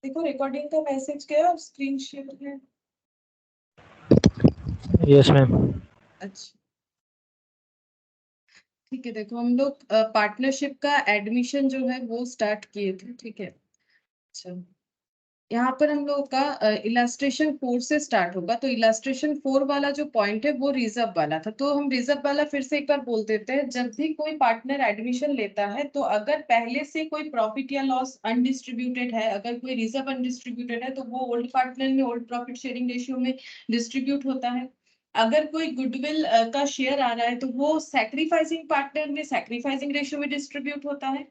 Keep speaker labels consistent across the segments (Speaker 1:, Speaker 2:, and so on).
Speaker 1: देखो रिकॉर्डिंग का मैसेज गया और स्क्रीन शेयर है।
Speaker 2: Yes ma'am.
Speaker 1: अच्छा ठीक है, देखो हम लोग पार्टनरशिप का एडमिशन जो है वो स्टार्ट किए थे, ठीक है। अच्छा, यहाँ पर हम लोगों का इलास्ट्रेशन 4 से स्टार्ट होगा। तो इलास्ट्रेशन 4 वाला जो पॉइंट है वो रिजर्व वाला था, तो हम रिजर्व वाला फिर से एक बार बोल देते हैं। जब भी कोई पार्टनर एडमिशन लेता है तो अगर पहले से कोई प्रॉफिट या लॉस अनडिस्ट्रीब्यूटेड है, अगर कोई रिजर्व अनडिस्ट्रीब्यूटेड है, तो वो ओल्ड पार्टनर में ओल्ड प्रॉफिट शेयरिंग रेशियो में डिस्ट्रीब्यूट होता है। अगर कोई गुडविल का शेयर आ रहा है तो वो सैक्रिफाइसिंग पार्टनर में सैक्रिफाइसिंग रेशियो में डिस्ट्रीब्यूट होता है।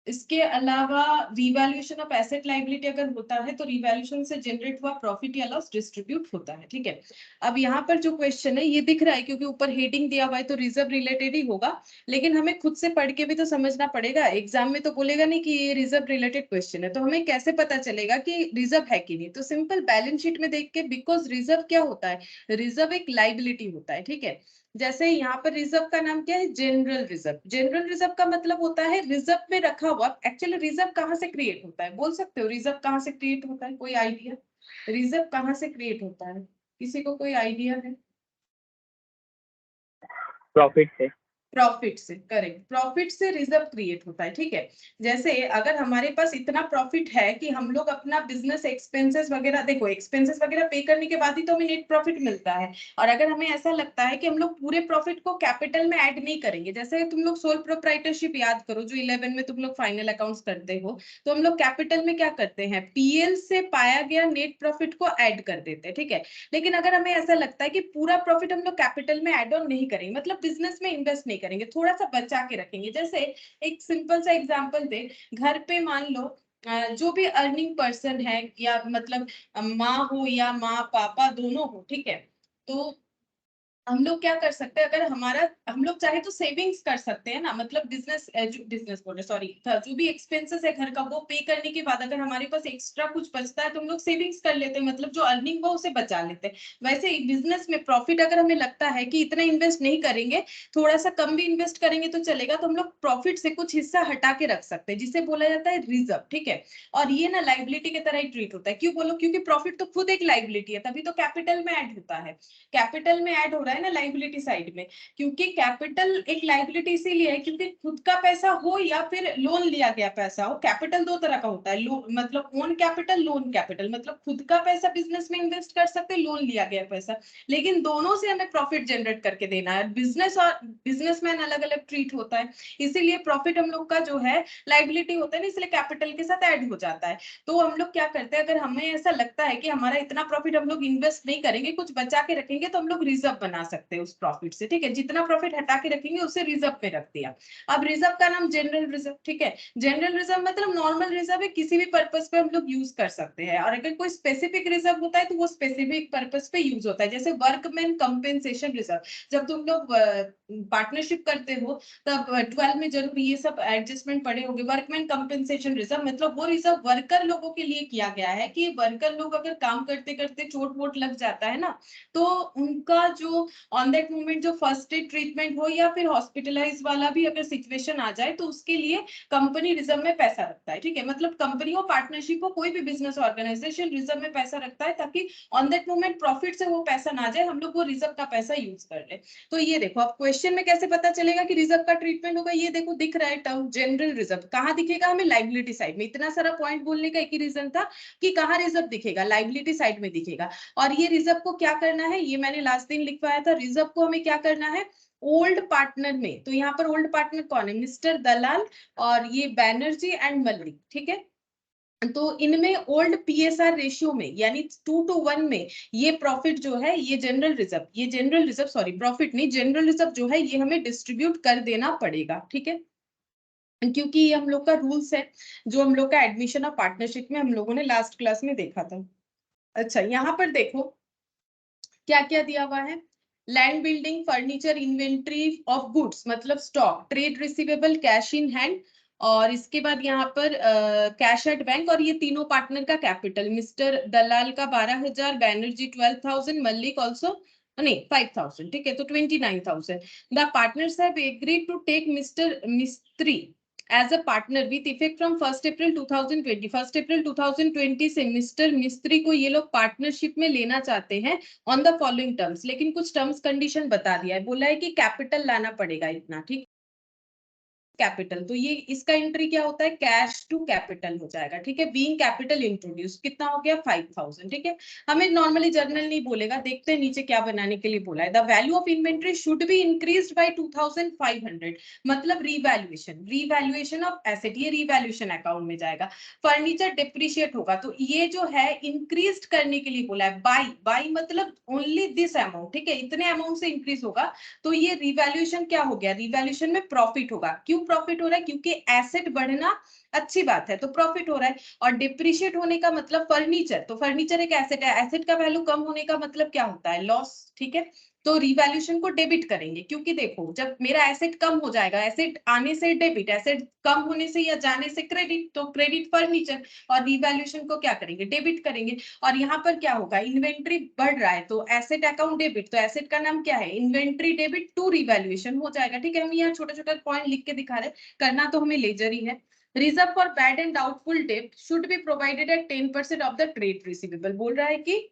Speaker 1: इसके अलावा रिवैल्यूएशन ऑफ एसेट लायबिलिटी अगर होता है तो रिवैल्यूएशन से जनरेट हुआ प्रॉफिट या लॉस डिस्ट्रीब्यूट होता है, ठीक है। अब यहाँ पर जो क्वेश्चन है ये दिख रहा है क्योंकि ऊपर हेडिंग दिया हुआ है, तो रिजर्व रिलेटेड ही होगा। लेकिन हमें खुद से पढ़ के भी तो समझना पड़ेगा, एग्जाम में तो बोलेगा नहीं कि ये रिजर्व रिलेटेड क्वेश्चन है। तो हमें कैसे पता चलेगा कि रिजर्व है कि नहीं? तो सिंपल बैलेंस शीट में देख के, बिकॉज रिजर्व क्या होता है, रिजर्व एक लाइबिलिटी होता है, ठीक है। जैसे यहाँ पर रिजर्व का नाम क्या है, जनरल रिजर्व। जनरल रिजर्व का मतलब होता है रिजर्व में रखा हुआ। एक्चुअली रिजर्व कहाँ से क्रिएट होता है, बोल सकते हो रिजर्व कहाँ से क्रिएट होता है? कोई आइडिया? रिजर्व कहाँ से क्रिएट होता है, किसी को कोई आइडिया है?
Speaker 3: प्रॉफिट से।
Speaker 1: प्रॉफिट से, करेक्ट, प्रॉफिट से रिजर्व क्रिएट होता है, ठीक है। जैसे अगर हमारे पास इतना प्रॉफिट है कि हम लोग अपना बिजनेस एक्सपेंसेस वगैरह, देखो एक्सपेंसेस वगैरह पे करने के बाद ही तो हमें नेट प्रॉफिट मिलता है। और अगर हमें ऐसा लगता है कि हम लोग पूरे प्रॉफिट को कैपिटल में ऐड नहीं करेंगे, जैसे तुम लोग सोल प्रोप्राइटरशिप याद करो जो 11 में तुम लोग फाइनल अकाउंट्स करते हो, तो हम लोग कैपिटल में क्या करते हैं, पीएल से पाया गया नेट प्रॉफिट को ऐड कर देते हैं, ठीक है। लेकिन अगर हमें ऐसा लगता है कि पूरा प्रॉफिट हम लोग कैपिटल में ऐड ऑन नहीं करेंगे, मतलब बिजनेस में इन्वेस्ट नहीं करेंगे, थोड़ा सा बचा के रखेंगे। जैसे एक सिंपल सा एग्जांपल दे, घर पे मान लो जो भी अर्निंग पर्सन है, या मतलब माँ हो या माँ पापा दोनों हो, ठीक है। तो हम लोग क्या कर सकते हैं, अगर हमारा हम लोग चाहे तो सेविंग्स कर सकते हैं ना, मतलब बिजनेस बोले सॉरी, जो भी एक्सपेंसेस है घर का वो पे करने के बाद अगर हमारे पास एक्स्ट्रा कुछ बचता है तो हम लोग सेविंग्स कर लेते हैं, मतलब जो अर्निंग वो उसे बचा लेते हैं। वैसे बिजनेस में प्रॉफिट अगर हमें लगता है कि इतना इन्वेस्ट नहीं करेंगे, थोड़ा सा कम भी इन्वेस्ट करेंगे तो चलेगा, तो हम लोग प्रॉफिट से कुछ हिस्सा हटा के रख सकते हैं, जिसे बोला जाता है रिजर्व, ठीक है। और ये ना लाइबिलिटी की तरह ही ट्रीट होता है। क्यों बोलो, क्योंकि प्रॉफिट तो खुद एक लाइबिलिटी है, तभी तो कैपिटल में ऐड होता है। कैपिटल में ऐड हो रहा है ना लाइबिलिटी साइड में, क्योंकि कैपिटल एक लाइबिलिटी इसीलिए है क्योंकि खुद का पैसा हो या फिर लोन लिया गया पैसा हो। कैपिटल दो तरह का होता है, मतलब ओन कैपिटल, लोन कैपिटल, मतलब खुद का पैसा बिजनेस में इन्वेस्ट कर सकते हैं, लोन लिया गया पैसा, लेकिन दोनों से हमें प्रॉफिट जनरेट करके देना है। बिजनेस और बिजनेसमैन अलग अलग ट्रीट होता है, इसीलिए प्रॉफिट हम लोग का जो है लाइबिलिटी होता है ना, इसलिए कैपिटल के साथ ऐड हो जाता है। तो हम लोग क्या करते हैं, अगर हमें ऐसा लगता है कि हमारा इतना प्रॉफिट हम लोग इन्वेस्ट नहीं करेंगे, कुछ बचा के रखेंगे, तो हम लोग रिजर्व बना सकते हैं उस प्रॉफिट से, ठीक है। जितना प्रॉफिट हटा के रखेंगे उसे रिजर्व पे रख दिया। अब रिजर्व का नाम जनरल रिजर्व, ठीक है। जनरल रिजर्व मतलब नॉर्मल रिजर्व है, किसी भी पर्पस पे हम लोग यूज कर सकते हैं। और अगर कोई स्पेसिफिक रिजर्व होता है तो वो स्पेसिफिक पर्पस पे यूज होता है, जैसे वर्कमैन कंपेंसेशन रिजर्व। जब तुम लोग पार्टनरशिप करते हो तब 12 में जरूर ये सब एडजस्टमेंट पड़े होंगे। वर्कमैन कंपेंसेशन रिजर्व मतलब वो रिजर्व वर्कर लोगों के लिए किया गया है कि वर्कर लोग अगर काम करते करते चोट वोट लग जाता है ना, तो उनका जो ऑन दैट मोमेंट जो फर्स्ट एड ट्रीटमेंट हो या फिर हॉस्पिटलाइज वाला भी अगर सिचुएशन आ जाए तो उसके लिए कंपनी रिजर्व में पैसा रखता है, ठीक है। मतलब कंपनी हो, पार्टनरशिप हो, कोई भी बिजनेस ऑर्गेनाइजेशन रिजर्व में पैसा रखता है ताकि ऑन दैट मोमेंट प्रॉफिट से वो पैसा ना जाए, हम लोग वो रिजर्व का पैसा यूज कर ले। तो ये देखो, अब क्वेश्चन में कैसे पता चलेगा कि रिजर्व का ट्रीटमेंट होगा, ये देखो दिख रहा है टर्म जनरल रिजर्व। कहाँ दिखेगा हमें, लाइबिलिटी साइड में। इतना सारा पॉइंट बोलने का एक ही रीजन था कि कहाँ रिजर्व दिखेगा, लाइबिलिटी साइड में दिखेगा। और ये रिजर्व को क्या करना है, ये मैंने लास्ट दिन लिखवाया था, रिजर्व को हमें क्या करना है, ओल्ड पार्टनर में। तो यहाँ पर ओल्ड पार्टनर कौन है, मिस्टर दलाल और ये बैनर्जी एंड मल्लिक, ठीक है। तो इनमें ओल्ड पीएसआर रेशियो में यानी 2:1 में ये प्रॉफिट जो है, ये जनरल रिजर्व सॉरी प्रॉफिट नहीं, जनरल रिजर्व जो है ये हमें डिस्ट्रीब्यूट कर देना पड़ेगा, ठीक है। क्योंकि ये हम लोग का रूल्स है, जो हम लोग का एडमिशन ऑफ पार्टनरशिप में हम लोगों ने लास्ट क्लास में देखा था। अच्छा, यहाँ पर देखो क्या क्या दिया हुआ है। Land building, furniture, inventory of goods मतलब stock, trade receivable, cash in hand, और इसके बाद यहाँ पर कैश एट बैंक, और ये तीनों पार्टनर का कैपिटल, मिस्टर दलाल का 12,000, बैनर्जी 12,000, मल्लिक ऑल्सो नहीं 5,000, ठीक है, तो 29,000। The partners have agreed to take mister Mistry as a partner with effect from 1 April 2020। 1 April 2020 से मिस्टर मिस्त्री को ये लोग पार्टनरशिप में लेना चाहते हैं ऑन द फॉलोइंग टर्म्स, लेकिन कुछ टर्म्स कंडीशन बता दिया है, बोला है कि कैपिटल लाना पड़ेगा इतना, ठीक, कैपिटल। तो ये इसका एंट्री क्या होता है, कैश टू कैपिटल हो जाएगा, ठीक है। बीइंग कैपिटल इंट्रोड्यूस कितना हो गया 5000, ठीक है। हमें नॉर्मली जर्नल नहीं बोलेगा, देखते हैं नीचे क्या बनाने के लिए बोला है। The value of inventory should be increased bye 2500, मतलब रीवैल्यूएशन ऑफ एसेट, ये रीवैल्यूएशन अकाउंट में जाएगा। फर्नीचर डिप्रिशिएट होगा, तो ये जो है इंक्रीज करने के लिए बोला है, बाई मतलब ओनली दिस अमाउंट, ठीक है, इतने अमाउंट से इंक्रीज होगा। तो ये रिवैल्यूएशन क्या हो गया, रिवैल्यूएशन में प्रॉफिट होगा। क्यों प्रॉफिट हो रहा है, क्योंकि एसेट बढ़ना अच्छी बात है तो प्रॉफिट हो रहा है। और डिप्रिशिएट होने का मतलब फर्नीचर, तो फर्नीचर एक एसेट है, एसेट का वैल्यू कम होने का मतलब क्या होता है, लॉस, ठीक है। तो रिवैल्यूएशन को डेबिट करेंगे, क्योंकि देखो जब मेरा एसेट कम हो जाएगा, एसेट आने से डेबिट, एसेट कम होने से या जाने से क्रेडिट, तो क्रेडिट फर्नीचर, और रिवैल्यूएशन को क्या करेंगे, डेबिट करेंगे। और यहाँ पर क्या होगा, इन्वेंट्री बढ़ रहा है तो एसेट अकाउंट डेबिट, तो एसेट का नाम क्या है, इन्वेंट्री डेबिट टू रिवैल्यूएशन हो जाएगा, ठीक है। हम यहाँ छोटा छोटा पॉइंट लिख के दिखा रहे हैं, करना तो हमें लेजर ही है। Reserve for bad and doubtful debt should be provided eight 10% of the trade receivable, बोल रहा है कि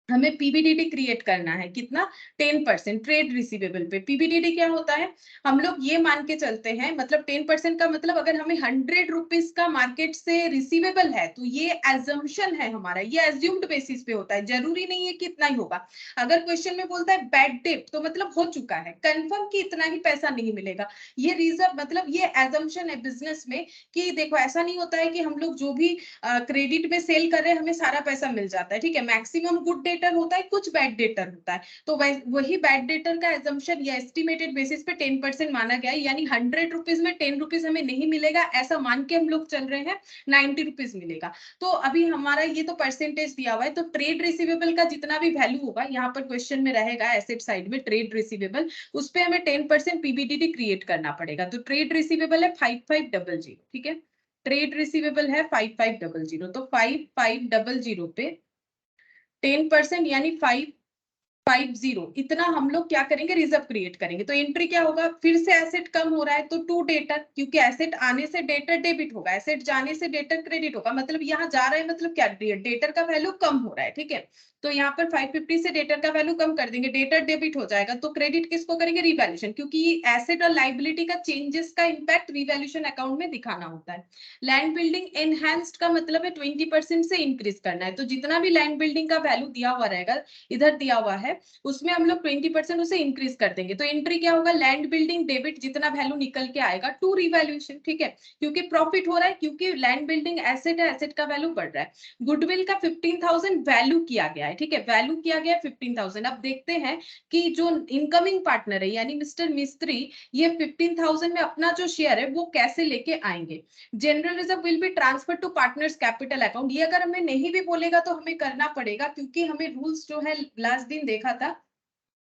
Speaker 1: हमें पीबीडीडी क्रिएट करना है, कितना, 10% ट्रेड रिसीवेबल पे। पीबीडीडी क्या होता है, हम लोग ये मान के चलते हैं, मतलब 10% का मतलब अगर हमें 100 रुपीज का मार्केट से रिसीवेबल है तो ये एजम्पशन है हमारा, ये एज्यूम्ड बेसिस पे होता है, जरूरी नहीं है कि इतना ही होगा। अगर क्वेश्चन में बोलता है बैड डेट तो मतलब हो चुका है, कंफर्म कि इतना ही पैसा नहीं मिलेगा। ये रिजर्व मतलब ये एजम्पशन है बिजनेस में, कि देखो ऐसा नहीं होता है कि हम लोग जो भी क्रेडिट में सेल कर रहे हैं हमें सारा पैसा मिल जाता है, ठीक है। मैक्सिमम गुड डेटर होता है, कुछ बैड डेटर होता है, तो वही बैड डेटर का एजम्पशन या एस्टिमेटेड बेसिस पे 10% माना गया है, यानी 100 रुपीज में 10 रुपीज हमें नहीं मिलेगा, ऐसा मान के हम लोग चल रहे हैं, 90 रुपीज मिलेगा। तो अभी हमारा ये तो परसेंटेज दिया हुआ है, तो ट्रेड रिसीवेबल का जितना भी वैल्यू होगा यहाँ पर क्वेश्चन में रहेगा, एसेट साइड में ट्रेड रिसीवेबल, उस पर हमें 10% पीबीडीडी क्रिएट करना पड़ेगा। तो ट्रेड रिसीवेबल है 5500, ठीक है। ट्रेड रिसीवेबल है 5500, तो 5500 पे 10% यानी 550, इतना हम लोग क्या करेंगे, रिजर्व क्रिएट करेंगे। तो एंट्री क्या होगा, फिर से एसेट कम हो रहा है तो टू डेटर, क्योंकि एसेट आने से डेटर डेबिट होगा, एसेट जाने से डेटर क्रेडिट होगा, मतलब यहाँ जा रहा है मतलब क्या, डेटर का वैल्यू कम हो रहा है, ठीक है। तो यहाँ पर 550 से डेटर का वैल्यू कम कर देंगे, डेटर डेबिट हो जाएगा, तो क्रेडिट किसको करेंगे, रिवैल्यूएशन, क्योंकि एसेट और लाइबिलिटी का चेंजेस का इंपैक्ट रिवैल्यूएशन अकाउंट में दिखाना होता है। लैंड बिल्डिंग एनहांस्ड का मतलब है 20% से इंक्रीज करना है, तो जितना भी लैंड बिल्डिंग का वैल्यू दिया हुआ रहेगा, इधर दिया हुआ है, उसमें हम लोग 20% उसे इंक्रीज कर देंगे। तो एंट्री क्या होगा, लैंड बिल्डिंग डेबिट जितना वैल्यू निकल के आएगा टू रिवैल्यूएशन, ठीक है, क्योंकि प्रॉफिट हो रहा है, क्योंकि लैंड बिल्डिंग एसेट है, एसेट का वैल्यू बढ़ रहा है। गुडविल का 15,000 वैल्यू किया गया है, ठीक है, वैल्यू किया गया है 15,000। अब देखते हैं कि जो इनकमिंग पार्टनर है यानी मिस्टर मिस्त्री, ये 15,000 में अपना जो शेयर है वो कैसे लेके आएंगे। General reserve will be transfer to partners capital account, ये अगर हमें नहीं भी बोलेगा तो हमें करना पड़ेगा, क्योंकि हमें रूल्स जो है लास्ट दिन देखा था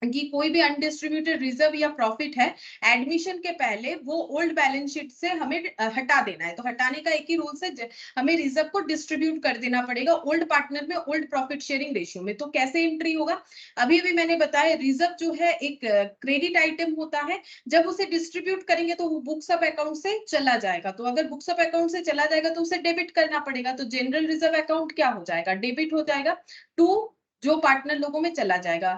Speaker 1: कि कोई भी अनडिस्ट्रीब्यूटेड रिजर्व या प्रॉफिट है, एडमिशन के पहले वो ओल्ड बैलेंस शीट से हमें हटा देना है। तो हटाने का एक ही रूल है, हमें रिजर्व को डिस्ट्रीब्यूट कर देना पड़ेगा ओल्ड पार्टनर में, ओल्ड प्रॉफिट शेयरिंग रेशियो में। तो कैसे एंट्री होगा, अभी अभी मैंने बताया, रिजर्व जो है एक क्रेडिट आइटम होता है, जब उसे डिस्ट्रीब्यूट करेंगे तो वो बुक्स ऑफ अकाउंट से चला जाएगा, तो अगर बुक्स ऑफ अकाउंट से चला जाएगा तो उसे डेबिट करना पड़ेगा। तो जनरल रिजर्व अकाउंट क्या हो जाएगा, डेबिट हो जाएगा टू जो पार्टनर लोगों में चला जाएगा,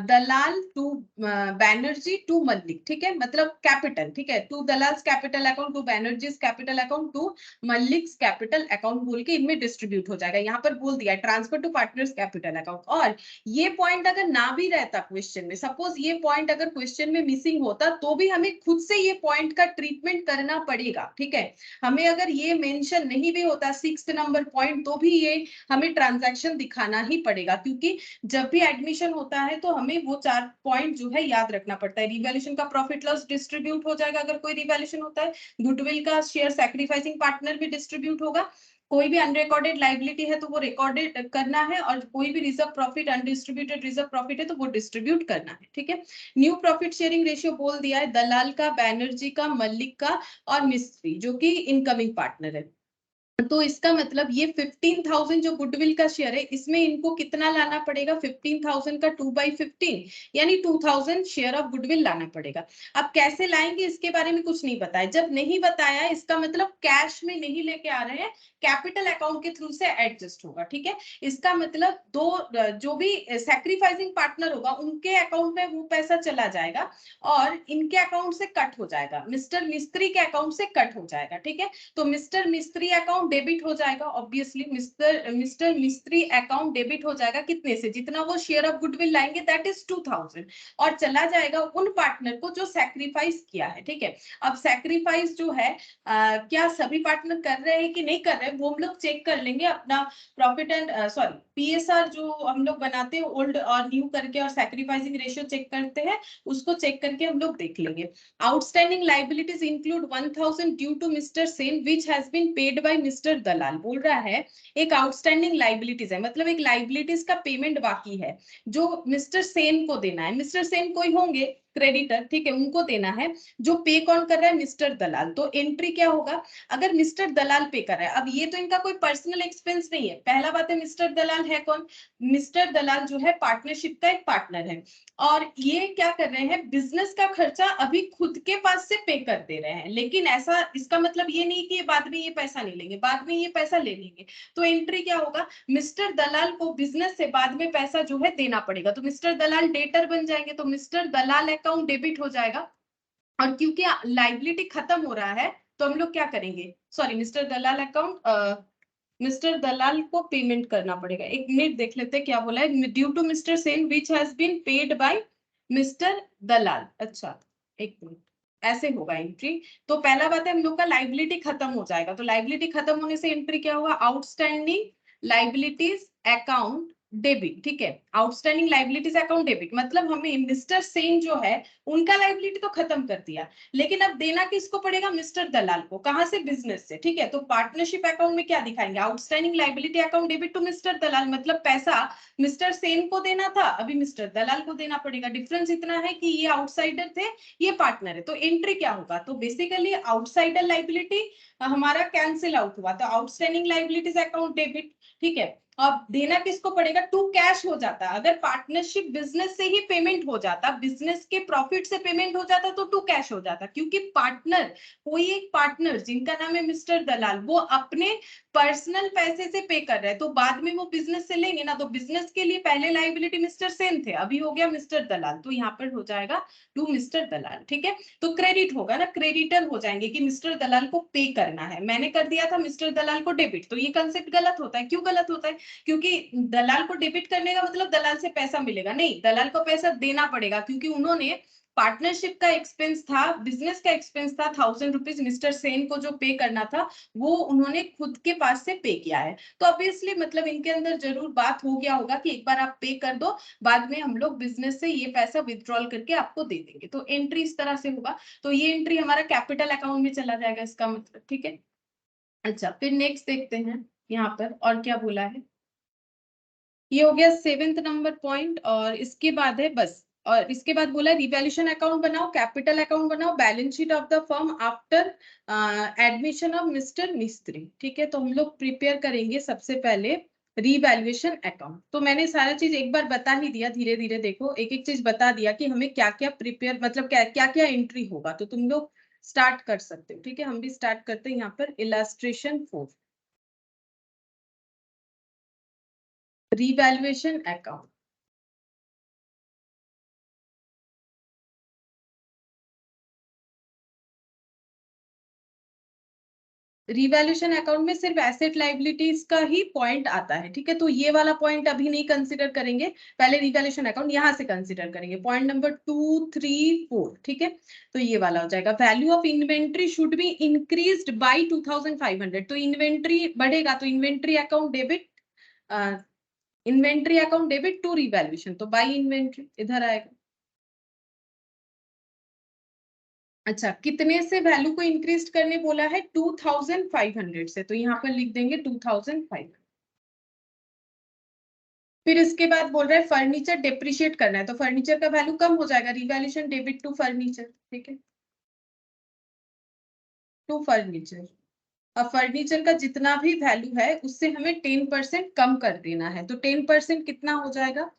Speaker 1: दलाल टू बैनर्जी टू मल्लिक, ठीक है, मतलब कैपिटल, ठीक है, to Dalal capital account, to Banerjee's capital account, to Mallick capital account बोल के इनमें डिस्ट्रीब्यूट हो जाएगा। यहाँ पर बोल दिया transfer to partners capital account. और ये पॉइंट अगर ना भी रहता क्वेश्चन में, सपोज ये पॉइंट अगर क्वेश्चन में मिसिंग होता, तो भी हमें खुद से ये पॉइंट का ट्रीटमेंट करना पड़ेगा, ठीक है। हमें अगर ये मेंशन नहीं भी होता 6th नंबर पॉइंट, तो भी ये हमें ट्रांजैक्शन दिखाना ही पड़ेगा, क्योंकि जब भी एडमिशन होता है तो हमें वो 4 पॉइंट जो है याद रखना पड़ता है। रिवैल्यूएशन का प्रॉफिट लॉस डिस्ट्रीब्यूट हो जाएगा अगर कोई रिवैल्यूएशन होता है, गुडविल का शेयर सैक्रिफाइसिंग पार्टनर भी डिस्ट्रीब्यूट होगा, कोई भी अनरिकॉर्डेड लाइबिलिटी है तो वो रिकॉर्डेड करना है, और कोई भी reserve profit undistributed reserve profit है तो वो डिस्ट्रीब्यूट करना है, ठीक है। न्यू प्रॉफिट शेयरिंग रेशियो बोल दिया है, दलाल का, बैनर्जी का, मल्लिक का और मिस्त्री जो कि इनकमिंग पार्टनर है। तो इसका मतलब ये 15,000 जो गुडविल का शेयर है, इसमें इनको कितना लाना पड़ेगा? 15,000 का 2/15 यानी 2,000 शेयर ऑफ गुडविल लाना पड़ेगा। अब कैसे लाएंगे इसके बारे में कुछ नहीं बताया। जब नहीं बताया इसका मतलब कैश में नहीं लेके आ रहे हैं, कैपिटल अकाउंट के थ्रू से एडजस्ट होगा। ठीक है, इसका मतलब जो भी सैक्रिफाइसिंग पार्टनर होगा उनके अकाउंट में वो पैसा चला जाएगा और इनके अकाउंट से कट हो जाएगा, मिस्टर मिस्त्री के अकाउंट से कट हो जाएगा। ठीक है, तो मिस्टर मिस्त्री अकाउंट डेबिट हो जाएगा, ऑब्वियसली मिस्टर मिस्त्री अकाउंट डेबिट हो जाएगा कितने से? जितना वो शेयर ऑफ गुडविल लाएंगे, दैट इज 2,000, और चला जाएगा उन पार्टनर को जो सैक्रिफाइस किया है। ठीक है, अब सैक्रिफाइस जो है क्या सभी पार्टनर कर रहे हैं कि नहीं कर रहे हैं, वो हम लोग चेक कर लेंगे अपना प्रॉफिट एंड सॉरी पीएसआर जो हम लोग बनाते हैं ओल्ड और न्यू करके, और सैक्रिफाइसिंग रेशियो चेक करते हैं, उसको चेक करके हम लोग देख लेंगे। Outstanding liabilities include 1,000 due to mister Sen which has been paid by mister Dalal. बोल रहा है एक आउटस्टैंडिंग लाइबिलिटीज है, मतलब एक लाइबिलिटीज का पेमेंट बाकी है जो मिस्टर सेन को देना है। मिस्टर सेन कोई होंगे क्रेडिटर, ठीक है, उनको देना है। जो पे कौन कर रहा है? मिस्टर दलाल। तो एंट्री क्या होगा? अगर मिस्टर दलाल पे कर रहा है, अब ये तो इनका कोई पर्सनल एक्सपेंस नहीं है। पहला बात है, मिस्टर दलाल है कौन? मिस्टर दलाल जो है पार्टनरशिप का एक पार्टनर है, और ये क्या कर रहे हैं? बिजनेस का खर्चा अभी खुद के पास से पे कर दे रहे हैं, लेकिन ऐसा इसका मतलब ये नहीं कि बाद में ये पैसा नहीं लेंगे, बाद में ये पैसा ले लेंगे। तो एंट्री क्या होगा? मिस्टर दलाल को बिजनेस से बाद में पैसा जो है देना पड़ेगा, तो मिस्टर दलाल डेटर बन जाएंगे, तो मिस्टर दलाल अकाउंट डेबिट हो जाएगा। और क्योंकि लाइबिलिटी खत्म हो रहा है, तो हम लोग क्या करेंगे? सॉरी, मिस्टर दलाल अकाउंट, मिस्टर दलाल को पेमेंट करना पड़ेगा। एक मिनट देख लेते हैं क्या बोला है। Due to mister Sen which has been paid by mister Dalal. अच्छा, एक मिनट, ऐसे होगा एंट्री। तो पहला बात है, हम लोग का लाइबिलिटी खत्म हो जाएगा, तो लाइबिलिटी खत्म होने से एंट्री क्या होगा? Outstanding liabilities account debit. ठीक है, आउटस्टैंडिंग लाइबिलिटीज अकाउंट डेबिट, मतलब हमें मिस्टर सेन जो है उनका लाइबिलिटी तो खत्म कर दिया, लेकिन अब देना किसको पड़ेगा? मिस्टर दलाल को। कहां से? बिजनेस से। ठीक है, तो पार्टनरशिप अकाउंट में क्या दिखाएंगे? Outstanding liability account debit to mister Dalal, मतलब पैसा मिस्टर सेन को देना था, अभी मिस्टर दलाल को देना पड़ेगा। डिफरेंस इतना है कि ये आउटसाइडर थे, ये पार्टनर है। तो एंट्री क्या होगा? तो बेसिकली आउटसाइडर लाइबिलिटी हमारा कैंसिल आउट हुआ, तो आउटस्टैंडिंग लाइबिलिटीज अकाउंट डेबिट। ठीक है, अब देना किसको पड़ेगा? टू कैश हो जाता। अगर पार्टनरशिप बिजनेस से ही पेमेंट हो जाता, बिजनेस के प्रॉफिट से पेमेंट हो जाता, तो टू कैश हो जाता, क्योंकि पार्टनर, कोई एक पार्टनर जिनका नाम है मिस्टर दलाल, वो अपने पर्सनल पैसे से पे कर रहे हैं, तो बाद में वो बिजनेस से लेंगे ना, तो बिजनेस के लिए पहले लाइबिलिटी मिस्टर सेन थे, अभी हो गया मिस्टर दलाल, तो यहाँ पर हो जाएगा टू मिस्टर दलाल। ठीक है, तो क्रेडिट होगा ना, क्रेडिटर हो जाएंगे कि मिस्टर दलाल को पे करना है। मैंने कर दिया था मिस्टर दलाल को डेबिट, तो ये कंसेप्ट गलत होता है। क्यों गलत होता है? क्योंकि दलाल को डेबिट करने का मतलब दलाल से पैसा मिलेगा नहीं, दलाल को पैसा देना पड़ेगा, क्योंकि उन्होंने पार्टनरशिप का एक्सपेंस था, बिजनेस का एक्सपेंस था, 1,000 रुपीज मिस्टर सेन को जो पे करना था, वो उन्होंने खुद के पास से पे किया है। तो ऑब्वियसली मतलब इनके अंदर जरूर बात हो गया होगा कि एक बार आप पे कर दो, बाद में हम लोग बिजनेस से ये पैसा विथड्रॉल करके आपको दे देंगे। तो एंट्री इस तरह से होगा, तो ये एंट्री हमारा कैपिटल अकाउंट में चला जाएगा, इसका मतलब। ठीक है, अच्छा, फिर नेक्स्ट देखते हैं यहाँ पर और क्या बोला है। ये हो गया 7th नंबर पॉइंट, और इसके बाद है बस, और इसके बाद बोला रिवैल्यूएशन अकाउंट बनाओ, कैपिटल अकाउंट बनाओ, balance sheet of the firm after admission of Mr Mistry. ठीक है, तो हम लोग प्रिपेयर करेंगे सबसे पहले रिवैल्यूएशन अकाउंट। तो मैंने सारा चीज एक बार बता ही दिया, धीरे धीरे देखो, एक एक चीज बता दिया कि हमें क्या क्या प्रिपेयर, मतलब क्या क्या क्या एंट्री होगा, तो तुम लोग स्टार्ट कर सकते हो। ठीक है, हम भी स्टार्ट करते हैं यहाँ पर illustration 4, revaluation account. Revaluation account में सिर्फ एसेट लाइबिलिटीज का ही पॉइंट आता है। ठीक है, तो ये वाला पॉइंट अभी नहीं कंसीडर करेंगे, पहले रिवैल्यूएशन अकाउंट यहां से कंसीडर करेंगे, पॉइंट नंबर 2, 3, 4। ठीक है, तो ये वाला हो जाएगा, value of inventory should be increased by 2,500। तो इन्वेंट्री बढ़ेगा, तो inventory account debit, inventory account debit to revaluation, तो बाय इन्वेंट्री इधर आएगा। अच्छा, कितने से वैल्यू को इंक्रीज करने बोला है? 2,500 से, तो यहाँ पर लिख देंगे 2,500। फिर इसके बाद बोल रहा है फर्नीचर डेप्रिशिएट करना है, तो फर्नीचर का वैल्यू कम हो जाएगा, रिवैल्यूएशन डेबिट टू फर्नीचर। ठीक है, टू फर्नीचर। अब फर्नीचर का जितना भी वैल्यू है उससे हमें 10% कम कर देना है, तो 10% कितना हो जाएगा?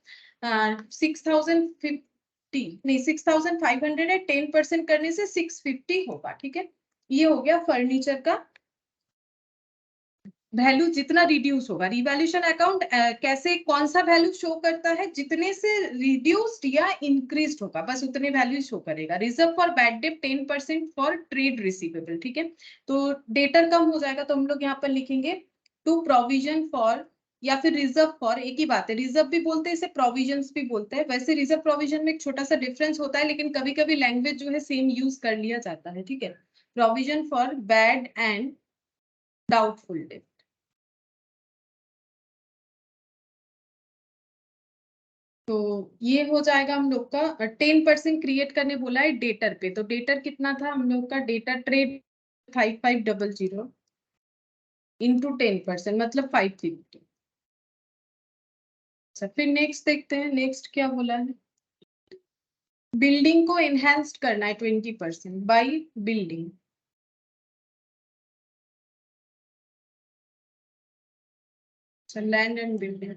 Speaker 1: 6050, नहीं 6500 है, 10% करने से 650 होगा। ठीक है, ये हो गया फर्नीचर का वैल्यू जितना रिड्यूस होगा। रिवैल्यूएशन अकाउंट कैसे, कौन सा वैल्यू शो करता है? जितने से रिड्यूस्ड या इंक्रीज्ड होगा बस उतने वैल्यू शो करेगा। Reserve for bad debt 10% for trade receivable. ठीक है, तो डेटर कम हो जाएगा तो हम लोग यहाँ पर लिखेंगे टू प्रोविजन फॉर, या फिर रिजर्व फॉर, एक ही बात है, रिजर्व भी बोलते हैं इसे, प्रोविजंस भी बोलते हैं। वैसे रिजर्व प्रोविजन में एक छोटा सा डिफरेंस होता है, लेकिन कभी कभी लैंग्वेज जो है सेम यूज कर लिया जाता है। ठीक है, provision for bad and doubtful debt. तो ये हो जाएगा हम लोग का 10% क्रिएट करने बोला है डेटर पे, तो डेटर कितना था हम लोग का? डेटर ट्रेड 5500 इंटू 10% मतलब 550। अच्छा, फिर नेक्स्ट देखते हैं, नेक्स्ट क्या बोला है? बिल्डिंग को एनहेंस्ड करना है 20% बाई बिल्डिंग। अच्छा, लैंड एंड बिल्डिंग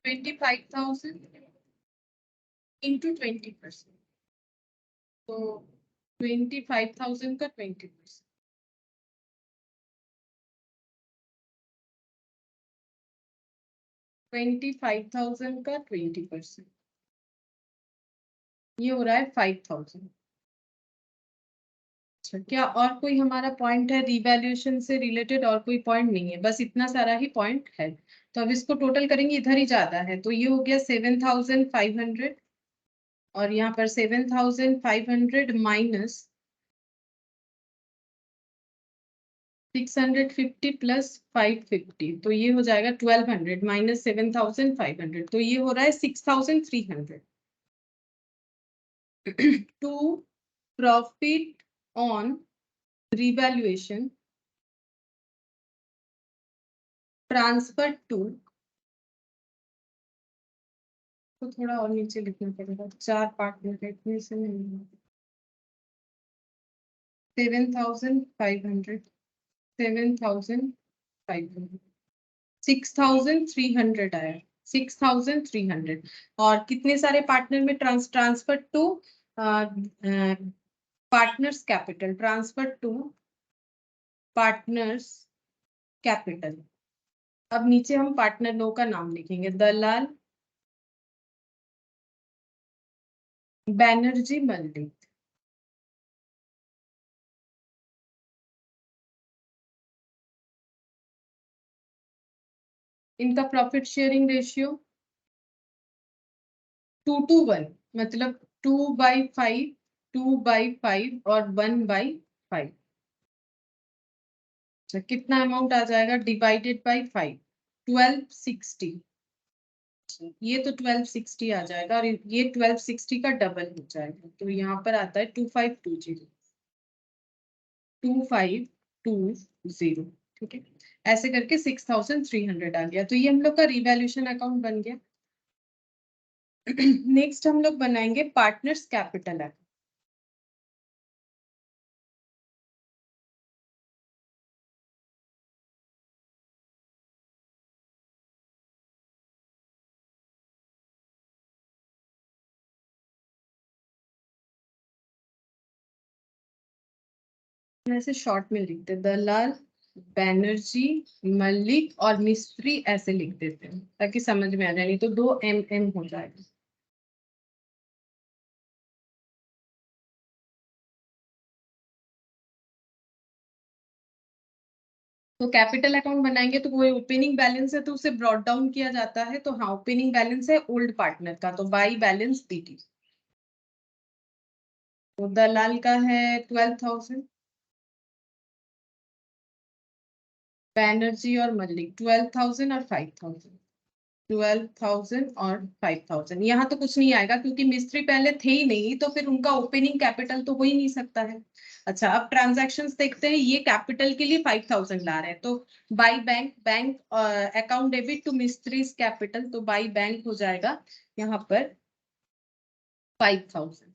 Speaker 1: 25,000 इंटू 20%, तो 25,000 का 20%, 25,000 का 20%, ये हो रहा है 5,000। अच्छा, क्या और कोई हमारा पॉइंट है रिवैल्यूएशन से रिलेटेड? और कोई पॉइंट नहीं है, बस इतना सारा ही पॉइंट है। तो अब इसको टोटल करेंगे, इधर ही ज्यादा है, तो ये हो गया 7,500, और यहाँ पर 7,500 माइनस 650 प्लस 550, तो ये हो जाएगा 1,200 माइनस 7,500, तो ये हो रहा है 6,300। To profit on revaluation transfer to, तो थोड़ा और नीचे लिखना पड़ेगा, 4 पार्ट में इतने से नहीं। 7,500, 7,500, 6,300 आया, 6,300। और कितने सारे पार्टनर में transfer to partners capital, transfer to partners capital. अब नीचे हम पार्टनर लो का नाम लिखेंगे, दलाल बैनर्जी मल्लिक। इनका प्रॉफिट शेयरिंग रेशियो 2:1, मतलब 2/5, 2/5 और 1/5। अच्छा, कितना अमाउंट आ जाएगा डिवाइडेड बाई 5? 1260। ये तो 1260 आ जाएगा, और ये 1260 का डबल हो जाएगा, तो यहाँ पर आता है 2520, 2520। ठीक है, ऐसे करके 6,300 आ गया, तो ये हम लोग का रिवैल्यूएशन अकाउंट बन गया। नेक्स्ट हम लोग बनाएंगे पार्टनर्स कैपिटल अकाउंट। ऐसे शॉर्ट में लिखते हैं, दलाल बैनर्जी मल्लिक और मिस्त्री, ऐसे लिख देते हैं ताकि समझ में आ जाए, नहीं तो 2 MM हो जाएगा। तो कैपिटल अकाउंट बनाएंगे तो कोई ओपनिंग बैलेंस है तो उसे ब्रॉट डाउन किया जाता है, तो हाँ ओपनिंग बैलेंस है ओल्ड पार्टनर का, तो बाई बैलेंस BT। तो दलाल का है 12,000, बैनर्जी और मल्लिक 12,000 और 5,000, 12,000 और 5,000। यहाँ तो कुछ नहीं आएगा क्योंकि मिस्त्री पहले थे ही नहीं, तो फिर उनका ओपनिंग कैपिटल तो हो ही नहीं सकता है। अच्छा, अब ट्रांजैक्शंस देखते हैं, ये कैपिटल के लिए 5,000 ला रहे हैं, तो by bank, bank account debit to Mistry's capital, तो बाई बैंक हो जाएगा यहाँ पर 5,000।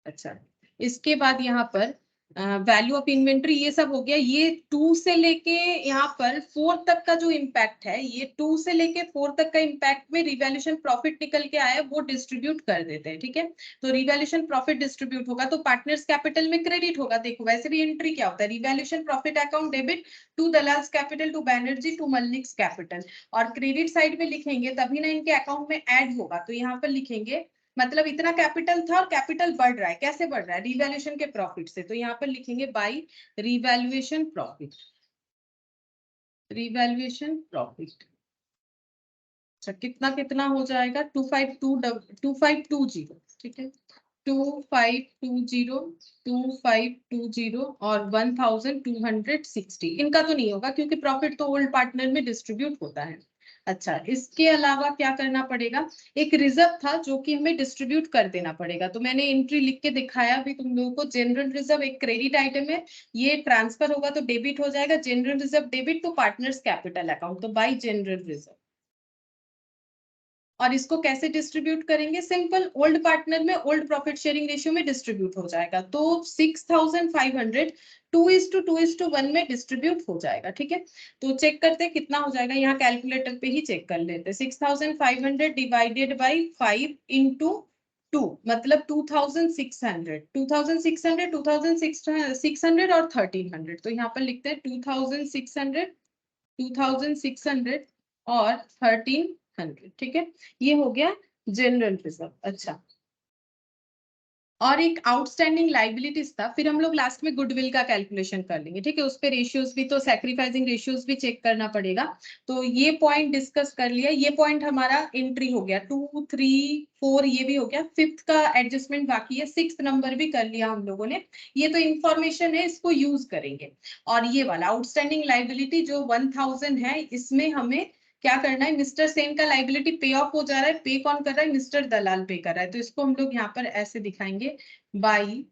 Speaker 1: अच्छा, इसके बाद यहाँ पर वैल्यू ऑफ इन्वेंट्री ये सब हो गया। ये 2 से लेके यहाँ पर 4 तक का जो इम्पैक्ट है, ये 2 से लेके 4 तक का इम्पैक्ट में रिवैल्यूएशन प्रॉफिट निकल के आया, वो डिस्ट्रीब्यूट कर देते हैं। ठीक है, तो रिवैल्यूएशन प्रॉफिट डिस्ट्रीब्यूट होगा तो पार्टनर्स कैपिटल में क्रेडिट होगा। देखो वैसे भी एंट्री क्या होता है, revaluation profit account debit to Dalal's capital to Banerjee to Mallick's capital, और क्रेडिट साइड में लिखेंगे तभी ना इनके अकाउंट में ऐड होगा। तो यहाँ पर लिखेंगे मतलब इतना कैपिटल था और कैपिटल बढ़ रहा है, कैसे बढ़ रहा है, रिवैल्यूएशन के प्रॉफिट से। तो यहाँ पर लिखेंगे by revaluation profit, revaluation profit. अच्छा, कितना कितना हो जाएगा, 2520, ठीक है, 2520, 2520 और 1260। इनका तो नहीं होगा क्योंकि प्रॉफिट तो ओल्ड पार्टनर में डिस्ट्रीब्यूट होता है। अच्छा, इसके अलावा क्या करना पड़ेगा, एक रिजर्व था जो कि हमें डिस्ट्रीब्यूट कर देना पड़ेगा। तो मैंने एंट्री लिख के दिखाया भी तुम लोगों को। जनरल रिजर्व एक क्रेडिट आइटम है, ये ट्रांसफर होगा तो डेबिट हो जाएगा। जनरल रिजर्व डेबिट तो पार्टनर्स कैपिटल अकाउंट, तो बाय जनरल रिजर्व। और इसको कैसे डिस्ट्रीब्यूट करेंगे, सिंपल, ओल्ड पार्टनर में ओल्ड प्रॉफिट शेयरिंग रेशियो में डिस्ट्रीब्यूट हो जाएगा। तो 6500 2:1 में डिस्ट्रीब्यूट हो जाएगा। ठीक है, तो चेक करते हैं कितना हो जाएगा, यहाँ कैलकुलेटर पे ही चेक कर लेते हैं। 6500 डिवाइडेड बाई 5 इंटू 2 मतलब 2600, 2600, 2600 और 1300। तो यहाँ पर लिखते हैं 2600, 2600 और 1300। ठीक है, ये हो गया जनरल रिजर्व। अच्छा, और एक आउटस्टैंडिंग लाइबिलिटीज था, फिर हम लोग लास्ट में गुडविल का कैलकुलेशन कर लेंगे। ठीक है, उस पे रेशियोज भी, तो सैक्रिफाइसिंग रेशियोज भी चेक करना पड़ेगा। तो ये पॉइंट डिस्कस कर लिया, ये पॉइंट हमारा एंट्री हो गया, 2, 3, 4 ये भी हो गया। 5th का एडजस्टमेंट बाकी है, 6th नंबर भी कर लिया हम लोगों ने। ये तो इंफॉर्मेशन है, इसको यूज करेंगे। और ये वाला आउटस्टैंडिंग लाइबिलिटी जो 1000 है, इसमें हमें क्या करना है, मिस्टर सेन का लाइबिलिटी पे ऑफ हो जा रहा है, पे कौन कर रहा है, मिस्टर दलाल पे कर रहा है। तो इसको हम लोग यहाँ पर ऐसे दिखाएंगे, बाई,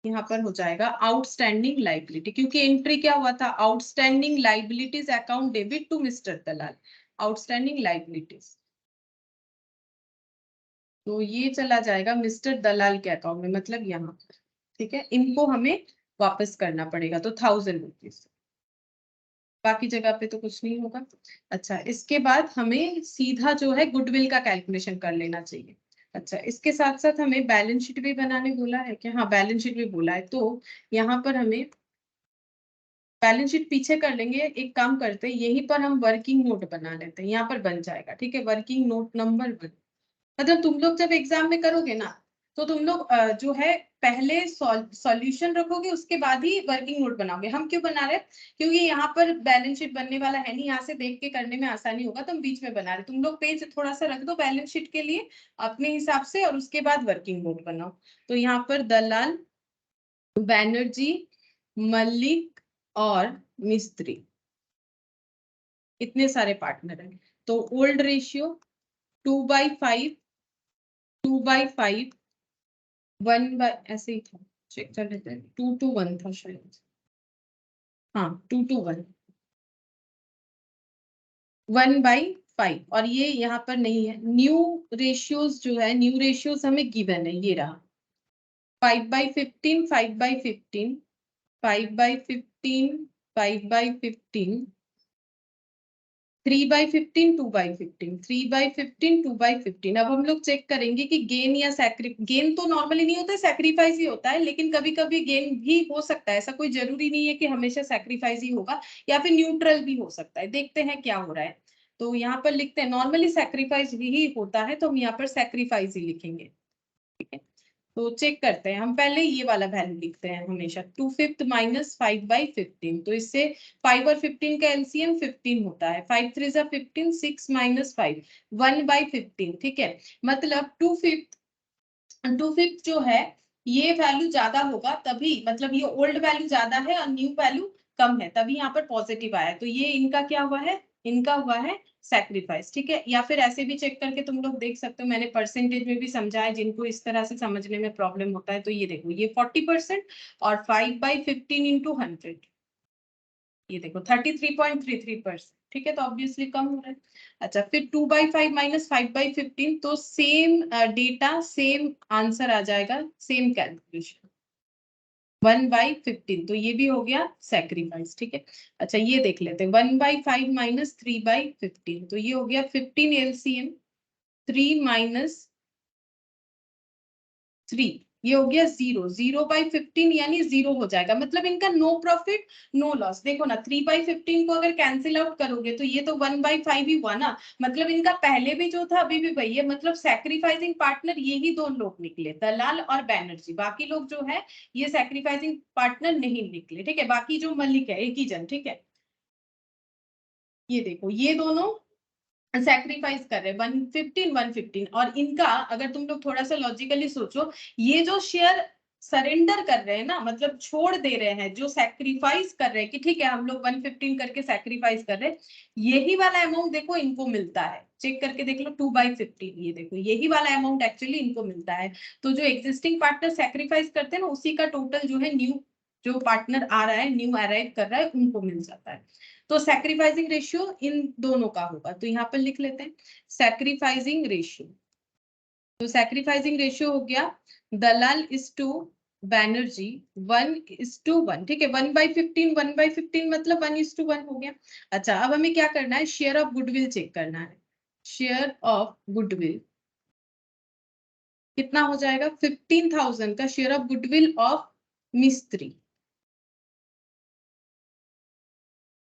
Speaker 1: यहाँ पर हो जाएगा आउटस्टैंडिंग लाइबिलिटी, क्योंकि एंट्री क्या हुआ था, outstanding liabilities account debit to mister Dalal, outstanding liabilities. तो ये चला जाएगा मिस्टर दलाल के अकाउंट में, मतलब यहाँ पर। ठीक है, इनको हमें वापस करना पड़ेगा, तो 1000 रुपीज, बाकी जगह पे तो कुछ नहीं होगा। अच्छा, इसके बाद हमें सीधा जो है गुडविल का कैलकुलेशन कर लेना चाहिए। अच्छा, इसके साथ साथ हमें बैलेंस शीट भी बनाने बोला है क्या, हाँ बैलेंस शीट भी बोला है। तो यहाँ पर हमें बैलेंस शीट पीछे कर लेंगे, एक काम करते हैं, यहीं पर हम वर्किंग नोट बना लेते हैं, यहाँ पर बन जाएगा। ठीक है, वर्किंग नोट नंबर 1, मतलब तुम लोग जब एग्जाम में करोगे ना, तो तुम लोग जो है पहले सॉल्यूशन रखोगे, उसके बाद ही वर्किंग नोट बनाओगे। हम क्यों बना रहे हैं, क्योंकि यहाँ पर बैलेंस शीट बनने वाला है नहीं, यहाँ से देख के करने में आसानी होगा, तो हम बीच में बना रहे। तुम लोग पेज थोड़ा सा रख दो बैलेंस शीट के लिए अपने हिसाब से, और उसके बाद वर्किंग नोट बनाओ। तो यहाँ पर दलाल, बैनर्जी, मल्लिक और मिस्त्री, इतने सारे पार्टनर हैं। तो ओल्ड रेशियो 2/5, 2/5, 1 ऐसे ही था, चेक कर लेते हैं, 2:1 था शायद, हाँ 2:1, 1/5। और ये यहाँ पर नहीं है, न्यू रेशियोज जो है, न्यू रेशियोज हमें गिवन है, ये रहा 5/15, 5/15, 5/15, 5/15, 3/15, 2/15, 3/15, 2/15। अब हम लोग चेक करेंगे कि गेन या गेन तो नॉर्मली नहीं होता है, सैक्रिफाइस ही होता है, लेकिन कभी कभी गेन भी हो सकता है, ऐसा कोई जरूरी नहीं है कि हमेशा सैक्रिफाइस ही होगा, या फिर न्यूट्रल भी हो सकता है। देखते हैं क्या हो रहा है। तो यहाँ पर लिखते हैं नॉर्मली सैक्रिफाइस ही होता है, तो हम यहाँ पर सैक्रिफाइस ही लिखेंगे। ठीक है, तो चेक करते हैं, हम पहले ये वाला वैल्यू लिखते हैं हमेशा, 2/5 माइनस 5/15। तो इससे 5 और 15 का एलसीएम 15 होता है, 5 3 जा 15, 6 माइनस 5, 1/15। ठीक है, मतलब 2/5 जो है, ये वैल्यू ज्यादा होगा तभी, मतलब ये ओल्ड वैल्यू ज्यादा है और न्यू वैल्यू कम है, तभी यहाँ पर पॉजिटिव आया। तो ये इनका क्या हुआ है, इनका हुआ है सैक्रिफाइस। ठीक है, या फिर ऐसे भी चेक करके तुम लोग देख सकते हो, मैंने परसेंटेज में भी समझाया, जिनको इस तरह से समझने में प्रॉब्लम होता है। तो ये देखो, ये 40% और 5/15 इंटू 100, ये देखो 33.33%। ठीक है, तो ऑब्वियसली कम हो रहा है। अच्छा, फिर 2/5 माइनस 5/15, तो सेम डेटा सेम आंसर आ जाएगा, सेम कैलकुलेशन 1/15, तो ये भी हो गया सेक्रीफाइस। ठीक है, अच्छा ये देख लेते हैं 1/5 माइनस 3/15, तो ये हो गया 15 एलसीएम 3 माइनस 3, ये हो गया 0/15 यानी 0 हो जाएगा, मतलब इनका नो प्रॉफिट नो लॉस। देखो ना 3/15 को अगर कैंसिल आउट करोगे तो ये तो 1/5 ही हुआ ना, मतलब इनका पहले भी जो था अभी भी वही है, मतलब सैक्रिफाइसिंग पार्टनर यही दो लोग निकले, दलाल और बैनर्जी, बाकी लोग जो है ये सैक्रिफाइसिंग पार्टनर नहीं निकले। ठीक है, बाकी जो मलिक है एक ही जन। ठीक है, ये देखो ये दोनों सैक्रिफाइस कर रहे हैं 115 और इनका अगर तुम लोग थोड़ा सा लॉजिकली सोचो, ये जो शेयर सरेंडर कर रहे हैं ना, मतलब छोड़ दे रहे हैं, जो सैक्रिफाइस कर रहे हैं कि ठीक है हम लोग 115 करके सैक्रिफाइस कर रहे हैं, यही वाला अमाउंट देखो इनको मिलता है, चेक करके देख लो 2/15, ये देखो यही वाला अमाउंट एक्चुअली इनको मिलता है। तो जो एग्जिस्टिंग पार्टनर सैक्रिफाइस करते हैं ना, उसी का टोटल जो है न्यू जो पार्टनर आ रहा है, न्यू अराइव कर रहा है, उनको मिल जाता है। तो सैक्रिफाइसिंग रेशियो इन दोनों का होगा, तो यहाँ पर लिख लेते हैं सैक्रिफाइसिंग रेशियो। तो सैक्रिफाइसिंग रेशियो हो गया दलाल इज टू बैनर्जी 1:1। ठीक है, 1/15 1/15 मतलब 1:1 हो गया। अच्छा, अब हमें क्या करना है, शेयर ऑफ गुडविल चेक करना है। शेयर ऑफ गुडविल कितना हो जाएगा, 15,000 का शेयर ऑफ गुडविल ऑफ मिस्त्री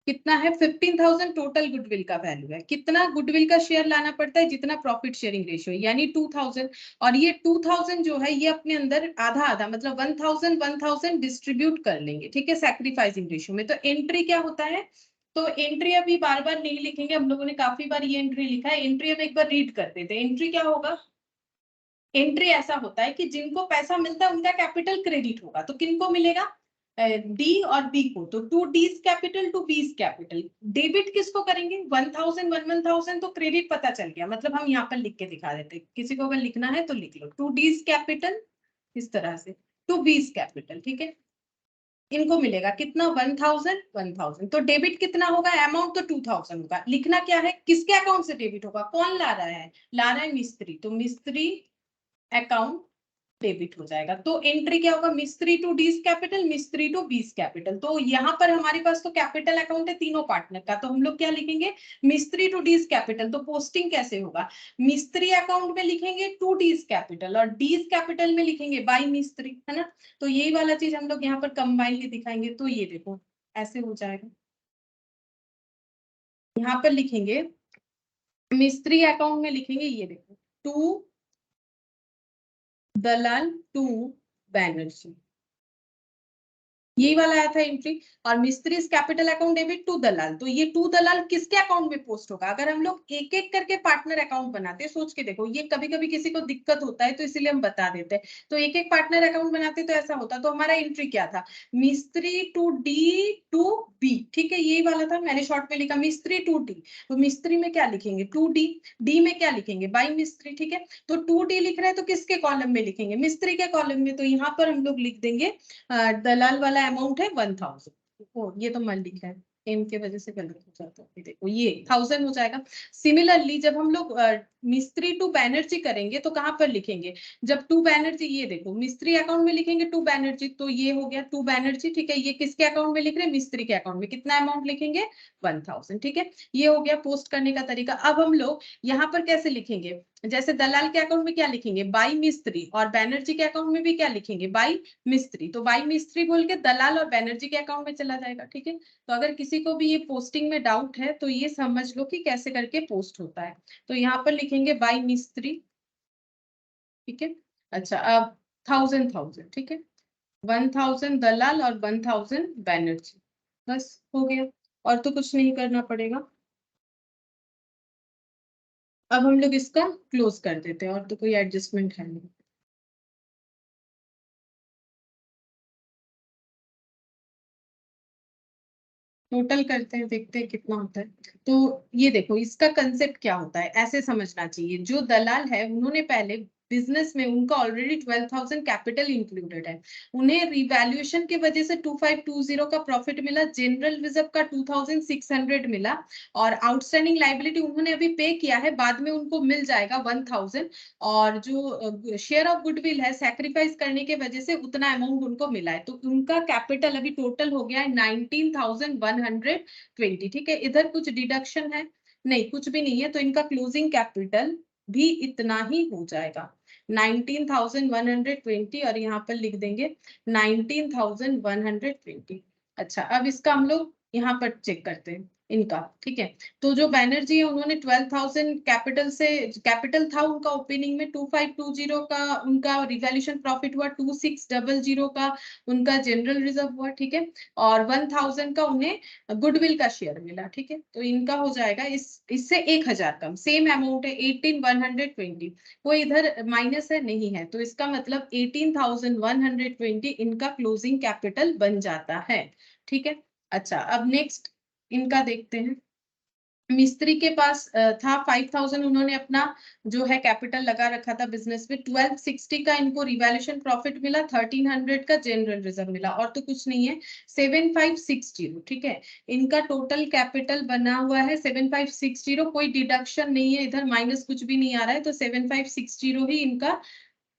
Speaker 1: कितना है, 15,000 टोटल गुडविल का वैल्यू है। कितना गुडविल का शेयर लाना पड़ता है, जितना प्रॉफिट शेयरिंग रेशियो यानी 2,000, और ये 2,000 जो है ये अपने अंदर आधा आधा मतलब 1,000 डिस्ट्रीब्यूट कर लेंगे। ठीक है, सैक्रिफाइसिंग रेशियो में। तो एंट्री क्या होता है, तो एंट्री अभी बार बार नहीं लिखेंगे, हम लोगों ने काफी बार ये एंट्री लिखा है, एंट्री हम एक बार रीड कर देते हैं। एंट्री क्या होगा, एंट्री ऐसा होता है कि जिनको पैसा मिलता है उनका कैपिटल क्रेडिट होगा, तो किनको मिलेगा, डी और बी को, तो 2D's capital 2B's capital. Debit किसको करेंगे, 1,000 तो क्रेडिट पता चल गया, मतलब हम यहाँ पर लिख के दिखा देते, किसी को अगर लिखना है तो लिख लो 2D's कैपिटल इस तरह से 2B's कैपिटल। ठीक है, इनको मिलेगा कितना 1,000 तो डेबिट कितना होगा, अमाउंट तो 2,000 होगा, लिखना क्या है, किसके अकाउंट से डेबिट होगा, कौन ला रहा है, ला रहा है मिस्त्री, तो मिस्त्री अकाउंट डेबिट हो जाएगा। तो एंट्री क्या होगा, मिस्त्री टू डीज कैपिटल, मिस्त्री टू बीस कैपिटल। तो यहाँ पर हमारे पास तो कैपिटल अकाउंट है तीनों पार्टनर का, तो हम लोग क्या लिखेंगे, मिस्त्री टू डीज कैपिटल। तो पोस्टिंग कैसे होगा, मिस्त्री अकाउंट में लिखेंगे टू डीज कैपिटल और डीज कैपिटल में लिखेंगे बाई मिस्त्री, है ना। तो यही वाला चीज हम लोग यहाँ पर कंबाइनली दिखाएंगे, तो ये देखो ऐसे हो जाएगा। यहाँ पर लिखेंगे मिस्त्री अकाउंट में लिखेंगे, ये देखो टू दलाल टू बैनर्जी, यही वाला आया था एंट्री। और मिस्त्री कैपिटल अकाउंट डेबिट टू दलाल, तो ये टू दलाल किसके अकाउंट में पोस्ट होगा, अगर हम लोग एक एक करके पार्टनर अकाउंट बनाते हैं, सोच के देखो, ये कभी कभी किसी को दिक्कत होता है तो इसीलिए हम बता देते हैं। तो एक एक पार्टनर अकाउंट बनाते तो ऐसा होता, तो हमारा एंट्री क्या था, मिस्त्री टू डी टू बी। ठीक है, यही वाला था, मैंने शॉर्ट में लिखा मिस्त्री टू डी, तो मिस्त्री में क्या लिखेंगे 2D, डी में क्या लिखेंगे बाई मिस्त्री। ठीक है, तो 2D लिख रहे हैं तो किसके कॉलम में लिखेंगे, मिस्त्री के कॉलम में, तो यहाँ पर हम लोग लिख देंगे दलाल वाला अमाउंट है 1,000। ओ ये तो मन लिखा है, एम के वजह से गलत हो जाता है, देखो ये 1,000 हो जाएगा। सिमिलरली जब हम लोग मिस्त्री टू बैनर्जी करेंगे तो कहां पर लिखेंगे, जब टू बैनर्जी, ये देखो मिस्त्री अकाउंट में लिखेंगे टू बैनर्जी, तो ये हो गया टू बैनर्जी। ठीक है, ये किसके अकाउंट में लिख रहे हैं, मिस्त्री के अकाउंट में, कितना अमाउंट लिखेंगे 1,000। ठीक है, ये हो गया पोस्ट करने का तरीका। अब हम लोग यहाँ पर कैसे लिखेंगे, जैसे दलाल के अकाउंट में क्या लिखेंगे बाई मिस्त्री, और बैनर्जी के अकाउंट में भी क्या लिखेंगे बाई मिस्त्री, तो बाई मिस्त्री बोल के दलाल और बैनर्जी के अकाउंट में चला जाएगा। ठीक है, तो अगर किसी को भी ये पोस्टिंग में डाउट है तो ये समझ लो कि कैसे करके पोस्ट होता है। तो यहाँ पर लिखेंगे बाई मिस्त्री। ठीक है, अच्छा अब 1,000 ठीक है, 1,000 दलाल और 1,000 बैनर्जी, बस हो गया, और तो कुछ नहीं करना पड़ेगा। अब हम लोग इसका क्लोज कर देते हैं, और तो कोई एडजस्टमेंट है नहीं। टोटल करते हैं, देखते हैं कितना होता है। तो ये देखो इसका कंसेप्ट क्या होता है, ऐसे समझना चाहिए, जो दलाल है उन्होंने पहले बिजनेस में उनका ऑलरेडी 12,000 कैपिटल इंक्लूडेड है, उन्हें रिवैल्यूएशन की वजह से 2520 का प्रॉफिट मिला, जनरल रिजर्व का 2600 मिला, और आउटस्टैंडिंग लाइबिलिटी उन्होंने अभी पे किया है, बाद में उनको मिल जाएगा 1000, और जो शेयर ऑफ गुडविल है सैक्रिफाइस करने की वजह से उतना अमाउंट उनको मिला है, तो उनका कैपिटल अभी टोटल हो गया है 19,120। ठीक है, इधर कुछ डिडक्शन है नहीं, कुछ भी नहीं है, तो इनका क्लोजिंग कैपिटल भी इतना ही हो जाएगा 19,120, और यहाँ पर लिख देंगे 19,120। अच्छा, अब इसका हम लोग यहाँ पर चेक करते हैं इनका। ठीक है, तो जो बैनर्जी है उन्होंने 12,000 कैपिटल से, कैपिटल था उनका ओपनिंग में 2520 का, उनका रिवैल्यूएशन प्रॉफिट हुआ 2600 का, उनका जनरल रिजर्व हुआ। ठीक है, और 1000 का उन्हें गुडविल का शेयर मिला। ठीक है, तो इनका हो जाएगा इससे 1000 कम, सेम अमाउंट है 18,120, कोई इधर माइनस है नहीं है, तो इसका मतलब 18,120 इनका क्लोजिंग कैपिटल बन जाता है। ठीक है, अच्छा अब नेक्स्ट इनका देखते हैं। मिस्त्री के पास था 5,000, उन्होंने अपना जो है कैपिटल लगा रखा था बिजनेस में, 1260 का इनको रिवैल्यूएशन प्रॉफिट मिला, 1300 का जनरल रिजर्व मिला, और तो कुछ नहीं है, 7560। ठीक है, इनका टोटल कैपिटल बना हुआ है 7560, कोई डिडक्शन नहीं है इधर, माइनस कुछ भी नहीं आ रहा है, तो 7560 ही इनका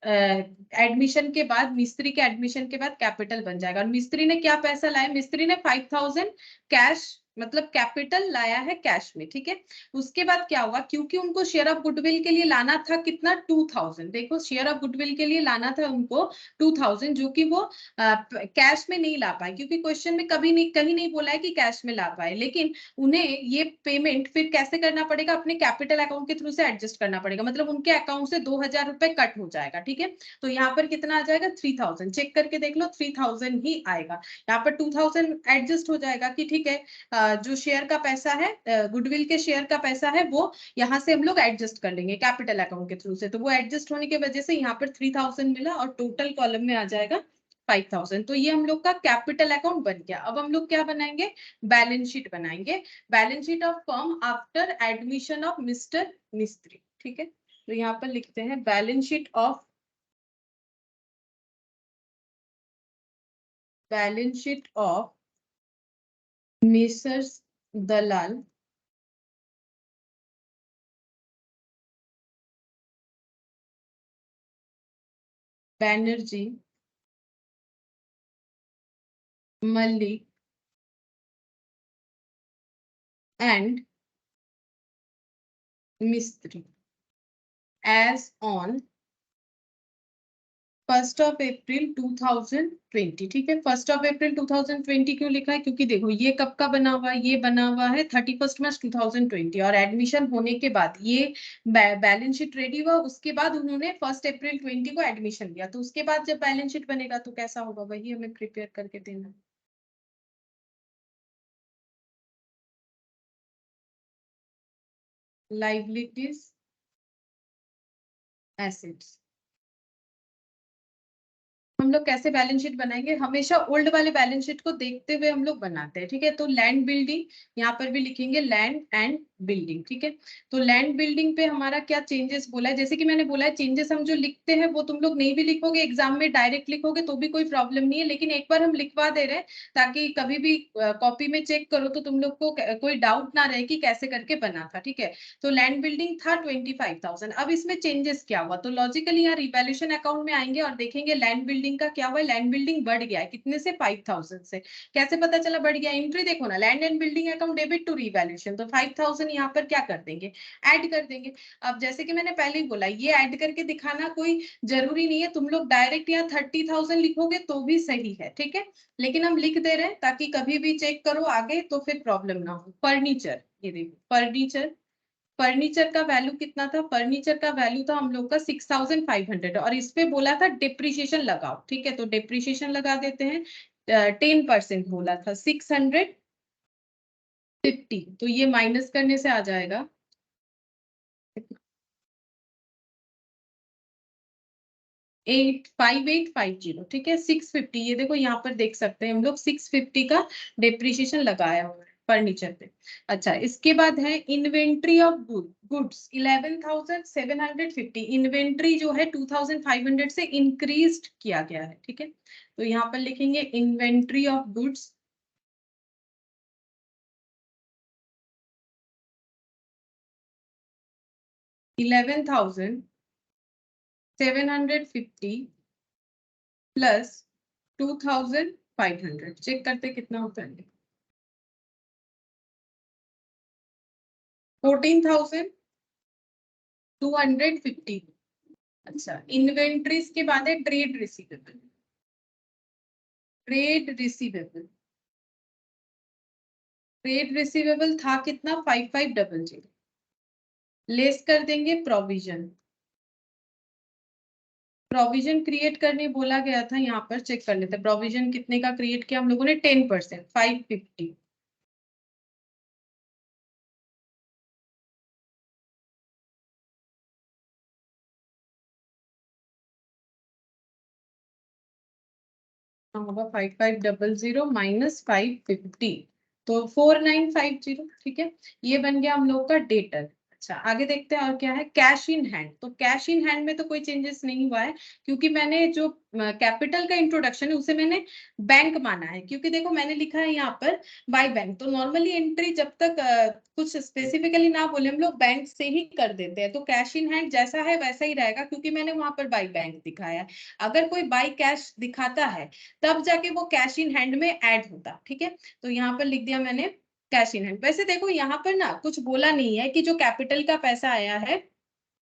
Speaker 1: एडमिशन के बाद, मिस्त्री के एडमिशन के बाद कैपिटल बन जाएगा। और मिस्त्री ने क्या पैसा लाया, मिस्त्री ने 5,000 कैश, मतलब कैपिटल लाया है कैश में। ठीक है, उसके बाद क्या हुआ, क्योंकि उनको शेयर ऑफ गुडविल के लिए लाना था कितना, 2,000। देखो, शेयर ऑफ गुडविल के लिए लाना था उनको 2,000, जो कि वो कैश में नहीं ला पाए, क्योंकि क्वेश्चन में कभी नहीं, कहीं नहीं बोला है कि कैश में ला पाए, लेकिन उन्हें ये पेमेंट फिर कैसे करना पड़ेगा, अपने कैपिटल अकाउंट के थ्रू से एडजस्ट करना पड़ेगा, मतलब उनके अकाउंट से 2,000 रुपए कट हो जाएगा। ठीक है, तो यहाँ पर कितना आ जाएगा, 3,000, चेक करके देख लो, 3,000 ही आएगा। यहाँ पर 2,000 एडजस्ट हो जाएगा कि ठीक है, जो शेयर का पैसा है, गुडविल के शेयर का पैसा है, वो यहाँ से हम लोग एडजस्ट कर लेंगे कैपिटल अकाउंट के थ्रू से, तो वो एडजस्ट होने की वजह से यहाँ पर 3,000 मिला, और टोटल कॉलम में आ जाएगा 5,000। तो ये हम लोग का कैपिटल अकाउंट बन गया। अब हम लोग क्या बनाएंगे, बैलेंस शीट बनाएंगे, balance sheet of firm after admission of Mr Mistry. ठीक है, तो यहाँ पर लिखते हैं balance sheet of Mrs Dalal Banerjee Mallick and Mistry as on 1st of April 2020। ठीक है, 1st of April 2020 क्यों लिखा है, क्योंकि देखो ये कब का बना हुआ है, ये बना हुआ है 31 मार्च 2020, और एडमिशन होने के बाद ये बैलेंस शीट रेडी हुआ, उसके बाद उन्होंने 1 अप्रैल 20 को एडमिशन लिया, तो उसके बाद जब बैलेंस शीट बनेगा तो कैसा होगा, वही हमें प्रिपेयर करके देना। लाइबिलिटीज एसेट्स, हम लोग कैसे बैलेंस शीट बनाएंगे, हमेशा ओल्ड वाले बैलेंस शीट को देखते हुए हम लोग बनाते हैं। ठीक है, तो लैंड बिल्डिंग, यहाँ पर भी लिखेंगे लैंड एंड बिल्डिंग। ठीक है, तो लैंड बिल्डिंग पे हमारा क्या चेंजेस बोला है, जैसे कि मैंने बोला है, चेंजेस हम जो लिखते हैं वो तुम लोग नहीं भी लिखोगे, एग्जाम में डायरेक्ट लिखोगे तो भी कोई प्रॉब्लम नहीं है, लेकिन एक बार हम लिखवा दे रहे हैं ताकि कभी भी कॉपी में चेक करो तो तुम लोग को कोई डाउट ना रहे कि कैसे करके बना था। ठीक है, तो लैंड बिल्डिंग था 25,000। अब इसमें चेंजेस क्या हुआ, तो लॉजिकली यहाँ रिवैल्यूएशन अकाउंट में आएंगे और देखेंगे लैंड बिल्डिंग का क्या हुआ, लैंड बिल्डिंग बढ़ गया है, कितने से, 5,000 से। कैसे पता चला बढ़ गया, एंट्री देखो ना, land and building account debit to revaluation, तो 5,000 यहाँ पर क्या कर देंगे, ऐड कर देंगे। अब जैसे कि मैंने पहले ही बोला, ये ऐड करके दिखाना कोई जरूरी नहीं है, तुम लोग डायरेक्ट यहाँ 30,000 लिखोगे तो भी सही है। ठीक है, लेकिन हम लिख दे रहे हैं ताकि कभी भी चेक करो आगे तो फिर प्रॉब्लम ना हो। फर्नीचर, ये देखो फर्नीचर, फर्नीचर का वैल्यू कितना था, फर्नीचर का वैल्यू था हम लोग का 6,500, और इस पे बोला था डिप्रिशिएशन लगाओ। ठीक है, तो डिप्रिशिएशन लगा देते हैं, 10% बोला था, 650, तो ये माइनस करने से आ जाएगा 85850। ठीक है, 650, ये देखो यहाँ पर देख सकते हैं हम लोग 650 का डिप्रिशिएशन लगाया हुआ है फर्नीचर पे। अच्छा, इसके बाद है इन्वेंट्री ऑफ गुड्स 11,750, इन्वेंट्री जो है 2,500 से इंक्रीज किया गया है, ठीक है। तो यहाँ पर लिखेंगे inventory of goods 11,750 plus 2,500, check करते कितना होता है। 14,250। अच्छा, इन्वेंट्रीज के बाद है trade receivable. Trade receivable, trade receivable था कितना 5500, लेस कर देंगे प्रोविजन। प्रोविजन क्रिएट करने बोला गया था, यहाँ पर चेक कर लेते हैं प्रोविजन कितने का क्रिएट किया हम लोगों ने, 10%, 550। होगा 5500 माइनस 550, तो 4950, ठीक है। ये बन गया हम लोग का डेटर। अच्छा, आगे देखते हैं और क्या है। कैश इन हैंड, तो कैश इन हैंड में तो कोई चेंजेस नहीं हुआ है, क्योंकि मैंने जो कैपिटल का इंट्रोडक्शन है उसे मैंने बैंक माना है, क्योंकि देखो मैंने लिखा है यहाँ पर बाय बैंक, तो नॉर्मली एंट्री जब तक कुछ स्पेसिफिकली ना बोले हम लोग बैंक से ही कर देते हैं, तो कैश इन हैंड जैसा है वैसा ही रहेगा, क्योंकि मैंने वहां पर बाय बैंक दिखाया है। अगर कोई बाय कैश दिखाता है तब जाके वो कैश इन हैंड में ऐड होता, ठीक है। तो यहाँ पर लिख दिया मैंने कैश इन हैंड। वैसे देखो यहाँ पर ना कुछ बोला नहीं है कि जो कैपिटल का पैसा आया है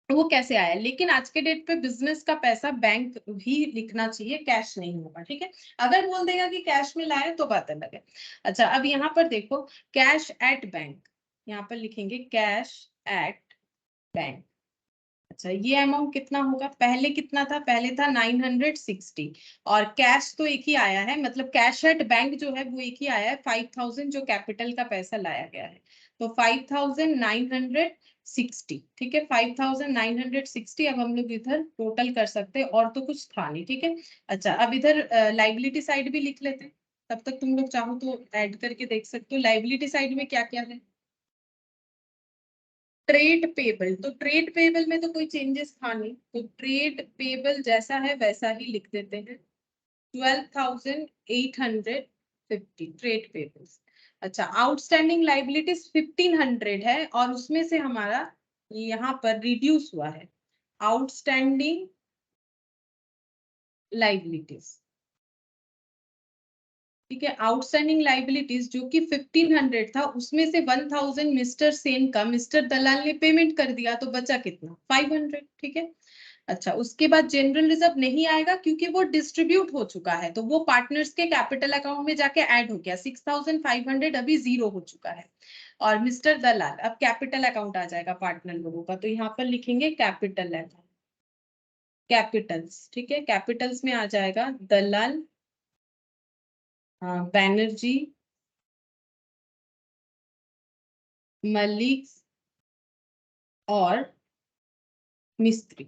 Speaker 1: वो कैसे आया, लेकिन आज के डेट पे बिजनेस का पैसा बैंक भी लिखना चाहिए, कैश नहीं होगा, ठीक है। अगर बोल देगा कि कैश में लाए तो बात अलग है। अच्छा, अब यहाँ पर देखो कैश एट बैंक, यहाँ पर लिखेंगे कैश एट बैंक। अच्छा, ये अमाउंट कितना होगा, पहले कितना था, पहले था 960, और कैश तो एक ही आया है, मतलब कैश एट बैंक जो है वो एक ही आया है, 5000 जो कैपिटल का पैसा लाया गया है, तो 5960, ठीक है। 5960, अब हम लोग इधर टोटल कर सकते हैं, और तो कुछ था नहीं, ठीक है। अच्छा, अब इधर लाइबिलिटी साइड भी लिख लेते हैं, तब तक तुम लोग चाहो तो ऐड करके देख सकते हो लाइबिलिटी साइड में क्या क्या है। ट्रेड पेबल, तो ट्रेड पेबल में तो कोई चेंजेस था नहीं, तो ट्रेड पेबल जैसा है वैसा ही लिख देते हैं, 12,850 ट्रेड पेबल्स। अच्छा, आउटस्टैंडिंग लाइबिलिटीज 1500 है, और उसमें से हमारा यहाँ पर रिड्यूस हुआ है आउटस्टैंडिंग लाइबिलिटीज, ठीक है। आउटस्टैंडिंग लाइबिलिटीज जो कि 1500 था, उसमें से 1000 मिस्टर सेन का मिस्टर दलाल ने पेमेंट कर दिया, तो बचा कितना 500, ठीक है। अच्छा, उसके बाद जनरल रिजर्व नहीं आएगा, क्योंकि वो डिस्ट्रीब्यूट हो चुका है, तो वो पार्टनर्स के कैपिटल अकाउंट में जाके ऐड हो गया, 6500 अभी जीरो हो चुका है। और मिस्टर दलाल, अब कैपिटल अकाउंट आ जाएगा पार्टनर लोगों का, तो यहाँ पर लिखेंगे कैपिटल अकाउंट, कैपिटल्स, ठीक है। कैपिटल्स में आ जाएगा दलाल, बैनर्जी, मलिक और मिस्त्री।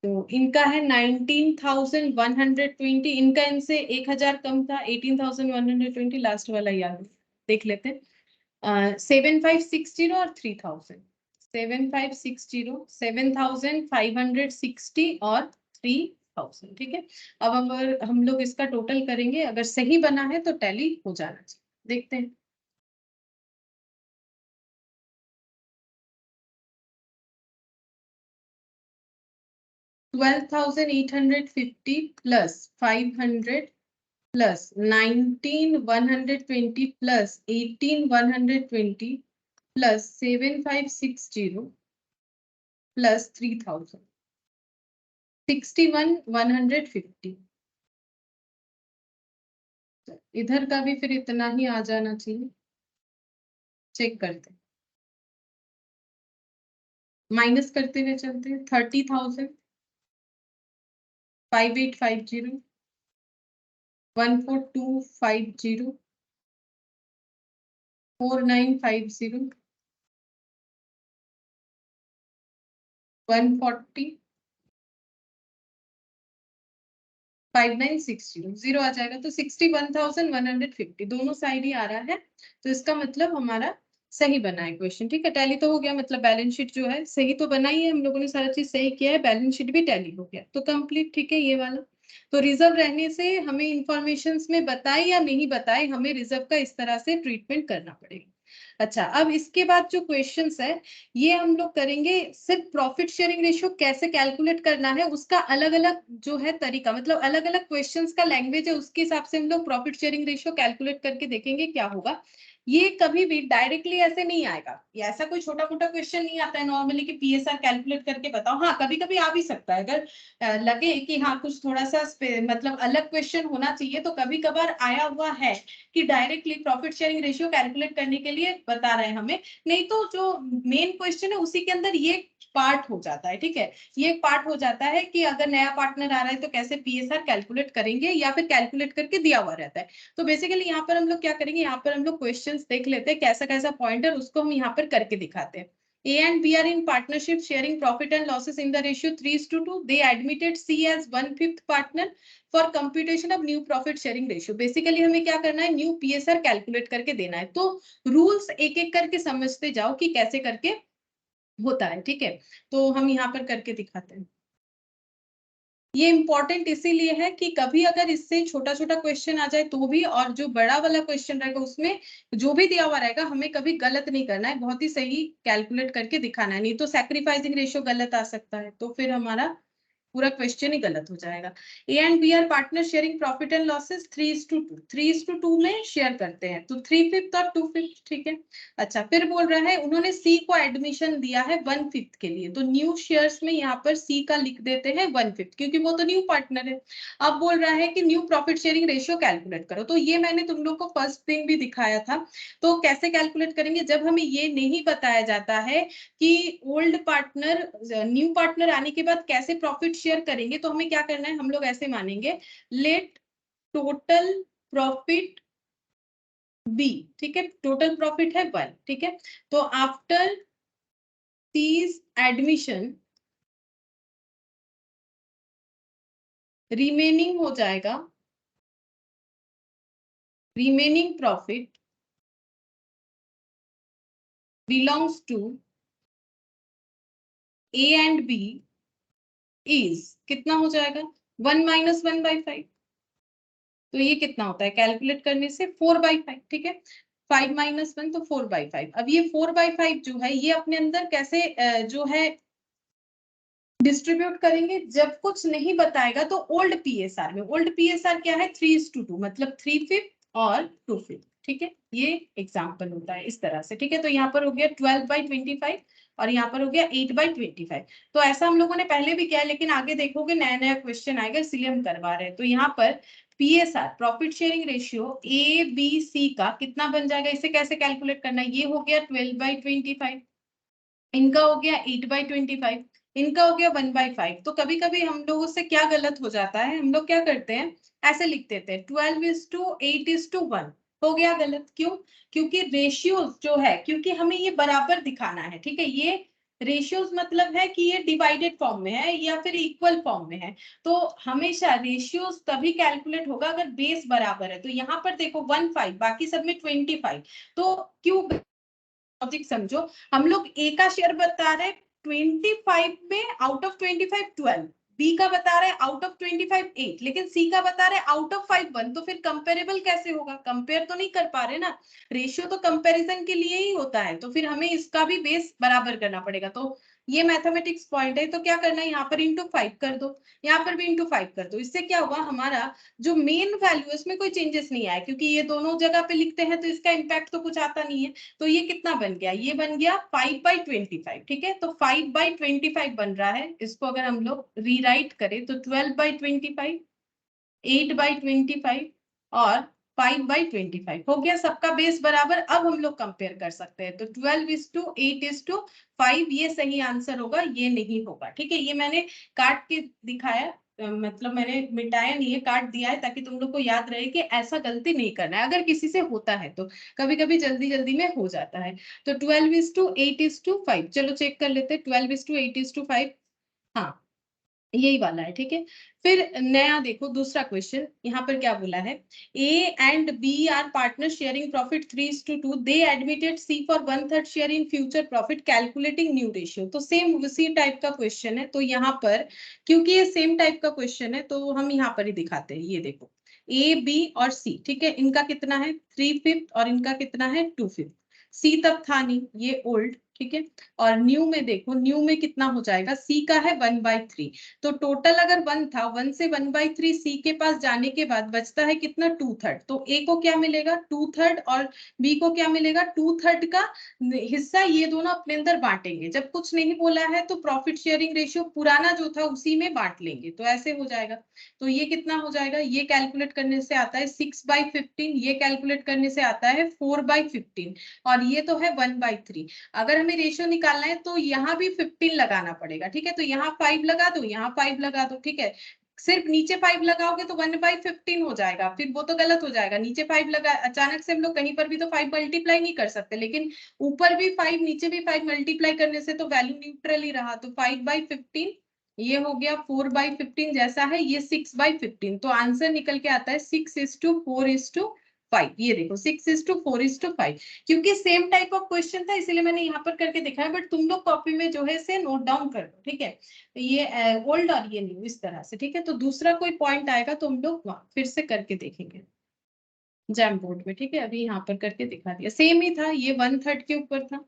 Speaker 1: तो इनका है 19,120, इनका इनसे 1000 कम था, 18,120, लास्ट वाला याद देख लेते हैं। 7560 और 3000, 7,560 और 3000, ठीक है। अब अगर हम लोग इसका टोटल करेंगे, अगर सही बना है तो टैली हो जाना चाहिए, देखते हैं। 12,850 plus 500 plus 19,120 plus 18,120 plus 7,560 plus 3,000, 61,150। इधर का भी फिर इतना ही आ जाना चाहिए, चेक करते हैं, माइनस करते हुए चलते हैं। 30,000, 5,850, 1,4,250, 4,950, 140, 5,960, जीरो आ जाएगा, तो 61,150 दोनों साइड ही आ रहा है, तो इसका मतलब हमारा सही बना है क्वेश्चन, ठीक है। टैली तो हो गया, मतलब बैलेंस शीट जो है सही तो बना ही है, हम लोगों ने सारा चीज सही किया है, बैलेंस शीट भी टैली हो गया तो कंप्लीट, ठीक है ये वाला। तो रिजर्व रहने से हमें इंफॉर्मेशन में बताए या नहीं बताए, हमें रिजर्व का इस तरह से ट्रीटमेंट करना पड़ेगा। अच्छा, अब इसके बाद जो क्वेश्चंस है ये हम लोग करेंगे, सिर्फ प्रॉफिट शेयरिंग रेशियो कैसे कैलकुलेट करना है उसका अलग अलग जो है तरीका, मतलब अलग अलग क्वेश्चंस का लैंग्वेज है, उसके हिसाब से हम लोग प्रॉफिट शेयरिंग रेशियो कैलकुलेट करके देखेंगे क्या होगा। ये कभी भी डायरेक्टली ऐसे नहीं आएगा, ये ऐसा कोई छोटा मोटा क्वेश्चन नहीं आता है नॉर्मली कि पीएसआर कैलकुलेट करके बताओ। हाँ, कभी कभी आ भी सकता है, अगर लगे कि हाँ कुछ थोड़ा सा मतलब अलग क्वेश्चन होना चाहिए, तो कभी कभार आया हुआ है कि directly profit sharing ratio calculate करने के लिए बता रहे हैं हमें। नहीं तो जो मेन क्वेश्चन है उसी के अंदर ये पार्ट हो जाता है, ठीक है। ये एक पार्ट हो जाता है कि अगर नया पार्टनर आ रहा है तो कैसे पीएसआर कैलकुलेट करेंगे, या फिर कैलकुलेट करके दिया हुआ रहता है। तो बेसिकली यहाँ पर हम लोग क्या करेंगे, यहाँ पर हम लोग क्वेश्चंस देख लेते हैं कैसा कैसा पॉइंट है, उसको हम यहाँ पर करके दिखाते हैं। A and B are in partnership sharing profit and losses in the ratio 3:2. They admitted C as 1/5 partner for computation of new profit sharing ratio. Basically हमें क्या करना है, न्यू PSR कैलकुलेट करके देना है। तो रूल्स एक एक करके समझते जाओ कि कैसे करके होता है, ठीक है। तो हम यहाँ पर करके दिखाते हैं। ये इंपॉर्टेंट इसीलिए है कि कभी अगर इससे छोटा छोटा क्वेश्चन आ जाए तो भी, और जो बड़ा वाला क्वेश्चन रहेगा उसमें जो भी दिया हुआ रहेगा हमें कभी गलत नहीं करना है, बहुत ही सही कैलकुलेट करके दिखाना है, नहीं तो सैक्रिफाइसिंग रेशियो गलत आ सकता है, तो फिर हमारा पूरा क्वेश्चन ही गलत हो जाएगा। A and B are partner sharing profit and losses 3:2, 3:2 में शेयर करते हैं, तो 3/5 और 2/5, ठीक है। अच्छा, फिर बोल रहा है उन्होंने सी को एडमिशन दिया है 1/5 के लिए, तो न्यू शेयर्स में यहाँ पर सी का लिख देते हैं 1/5, क्योंकि वो तो न्यू पार्टनर है। अब बोल रहा है कि new profit sharing ratio calculate करो, तो ये मैंने तुम लोग को फर्स्ट थिंग भी दिखाया था। तो कैसे कैलकुलेट करेंगे, जब हमें ये नहीं बताया जाता है कि ओल्ड पार्टनर न्यू पार्टनर आने के बाद कैसे प्रॉफिट शेयर करेंगे, तो हमें क्या करना है, हम लोग ऐसे मानेंगे, लेट टोटल प्रॉफिट बी, ठीक है। टोटल प्रॉफिट है 1, ठीक है। तो आफ्टर सीज एडमिशन रिमेनिंग हो जाएगा, remaining profit belongs to A and B is कितना हो जाएगा, 1 - 1/5। तो ये कितना होता है कैलकुलेट करने से, 4/5, ठीक है। 5 - 1 तो 4/5। अब ये 4/5 जो है ये अपने अंदर कैसे जो है डिस्ट्रीब्यूट करेंगे, जब कुछ नहीं बताएगा तो ओल्ड पीएसआर में, ओल्ड पीएसआर क्या है 3:2, मतलब 3/5 और 2/5, ठीक है। ये एग्जांपल होता है इस तरह से, ठीक है। तो यहाँ पर हो गया 12/25 और यहाँ पर हो गया 8/25। तो ऐसा हम लोगों ने पहले भी किया है, लेकिन आगे देखोगे नया नया क्वेश्चन आएगा, इसलिए हम करवा रहे हैं। तो यहाँ पर PSR profit sharing ratio A B C का कितना बन जाएगा, इसे कैसे कैलकुलेट करना है, ये हो गया 12/25, इनका हो गया 8/25, इनका हो गया 1/5। तो कभी कभी हम लोगों से क्या गलत हो जाता है, हम लोग क्या करते हैं, ऐसे लिख देते हैं 12:8:1, हो गया गलत, क्यों, क्योंकि रेशियोज जो है, क्योंकि हमें ये बराबर दिखाना है, ठीक है। ये रेशियोज मतलब है कि ये डिवाइडेड फॉर्म में है या फिर इक्वल फॉर्म में है। तो हमेशा रेशियोज तभी कैलकुलेट होगा अगर बेस बराबर है। तो यहाँ पर देखो 1/5, बाकी सब में 25, तो क्यों, लॉजिक समझो, हम लोग ए का शेयर बता रहे 25 में, आउट ऑफ 25 12, बी का बता रहे आउट ऑफ 25 8, लेकिन सी का बता रहे आउट ऑफ 5 1, तो फिर कंपेरेबल कैसे होगा, कंपेयर तो नहीं कर पा रहे ना। रेशियो तो कंपैरिजन के लिए ही होता है, तो फिर हमें इसका भी बेस बराबर करना पड़ेगा। तो ये मैथमेटिक्स पॉइंट है, तो क्या करना है, यहाँ पर इंटू 5 कर दो, यहाँ पर भी इंटू 5 कर दो। इससे क्या हुआ, हमारा जो मेन वैल्यू है उसमें कोई चेंजेस नहीं आया, क्योंकि ये दोनों जगह पे लिखते हैं तो इसका इम्पैक्ट तो कुछ आता नहीं है। तो ये कितना बन गया, ये बन गया 5/25, ठीक है। तो 5/25 बन रहा है, इसको अगर हम लोग रीराइट करें तो 12/25, 8/25 और 5/25 हो गया, सबका बेस बराबर। अब हम लोग कंपेयर कर सकते हैं, तो 12:8:5 ये सही आंसर होगा, ये नहीं होगा, ठीक है। ये मैंने काट के दिखाया, मतलब मैंने मिटाया नहीं है, काट दिया है, ताकि तुम लोग को याद रहे कि ऐसा गलती नहीं करना है, अगर किसी से होता है तो। कभी कभी जल्दी जल्दी में हो जाता है। तो 12:8:5, चलो चेक कर लेते हैं 12:8:5। हाँ, यही वाला है, ठीक है। फिर नया देखो दूसरा क्वेश्चन, यहाँ पर क्या बोला है, A and B are partner sharing profit 3:2, they admitted C for 1/3 share in future profit, calculating new ratio. तो सेम उसी टाइप का क्वेश्चन है, तो यहाँ पर क्योंकि ये सेम टाइप का क्वेश्चन है तो हम यहाँ पर ही दिखाते हैं। ये देखो ए बी और सी, ठीक है, इनका कितना है 3/5 और इनका कितना है 2/5। सी तब था नहीं, ये ओल्ड, ठीक है। और न्यू में देखो, न्यू में कितना हो जाएगा, सी का है 1/3। तो टोटल अगर 1 था, 1 से 1/3 सी के पास जाने के बाद बचता है कितना 2/3। तो ए को क्या मिलेगा 2/3 और बी को क्या मिलेगा 2/3 का हिस्सा, ये दोनों अपने अंदर बांटेंगे। जब कुछ नहीं बोला है तो प्रॉफिट शेयरिंग रेशियो पुराना जो था उसी में बांट लेंगे, तो ऐसे हो जाएगा। तो ये कितना हो जाएगा, ये कैलकुलेट करने से आता है 6/15, ये कैलकुलेट करने से आता है 4/15, और ये तो है 1/3। अगर हमें रेशियो निकालना है तो यहाँ भी 15 लगाना पड़ेगा, ठीक है। तो यहाँ 5 लगा दो, यहाँ 5 लगा दो, ठीक है। सिर्फ नीचे 5 लगाओगे तो 1/15 हो जाएगा, फिर वो तो गलत हो जाएगा। नीचे 5 लगा, अचानक से हम लोग कहीं पर भी तो 5 मल्टीप्लाई नहीं कर सकते, लेकिन ऊपर भी 5 नीचे भी 5 मल्टीप्लाई करने से तो वैल्यू न्यूट्रल ही रहा। तो 5/15 ये हो गया, 4/15 जैसा है ये 6/15। तो आंसर निकल के आता है 6:4:5। ये देखो 6:4:5, क्योंकि सेम टाइप ऑफ क्वेश्चन था इसीलिए मैंने यहाँ पर करके दिखाया, बट तुम लोग कॉपी में जो है से नोट डाउन कर लो, ठीक है। तो ये ओल्ड और ये न्यू इस तरह से, ठीक है। तो दूसरा कोई पॉइंट आएगा तो हम लोग फिर से करके देखेंगे जैम बोर्ड में, ठीक है। अभी यहाँ पर करके दिखा दिया, सेम ही था, ये 1/3 के ऊपर था।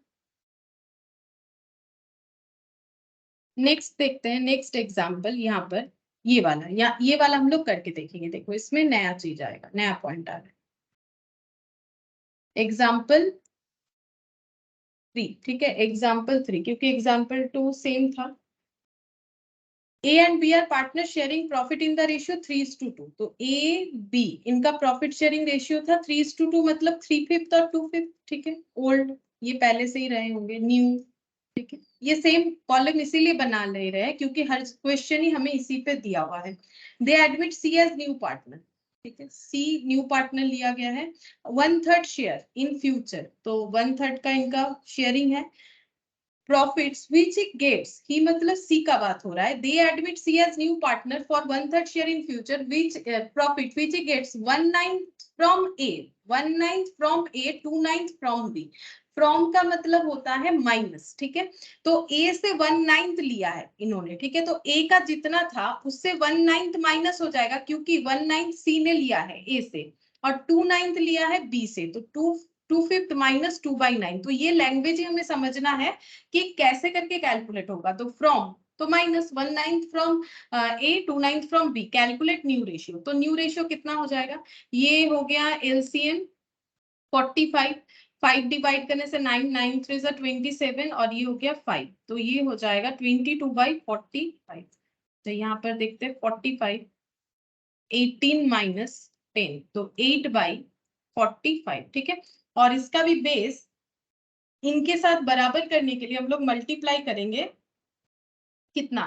Speaker 1: नेक्स्ट देखते हैं, नेक्स्ट एग्जाम्पल यहाँ पर ये वाला, या ये वाला हम लोग करके देखेंगे। देखो इसमें नया चीज आएगा, नया पॉइंट आ रहा है। एग्जाम्पल 3, ठीक है, एग्जाम्पल 3, क्योंकि एग्जाम्पल 2 सेम था। A and B are partner sharing profit in the ratio 3:2। तो ए बी इनका प्रॉफिट शेयरिंग रेशियो था 3:2, मतलब 3/5 और 2/5, ठीक है। ओल्ड ये पहले से ही रहे होंगे, न्यू, ठीक है। ये सेम कॉलम इसीलिए बना ले रहे हैं क्योंकि हर क्वेश्चन ही हमें इसी पे दिया हुआ है। They admit C as new partner, ठीक है, सी न्यू पार्टनर लिया गया है। 1/3 शेयर इन फ्यूचर, तो 1/3 का इनका शेयरिंग है। प्रॉफिट्स विच इट गेट्स, ही मतलब सी का बात हो रहा है। They admit C as new partner for 1/3 share in future, which profit which it gets 1/9 from A, 1/9 from A, 2/9 from B. From का मतलब होता है माइनस, ठीक है। तो ए से 1/9 लिया है इन्होंने, ठीक है। तो ए का जितना था उससे 1/9 माइनस हो जाएगा, क्योंकि 1/9 सी ने लिया है ए से और 2/9 लिया है बी से। तो 2/5 माइनस 2/9। तो ये लैंग्वेज ही हमें समझना है कि कैसे करके कैलकुलेट होगा। तो फ्रॉम, तो minus 1/9 from A, 2/9 from B, calculate new ratio. तो न्यू रेशियो कितना हो जाएगा, ये हो गया एलसीएम 45, 5 डिवाइड करने से 9, 9 3 27, और ये हो गया 5। तो ये हो जाएगा 22/45। तो यहाँ पर देखते हैं 45, 18 माइनस 10, तो 8/45, ठीक है। और इसका भी बेस इनके साथ बराबर करने के लिए हम लोग मल्टीप्लाई करेंगे कितना,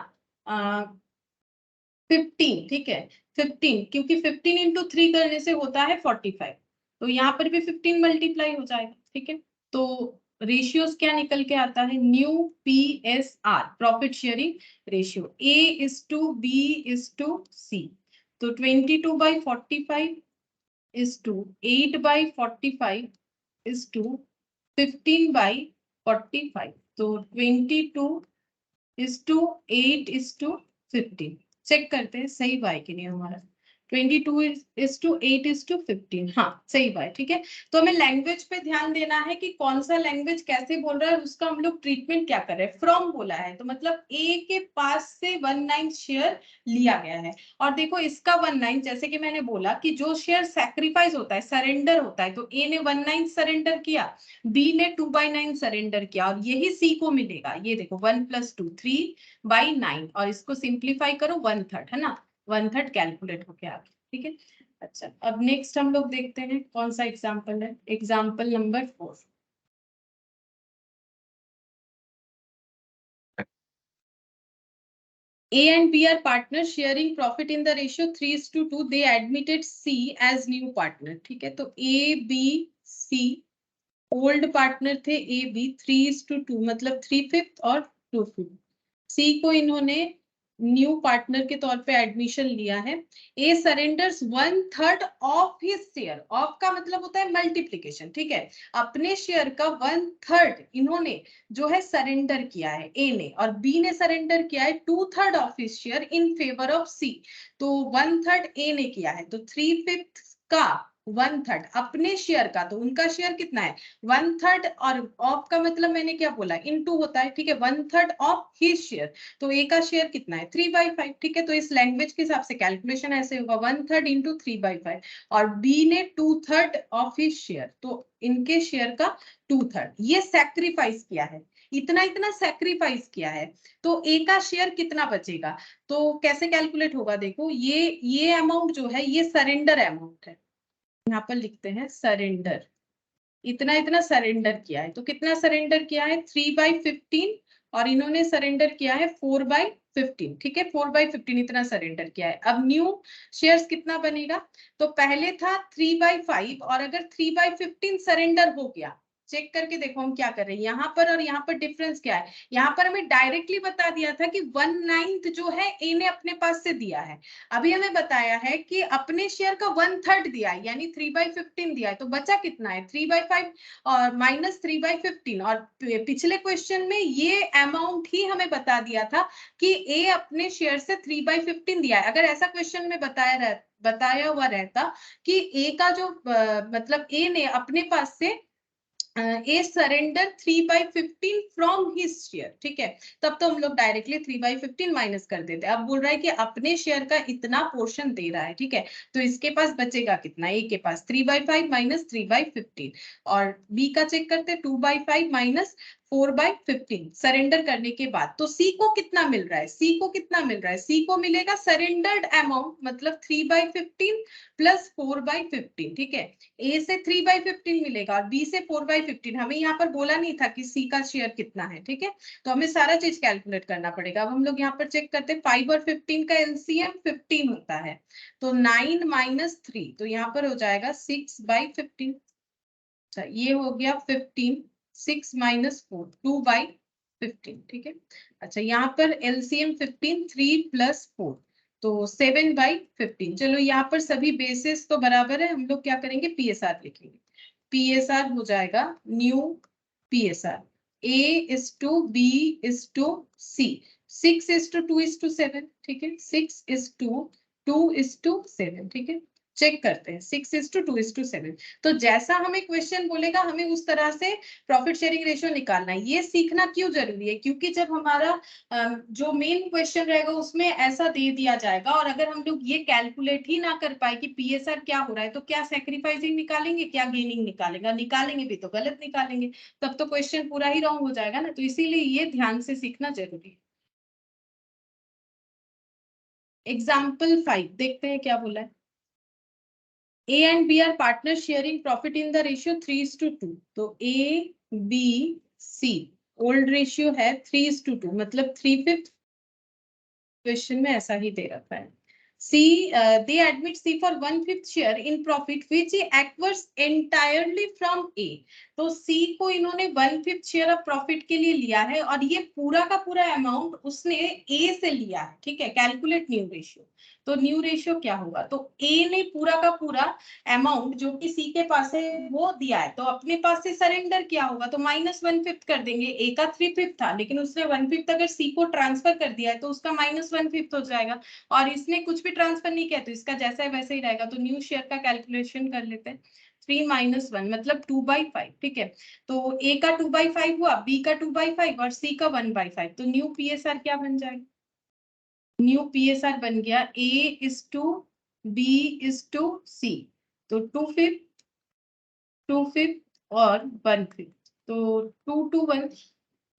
Speaker 1: 15, ठीक है। 15, क्योंकि 15 इंटू 3 करने से होता है 45। तो यहाँ पर भी 15 मल्टीप्लाई हो जाएगा, ठीक है। तो रेशियोज क्या निकल के आता है, new P S R, profit sharing ratio, A is to B is to C. तो 22/45 is to 8/45 is to 15/45। तो 22 is to 8 is to 15। Check करते हैं सही बाय कि नहीं हमारा। 22 is to 8 is to 15, हाँ सही बाय, ठीक है। तो हमें लैंग्वेज पे ध्यान देना है कि कौन सा लैंग्वेज कैसे बोल रहा है, उसका हम लोग ट्रीटमेंट क्या कर रहे हैं। फ्रॉम बोला है तो मतलब ए के पास से 1/9 शेयर लिया गया है। और देखो इसका 1/9, जैसे कि मैंने बोला कि जो शेयर सैक्रिफाइस होता है, सरेंडर होता है, तो ए ने 1/9 सरेंडर किया, बी ने 2/9 सरेंडर किया, और यही सी को मिलेगा। ये देखो 1 + 2 3/9, और इसको सिंप्लीफाई करो 1/3, है ना, 1/3 कैलकुलेट होके आ गया, ठीक है। अच्छा, अब नेक्स्ट हम लोग देखते हैं कौन सा एग्जाम्पल है, example number 4। A and B are partners sharing profit in the ratio 3:2. They admitted C as new partner, ठीक है। तो A B C old partner थे, ए बी 3:2, मतलब 3/5 और 2/5। सी को इन्होंने न्यू पार्टनर के तौर पे एडमिशन लिया है। A surrenders 1/3 of his share, of का मतलब होता है मल्टीप्लीकेशन, ठीक है, अपने शेयर का 1/3 इन्होंने जो है सरेंडर किया है ए ने, और बी ने सरेंडर किया है 2/3 of his share in favour of C. तो 1/3 ए ने किया है, तो 3/5 का 1/3 अपने शेयर का, तो उनका शेयर कितना है 1/3, और ऑफ का मतलब मैंने क्या बोला इनटू होता है, ठीक है, 1/3 ऑफ हिज शेयर। तो ए का शेयर कितना है 3/5, ठीक है, तो इस लैंग्वेज के हिसाब से कैलकुलेशन ऐसे होगा 1/3 इंटू 3/5, और बी ने 2/3 ऑफ हिज शेयर, तो इनके शेयर का 2/3 ये सैक्रिफाइस किया है, इतना इतना सैक्रिफाइस किया है, तो ए का शेयर कितना बचेगा। तो कैसे कैलकुलेट होगा, देखो ये अमाउंट जो है ये सरेंडर अमाउंट है, यहाँ पर लिखते हैं सरेंडर, इतना इतना सरेंडर किया है, तो कितना सरेंडर किया है 3/15, और इन्होंने सरेंडर किया है 4/15, ठीक है, 4/15 इतना सरेंडर किया है। अब न्यू शेयर्स कितना बनेगा, तो पहले था 3/5, और अगर 3/15 सरेंडर हो गया, चेक करके देखो हम क्या कर रहे हैं यहाँ पर और यहाँ पर डिफरेंस क्या है। यहाँ पर हमें डायरेक्टली बता दिया था कि 1/9 जो है ए ने अपने पास से दिया है, अभी हमें बताया है कि अपने शेयर का 1/3 दिया है, यानी 3/15 दिया है, तो बचा कितना है 3/5 और माइनस 3/15, और पिछले क्वेश्चन में ये अमाउंट ही हमें बता दिया था कि ए अपने शेयर से 3/15 दिया है। अगर ऐसा क्वेश्चन में बताया हुआ रहता कि ए का जो मतलब ए ने अपने पास से ए सरेंडर 3/15 फ्रॉम हिज शेयर, ठीक है, तब तो हम लोग डायरेक्टली 3/15 माइनस कर देते। अब बोल रहा है कि अपने शेयर का इतना पोर्शन दे रहा है, ठीक है, तो इसके पास बचेगा कितना, ए के पास 3/5 माइनस 3/15, और बी का चेक करते 2/5 माइनस 4/15 सरेंडर करने के बाद। तो सी को कितना मिल रहा है, सी को कितना मिल रहा है, सी को मिलेगा सरेंडर्ड अमाउंट मतलब 3/15 प्लस 4/15, ठीक है, ए से 3/15 मिलेगा और बी से 4/15। हमें यहाँ पर बोला नहीं था कि सी का शेयर कितना है, ठीक है, तो हमें सारा चीज कैलकुलेट करना पड़ेगा। अब हम लोग यहाँ पर चेक करते हैं 5 और 15 का एलसीएम 15 होता है, तो 9 माइनस 3, तो यहाँ पर हो जाएगा 6/15। अच्छा ये हो गया 15, 6 माइनस 4 2/15, ठीक है। अच्छा यहाँ पर एलसीएम 15, 3 प्लस 4, तो 7/15। चलो यहाँ पर सभी बेसिस तो बराबर है, हम लोग क्या करेंगे पीएसआर लिखेंगे। पीएसआर हो जाएगा new PSR A is to B is to C, 6:2:7, ठीक है, 6:2:7, ठीक है, चेक करते हैं 6:2:7। तो जैसा हमें क्वेश्चन बोलेगा हमें उस तरह से प्रॉफिट शेयरिंग रेशियो निकालना है। ये सीखना क्यों जरूरी है, क्योंकि जब हमारा जो मेन क्वेश्चन रहेगा उसमें ऐसा दे दिया जाएगा, और अगर हम लोग ये कैलकुलेट ही ना कर पाए कि पीएसआर क्या हो रहा है, तो क्या सैक्रिफाइसिंग निकालेंगे, क्या गेनिंग निकालेगा, निकालेंगे भी तो गलत निकालेंगे, तब तो क्वेश्चन पूरा ही रॉन्ग हो जाएगा ना, तो इसीलिए ये ध्यान से सीखना जरूरी है। एग्जाम्पल 5 देखते हैं क्या बोला है। A and B are partners sharing profit in the ratio 3:2, तो A B C old ratio है 3:2, मतलब 3/5, क्वेश्चन में ऐसा ही दे रखा है। C, they admit C for 1/5 share in profit which acquires entirely from A, तो C को इन्होंने 1/5 शेयर ऑफ प्रॉफिट के लिए लिया है, और ये पूरा का पूरा अमाउंट उसने A से लिया है, ठीक है, कैलकुलेट न्यू रेशियो। तो न्यू रेशियो क्या होगा, तो A ने पूरा का पूरा अमाउंट जो कि सी के पास है वो दिया है, तो अपने पास से सरेंडर क्या होगा, तो -1/5 कर देंगे। ए का 3/5 था, लेकिन उसने 1/5 अगर सी को ट्रांसफर कर दिया है तो उसका -1/5 हो जाएगा, और इसने कुछ भी ट्रांसफर नहीं किया तो इसका जैसा है वैसे ही रहेगा। तो न्यू शेयर का कैलकुलेशन कर लेते हैं, 3 - 1 मतलब 2/5, ठीक है, तो ए का 2/5 हुआ, बी का 2/5 और सी का 1/5, तो न्यू पीएसआर क्या बन जाएगा, न्यू पीएसआर बन गया A is to B is to C, तो 2/5 और 1/5, तो 2:1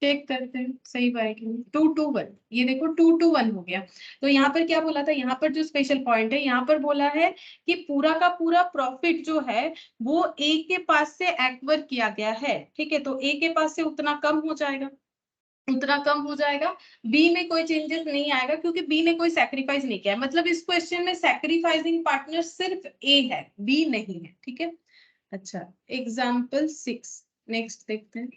Speaker 1: चेक करते हैं सही बात है 2:1, ये देखो 2:1 हो गया। तो यहाँ पर क्या बोला था, यहाँ पर जो स्पेशल पॉइंट है यहाँ पर बोला है कि पूरा का पूरा प्रॉफिट जो है वो ए के पास से एक्वायर किया गया है, ठीक है, तो ए के पास से उतना कम हो जाएगा, उतना कम हो जाएगा। बी में कोई चेंजेस नहीं आएगा क्योंकि बी ने कोई सैक्रिफाइस नहीं किया है, मतलब इस क्वेश्चन में सैक्रिफाइसिंग पार्टनर सिर्फ ए है, बी नहीं है, ठीक है। अच्छा एग्जाम्पल 6 नेक्स्ट देखते हैं।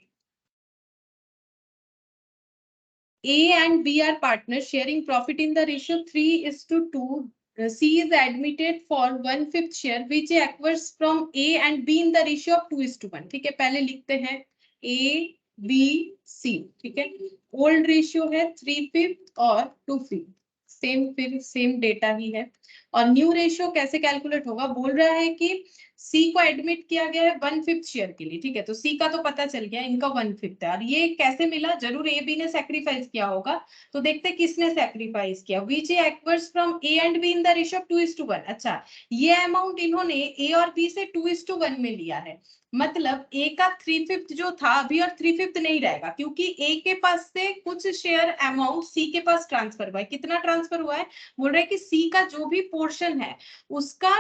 Speaker 1: A and B are partners sharing profit in the ratio 3:2. C is admitted for 1/5 share which acquires from A and B in the ratio of 2:1. ठीक है, पहले लिखते हैं A, B, C. ठीक है, ओल्ड रेशियो है 3/5 और 2/5, सेम, फिर सेम डेटा ही है। और न्यू रेशियो कैसे कैलकुलेट होगा, बोल रहा है कि सी को एडमिट किया गया है 1/5 शेयर के लिए। ठीक है, तो सी का तो पता चल गया, इनका 1/5 है। और ये कैसे मिला, जरूर ए बी ने सेक्रीफाइस किया होगा। तो देखते हैं किसने सेक्रीफाइस किया। Which acquires from A and B in the ratio of 2:1। अच्छा, ये अमाउंट इन्होंने ए और बी से 2:1 में लिया है। मतलब ए का 3/5 जो था अभी और 3/5 नहीं रहेगा, क्योंकि ए के पास से कुछ शेयर अमाउंट सी के पास ट्रांसफर हुआ है। कितना ट्रांसफर हुआ है, बोल रहे हैं कि सी का जो भी पोर्शन है उसका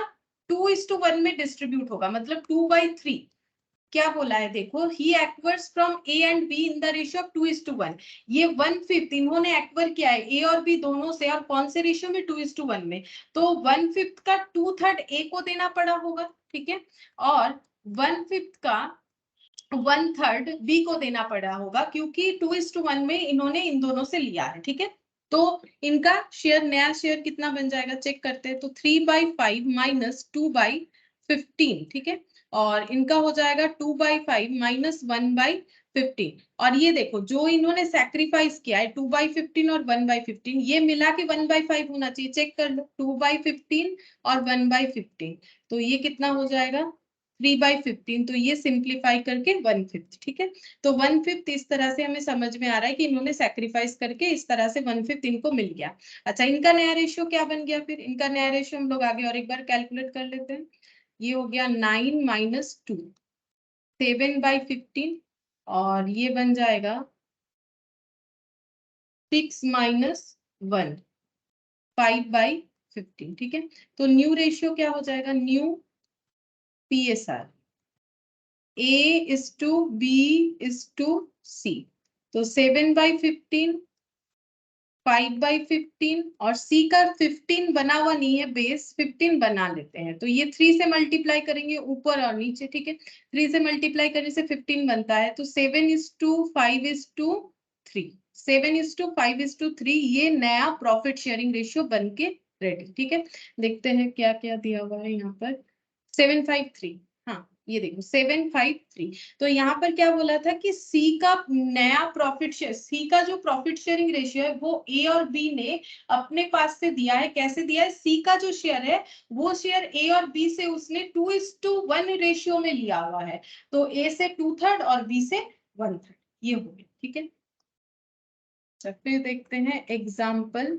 Speaker 1: 2:1 में डिस्ट्रीब्यूट होगा, मतलब 2/3। क्या बोला है देखो, he acquires from A and B in the ratio of 2:1। ये 1/5 इन्होंने एक्वर किया है ए और बी दोनों से, और कौन से रेशियो में, 2:1 में। तो 1/5 का 2/3 ए को देना पड़ा होगा। ठीक है, और 1/5 का 1/3 बी को देना पड़ा होगा, क्योंकि 2:1 में इन्होंने इन दोनों से लिया है। ठीक है, तो इनका शेयर, नया शेयर कितना बन जाएगा, चेक करते हैं। तो 3/5 माइनस 2/15। ठीक है, और इनका हो जाएगा 2/5 माइनस 1/15। और ये देखो जो इन्होंने सैक्रिफाइस किया है 2/15 और 1/15, ये मिला के 1/5 होना चाहिए। चेक कर लो, 2/15 और 1/15, तो ये कितना हो जाएगा, 3/15। तो ये सिंप्लीफाई करके 1/5। ठीक है, तो 1/5 इस तरह से हमें समझ में आ रहा है कि इन्होंने सैक्रिफाइस करके इस तरह से 1/5 इनको मिल गया। अच्छा, इनका नया रेशियो क्या बन गया, फिर इनका नया रेशियो हम लोग आगे और एक बार कैलकुलेट कर लेते हैं। ये हो गया 9 माइनस 2, 7/15, और ये बन जाएगा 6 माइनस 1, 5/15। ठीक है, तो न्यू रेशियो क्या हो जाएगा, new PSR A is to B is to C। तो 7/15, 5/15, और C का 15 बना हुआ नहीं है, बेस 15 बना लेते हैं। तो ये 3 से मल्टीप्लाई करेंगे ऊपर और नीचे। ठीक है, 3 से मल्टीप्लाई करने से 15 बनता है। तो 7:5:3, 7:5:3, ये नया प्रॉफिट शेयरिंग रेशियो बन के रेडी। ठीक है, देखते हैं क्या क्या दिया हुआ है यहाँ पर। 7/5:3, हाँ ये देखो 7/5:3। तो यहाँ पर क्या बोला था कि सी का नया प्रॉफिट शेयर, सी का जो प्रॉफिट शेयरिंग रेशियो है वो ए और बी ने अपने पास से दिया है। कैसे दिया है, सी का जो शेयर है वो शेयर ए और बी से उसने 2:1 रेशियो में लिया हुआ है। तो ए से 2/3 और बी से 1/3, ये हो गया। ठीक है, फिर देखते हैं एग्जाम्पल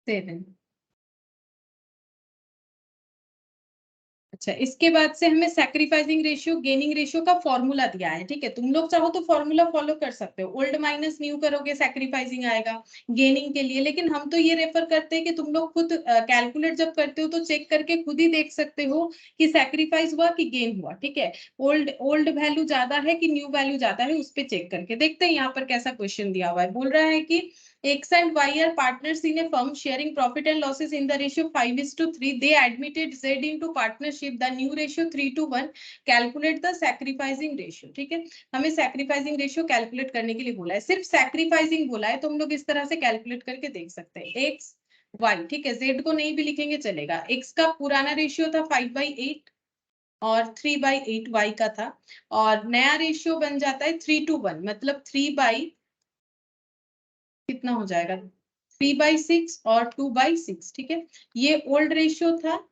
Speaker 1: 7। अच्छा, इसके बाद से हमें सैक्रिफाइसिंग रेशियो, गेनिंग रेशियो का फॉर्मूला दिया है। ठीक है, तुम लोग चाहो तो फॉर्मूला फॉलो कर सकते हो, ओल्ड माइनस न्यू करोगे सैक्रिफाइसिंग आएगा गेनिंग के लिए। लेकिन हम तो ये रेफर करते हैं कि तुम लोग खुद कैलकुलेट जब करते हो तो चेक करके खुद ही देख सकते हो कि सैक्रिफाइस हुआ कि गेन हुआ। ठीक है, ओल्ड ओल्ड वैल्यू ज्यादा है कि न्यू वैल्यू ज्यादा है, उस पर चेक करके देखते हैं। यहाँ पर कैसा क्वेश्चन दिया हुआ है, बोल रहा है कि X and Y are partners in a firm sharing profit and losses in the ratio 5:3. They admitted Z into partnership. The new ratio 3:1. Calculate the sacrificing ratio. ठीक है, हमें sacrificing ratio कैलकुलेट करने के लिए बोला है, सिर्फ sacrificing बोला है, तो हम लोग इस तरह से कैलकुलेट करके देख सकते हैं। X Y, ठीक है, Z को नहीं भी लिखेंगे चलेगा। X का पुराना रेशियो था 5/8 और 3/8 Y का था, और नया रेशियो बन जाता है 3:1, मतलब 3 कितना हो जाएगा, 3/6 और 2/6। ठीक है, ये ओल्ड रेशियो था,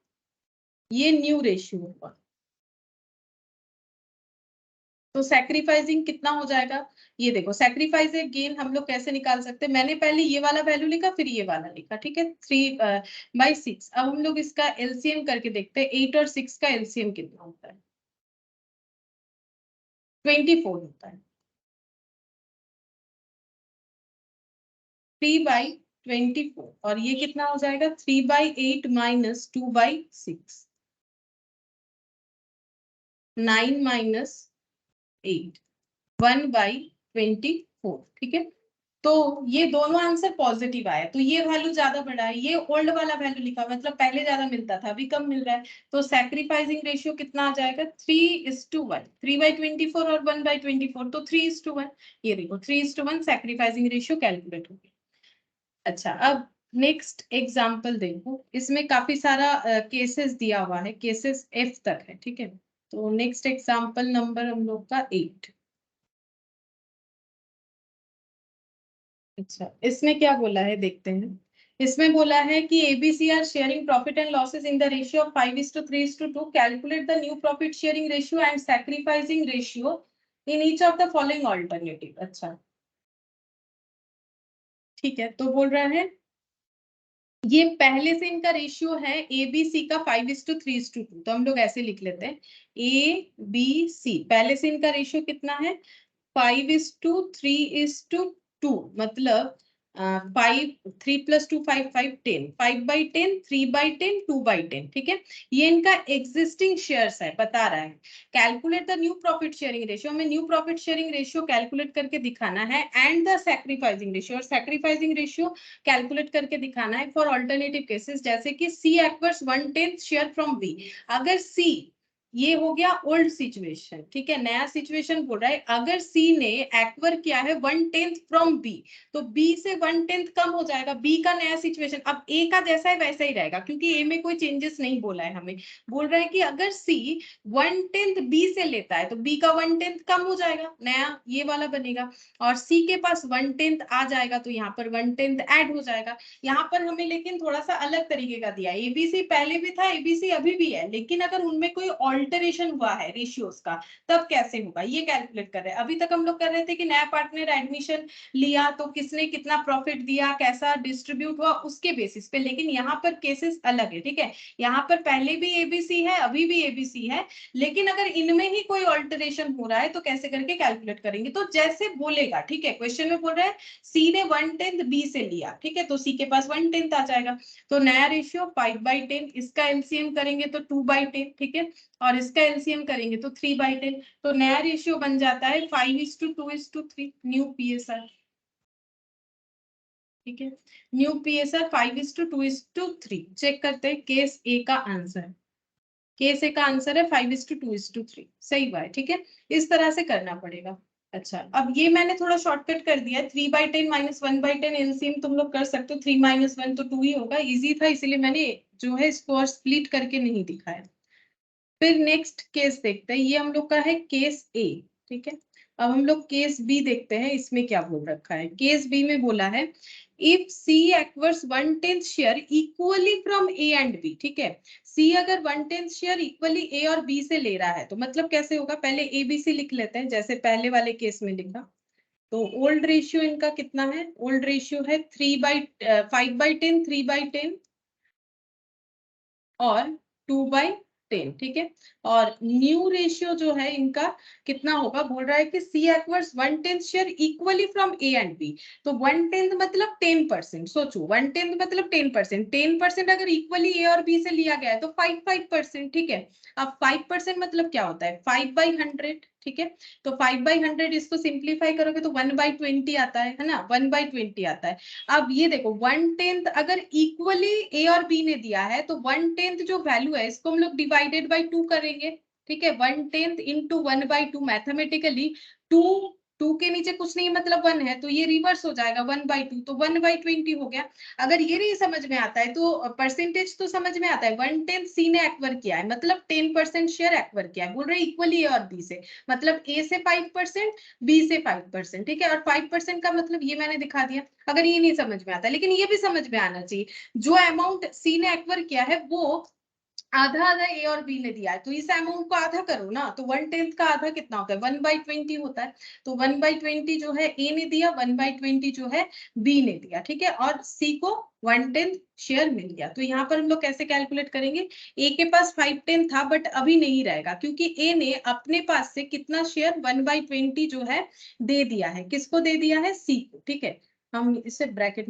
Speaker 1: ये न्यू रेशियो हुआ। तो सैक्रिफाइसिंग कितना हो जाएगा, ये देखो सैक्रिफाइस गेन हम लोग कैसे निकाल सकते हैं। मैंने पहले ये वाला वैल्यू लिखा, फिर ये वाला लिखा। ठीक है, 3/6। अब हम लोग इसका एलसीएम करके देखते हैं, 8 और 6 का एलसीएम कितना होता है, 24 होता है। 3/24, और ये कितना हो जाएगा, 3/8 माइनस 2/6, 9 माइनस 8, 1/24। ठीक है, तो ये दोनों आंसर पॉजिटिव आया, तो ये वैल्यू ज्यादा बढ़ा है, ये ओल्ड वाला वैल्यू लिखा, मतलब पहले ज्यादा मिलता था अभी कम मिल रहा है, तो सैक्रिफाइसिंग रेशियो कितना आ जाएगा 3:1, 3/24 और 1/24, तो 3:1। ये देखो 3:1 सैक्रिफाइसिंग रेशियो कैलकुलेट हो गया। अच्छा, अब नेक्स्ट एग्जाम्पल देखो, इसमें काफी सारा केसेस दिया हुआ है, केसेस F तक है, ठीक है। तो नेक्स्ट एग्जाम्पल नंबर हम लोग का 8। अच्छा, इसमें क्या बोला है देखते हैं। इसमें बोला है कि ABC are sharing profit and losses in the ratio of 5:3:2, calculate the new profit sharing ratio and sacrificing ratio in each of the following alternative. अच्छा ठीक है, तो बोल रहा है ये पहले से इनका रेशियो है एबीसी का 5:3:2, तो हम लोग ऐसे लिख लेते हैं, ए बी सी पहले से इनका रेशियो कितना है 5:3:2, मतलब 5, 3 + 2 5, 5 10, 5/10, 3/10, 2/10, ठीक है। ये इनका एग्जिस्टिंग शेयर्स है, बता रहा है calculate the new profit sharing ratio, हमें new profit sharing ratio calculate करके दिखाना है, एंड द सैक्रिफाइसिंग रेशियो, और सैक्रिफाइसिंग रेशियो कैलकुलेट करके दिखाना है फॉर ऑल्टरनेटिव केसेस, जैसे कि C acquires 1/10 share from B. अगर सी, ये हो गया ओल्ड सिचुएशन, ठीक है, नया सिचुएशन बोल रहा है, अगर सी ने एक्वर किया है 1/10 फ्रॉम बी, तो बी से 1/10 कम हो जाएगा, बी का नया सिचुएशन, अब ए का जैसा है वैसा ही रहेगा, क्योंकि ए में कोई चेंजेस नहीं बोला है हमें। बोल रहा है कि अगर सी 1/10 बी से लेता है तो बी का 1/10 कम हो जाएगा, नया ये वाला बनेगा, और सी के पास 1/10 आ जाएगा, तो यहाँ पर 1/10 ऐड हो जाएगा। यहाँ पर हमें लेकिन थोड़ा सा अलग तरीके का दिया है, एबीसी पहले भी था, एबीसी अभी भी है, लेकिन अगर उनमें कोई ऑल्टरेशन हुआ है रेशियोज का, तब कैसे होगा ये कैलकुलेट कर रहे हैं। अभी तक हम लोग कर रहे थे कि नया पार्टनर एडमिशन लिया तो किसने कितना प्रॉफिट दिया, कैसा डिस्ट्रीब्यूट हुआ, उसके बेसिस पे, लेकिन यहाँ पर केसेस अलग है, ठीक है। यहाँ पर पहले भी एबीसी है, अभी भी एबीसी है, लेकिन अगर इनमें ही कोई ऑल्टरेशन हो रहा है तो कैसे करके कैलकुलेट करेंगे, तो जैसे बोलेगा, ठीक है। क्वेश्चन में बोल रहा है सी ने 1/10 बी से लिया, ठीक है, तो सी के पास 1/10 आ जाएगा, तो नया रेशियो 5/10, इसका एलसीएम करेंगे तो 2/10, ठीक है, और इसका एलसीएम करेंगे तो 3/10, तो नया रेशियो बन जाता है 5:2:3, न्यू पीएसआर, ठीक है। New PSR 5:2:3। चेक करते हैं केस ए का आंसर, केस ए का आंसर है 5:2:3, सही बात है, ठीक है। इस तरह से करना पड़ेगा। अच्छा, अब ये मैंने थोड़ा शॉर्टकट कर दिया है, 3/10 - 1/10 एलसीएम तुम लोग कर सकते हो, 3 - 1 तो 2 ही होगा, इजी था, इसलिए मैंने जो है इसको और स्प्लिट करके नहीं दिखाया। फिर नेक्स्ट केस देखते हैं, ये हम लोग का है केस ए, ठीक है। अब हम लोग केस बी देखते हैं, इसमें क्या बोल रखा है। केस बी में बोला है if C acquires 1/10 share equally from A and B, ठीक है। सी अगर 1/10 शेयर इक्वली ए और बी से ले रहा है, तो मतलब कैसे होगा, पहले ए बी सी लिख लेते हैं, जैसे पहले वाले केस में लिखा। तो ओल्ड रेशियो इनका कितना है, ओल्ड रेशियो है 5/10, 3/10 और 2/10, ठीक है। और न्यू रेशियो जो है इनका कितना होगा, बोल रहा है कि C acquires 1/10 share equally from A and B, तो 1/10 मतलब 10%, सोचो 1/10 मतलब 10%, 10% अगर इक्वली ए और बी से लिया गया है तो 5%, ठीक है। अब 5% मतलब क्या होता है 5/100, ठीक है। तो 5/100 इसको सिंप्लीफाई करोगे तो 1/20 आता है ना, 1/20 आता है। अब ये देखो 1/10 अगर इक्वली ए और बी ने दिया है, तो 1/10 जो वैल्यू है इसको हम लोग डिवाइडेड बाई 2 करेंगे, ठीक है। 1/10 इंटू 1/2, मैथमेटिकली 2 के नीचे कुछ नहीं मतलब 1 है, तो ये रिवर्स हो जाएगा 1/2, तो 1/20 हो गया। अगर ये नहीं समझ में आता है तो परसेंटेज तो समझ में आता है, 1/10 सी ने एक्वर किया है, मतलब 10% शेयर एक्वर किया है, बोल रहे इक्वली ए और बी से, मतलब ए से 5%, बी से 5%, ठीक है। और 5% का मतलब ये मैंने दिखा दिया। अगर ये नहीं समझ में आता, लेकिन ये भी समझ में आना चाहिए, जो अमाउंट सी ने एक्वर किया है वो आधा आधा ए और बी ने दिया है, तो इस अमाउंट को आधा करो ना, तो 1/10 का आधा कितना होता है 1/20 होता है, तो 1/20 जो है ए ने दिया, 1/20 जो है बी ने दिया, ठीक है। और सी को 1/10 शेयर मिल गया, तो यहाँ पर हम लोग कैसे कैलकुलेट करेंगे, ए के पास 5/10 था बट अभी नहीं रहेगा, क्योंकि ए ने अपने पास से कितना शेयर 1/20 जो है दे दिया है, किसको दे दिया है सी को, ठीक है। हम इसे ब्रैकेट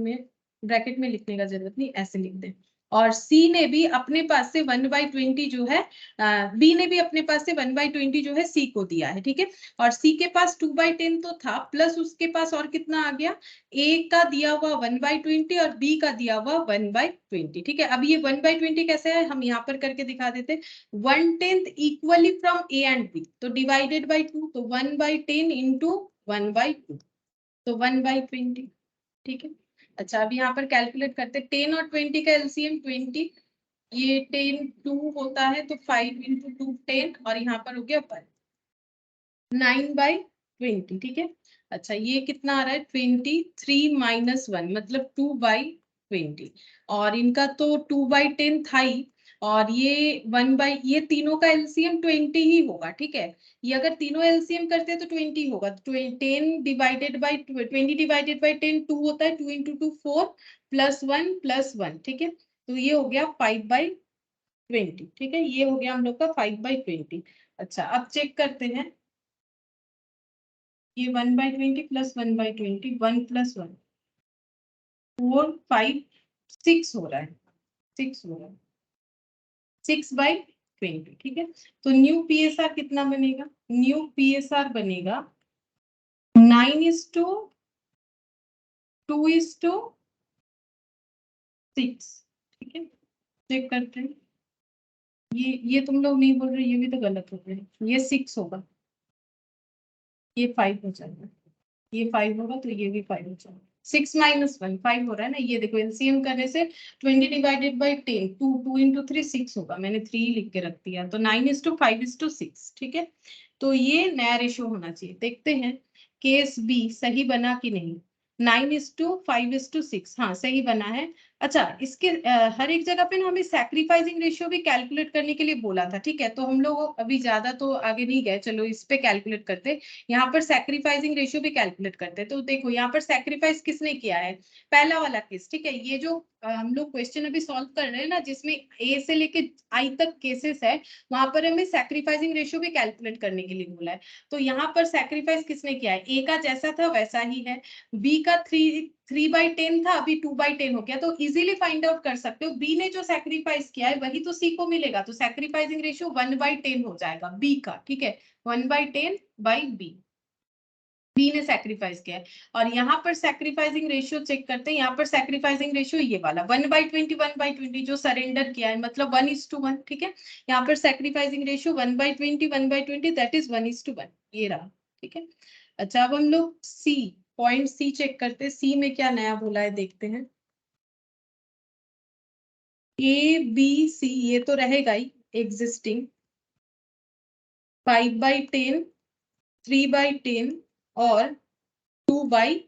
Speaker 1: में लिखने का जरूरत नहीं, ऐसे लिख दें। और सी ने भी अपने पास से 1/20 जो है, बी ने भी अपने पास से 1/20 जो है सी को दिया है, ठीक है। और सी के पास 2/10 तो था, प्लस उसके पास और कितना आ गया, ए का दिया हुआ 1/20 और बी का दिया हुआ 1/20, ठीक है। अब ये 1/20 कैसे है, हम यहाँ पर करके दिखा देते, 1/10 equally from A and B, तो डिवाइडेड बाई 2, तो 1/10 इंटू 1/2, तो 1/20, ठीक है। अच्छा, अब यहाँ पर कैलकुलेट करते, 10 और 20 का एलसीएम 20, ये 10 2 होता है, तो 5 इंटू 2 10, और यहाँ पर हो गया 9/20, ठीक है। अच्छा, ये कितना आ रहा है, 23 माइनस 1 मतलब 2/20, और इनका तो 2/10 था ही, और ये 1/, ये तीनों का एलसीएम 20 ही होगा, ठीक है। ये अगर तीनों एलसीएम करते हैं तो 20 होगा, तो 10 डिवाइडेड बाई 20 डिवाइडेड बाई 10 2 होता है, 2 इंटू 2 4 +1 +1, ठीक है। तो ये हो गया 5/20, ठीक है, ये हो गया हम लोग का 5/20। अच्छा, अब चेक करते हैं, ये 1/20 + 1/20, 1 + 1 4 5 6 हो रहा है, 6 हो रहा है, 6/20, ठीक है। तो न्यू पीएसआर कितना बनेगा, न्यू पीएसआर बनेगा 9:2:6, ठीक है। चेक करते हैं, ये तुम लोग नहीं बोल रहे, ये भी तो गलत हो रहा है, ये 6 होगा, ये 5 हो जाएगा, ये 5 होगा तो ये भी 5 हो जाएगा, 6 माइनस 1 5 हो रहा है ना। ये देखो एलसीएम करने से 20 डिवाइडेड बाई 10 2 2 इंटू 3 6 होगा, मैंने 3 लिख के रख दिया, तो 9:5:6, ठीक है। तो ये नया रेशो होना चाहिए, देखते हैं केस बी सही बना कि नहीं। 9:5:6, हाँ सही बना है। अच्छा, इसके हर एक जगह पे ना हमें सैक्रिफाइसिंग रेशियो भी कैलकुलेट करने के लिए बोला था, ठीक है। तो हम लोग अभी ज्यादा तो आगे नहीं गए, चलो इस पे कैलकुलेट करते, यहाँ पर सैक्रिफाइसिंग रेशियो भी कैलकुलेट करते हैं। तो देखो यहाँ पर सैक्रिफाइस किसने किया है, पहला वाला केस, ठीक है। ये जो हम लोग क्वेश्चन अभी सॉल्व कर रहे हैं ना, जिसमें ए से लेके आई तक केसेस है, वहां पर हमें सैक्रिफाइसिंग रेशियो भी कैलकुलेट करने के लिए बोला है। तो यहाँ पर सैक्रिफाइस किसने किया है, ए का जैसा था वैसा ही है, बी का 3/10 था, अभी 2/10 हो गया, तो इजीली फाइंड आउट कर सकते हो, बी ने जो सैक्रिफाइस किया है वही तो सी को मिलेगा, तो सैक्रिफाइसिंग रेशियो 1/10 हो जाएगा बी का, ठीक है, 1/10/बी, बी ने सैक्रिफाइस किया है। और यहाँ पर सैक्रिफाइसिंग रेशियो चेक करते हैं, यहाँ पर सैक्रिफाइसिंग रेशियो ये वाला 1/20 जो सरेंडर किया है, मतलब 1:1, ठीक है। यहाँ पर सैक्रिफाइसिंग रेशियो 1/20 दैट इज 1:1, ये रहा, ठीक है। अच्छा, अब हम लोग सी, पॉइंट सी चेक करते हैं, सी में क्या नया बोला है देखते हैं। ए बी सी ये तो रहेगा ही एग्जिस्टिंग, 5/10 3/10 और 2/10,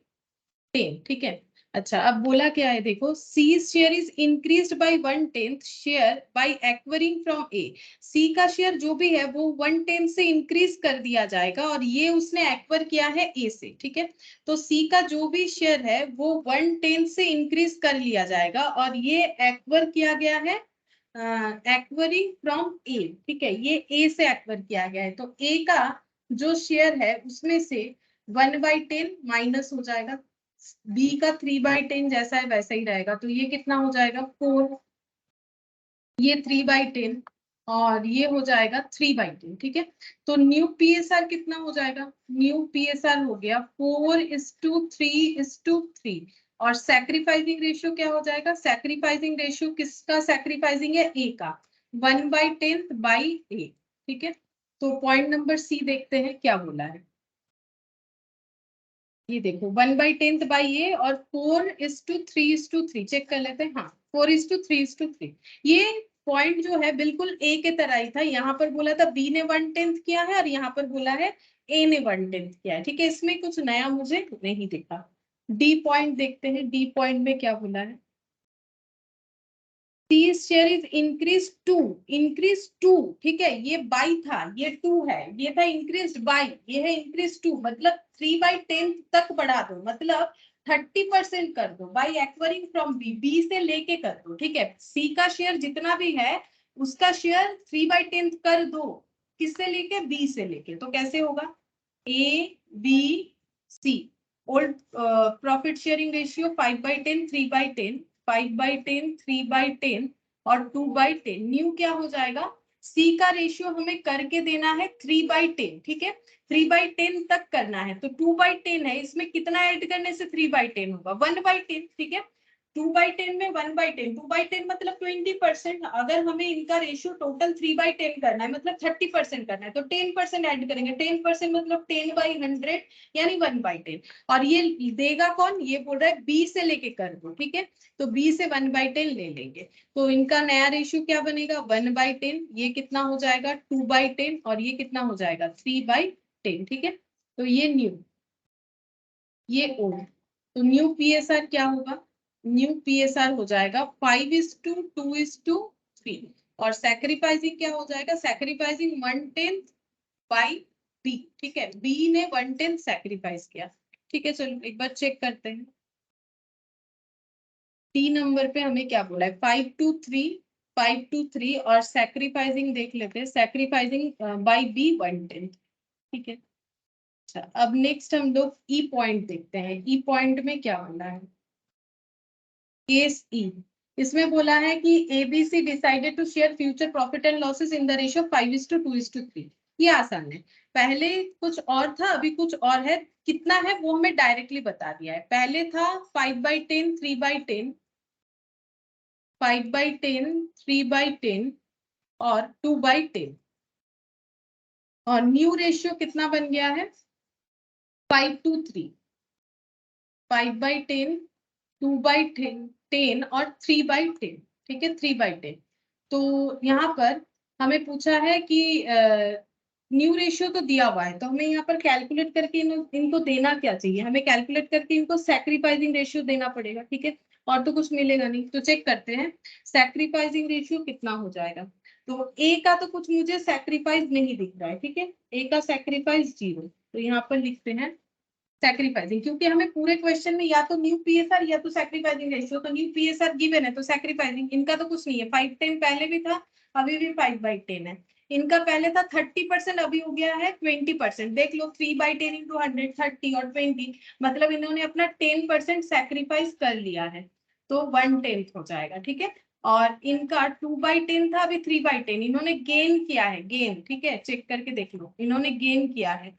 Speaker 1: ठीक है। अच्छा, अब बोला क्या है देखो, C share is increased by 1/10 share by acquiring from A, C का शेयर जो भी है वो 1/10 से इंक्रीज कर दिया जाएगा, और ये उसने एक्वायर किया है ए से, ठीक है। तो सी का जो भी शेयर है वो 1/10 से इंक्रीज कर लिया जाएगा, और ये एक्वायर किया गया है एक्वायरिंग फ्रॉम ए, ठीक है, ये ए से एक्वायर किया गया है, तो ए का जो शेयर है उसमें से 1/10 माइनस हो जाएगा, बी का 3/10 जैसा है वैसा ही रहेगा, तो ये कितना हो जाएगा 4, ये 3/10, और ये हो जाएगा 3/10, ठीक है। तो न्यू पीएसआर कितना हो जाएगा, न्यू पीएसआर हो गया 4:3:3, और सैक्रिफाइसिंग रेशियो क्या हो जाएगा, सैक्रिफाइसिंग रेशियो किसका सैक्रिफाइसिंग है, ए का, 1/10/ए, ठीक है। तो पॉइंट नंबर सी देखते हैं क्या बोला है, ये देखो 1/10/ए और 4:3:3, चेक कर लेते हैं, हाँ 4:3:3, ये पॉइंट जो है बिल्कुल ए के तरह ही था, यहाँ पर बोला था बी ने 1/10 किया है और यहाँ पर बोला है ए ने 1/10 किया है, ठीक है। इसमें कुछ नया मुझे नहीं दिखा। डी पॉइंट देखते हैं, डी पॉइंट में क्या बोला है, T share is increase to, ठीक है, ये बाई था, ये 2 है, ये था इंक्रीज बाई, ये है इंक्रीज टू, मतलब 3/10 तक बढ़ा दो, मतलब 30% कर दो, by acquiring from B, B से लेके कर दो, ठीक है। सी का शेयर जितना भी है उसका शेयर 3/10 कर दो, किससे लेके, बी से लेके, तो कैसे होगा, A B C, old profit sharing ratio 5/10 3/10, 5/10, 3/10 और 2/10। न्यू क्या हो जाएगा, सी का रेशियो हमें करके देना है 3/10, ठीक है, 3/10 तक करना है, तो 2/10 है, इसमें कितना ऐड करने से 3/10 होगा, 1/10, ठीक है। 2/10 में 1/10, 2/10 मतलब 20%। अगर हमें इनका रेशियो टोटल 3/10 करना है, मतलब 30% करना है, तो 10% ऐड करेंगे, 10% मतलब 10/100 यानी 1/10। और ये देगा कौन, ये बोल रहा है बी से लेके कर दो, ठीक है, तो बी से 1/10 ले लेंगे, तो इनका नया रेशियो क्या बनेगा, 1/10, ये कितना हो जाएगा 2/10 और ये कितना हो जाएगा 3/10, ठीक है। तो ये न्यू, ये ओल्ड, तो न्यू पीएसआर क्या होगा, न्यू पीएसआर हो जाएगा 5:2:3 और सैक्रिफाइसिंग क्या हो जाएगा, सैक्रिफाइसिंग 1/10 बाई बी, ठीक है, बी ने 1/10 सैक्रिफाइस किया, ठीक है। चलो एक बार चेक करते हैं, टी नंबर पे हमें क्या बोला है, 5:2:3 और सैक्रिफाइसिंग देख लेते हैं, सैक्रिफाइसिंग बाई बी 1/10, ठीक है। अच्छा, अब नेक्स्ट हम लोग ई पॉइंट देखते हैं, ई पॉइंट में क्या बोला है, केस ई, इसमें बोला है कि ABC decided to share future profit and losses in the ratio 5:2:3। ये आसान है, पहले कुछ और था अभी कुछ और है, कितना है वो हमें डायरेक्टली बता दिया है, पहले था 5/10, 3/10, 5/10, 3/10 और 2/10, और न्यू रेशियो कितना बन गया है 5:3, 5/10, 2/10 और 3/10, ठीक है, 3/10। तो यहाँ पर हमें पूछा है कि न्यू रेशियो तो दिया हुआ है, तो हमें यहाँ पर कैलकुलेट करके इनको देना क्या चाहिए, हमें कैलकुलेट करके इनको सैक्रिफाइसिंग रेशियो देना पड़ेगा, ठीक है, और तो कुछ मिलेगा नहीं, तो चेक करते हैं सैक्रिफाइसिंग रेशियो कितना हो जाएगा। तो ए का तो कुछ मुझे सैक्रिफाइस नहीं दिख रहा है, ठीक है, ए का सैक्रिफाइस 0, तो यहाँ पर लिखते हैं सैक्रिफाइसिंग, क्योंकि हमें पूरे क्वेश्चन में या तो न्यू पीएसआर या तो सैक्रिफाइसिंग रेशियो, तो न्यू पीएसआर गिवन है तो सैक्रिफाइसिंग, इनका तो कुछ नहीं है, 5/10 पहले भी था अभी भी 5/10 है, इनका पहले था 30%, अभी हो गया है 20%, देख लो 3/10 इंटू 100 30 और 20, मतलब इन्होंने अपना 10% सैक्रिफाइस कर लिया है, तो 1/10 हो जाएगा, ठीक है। और इनका 2/10 था अभी 3/10, इन्होंने गेन किया है, गेन, ठीक है, चेक करके देख लो, इन्होंने गेन किया है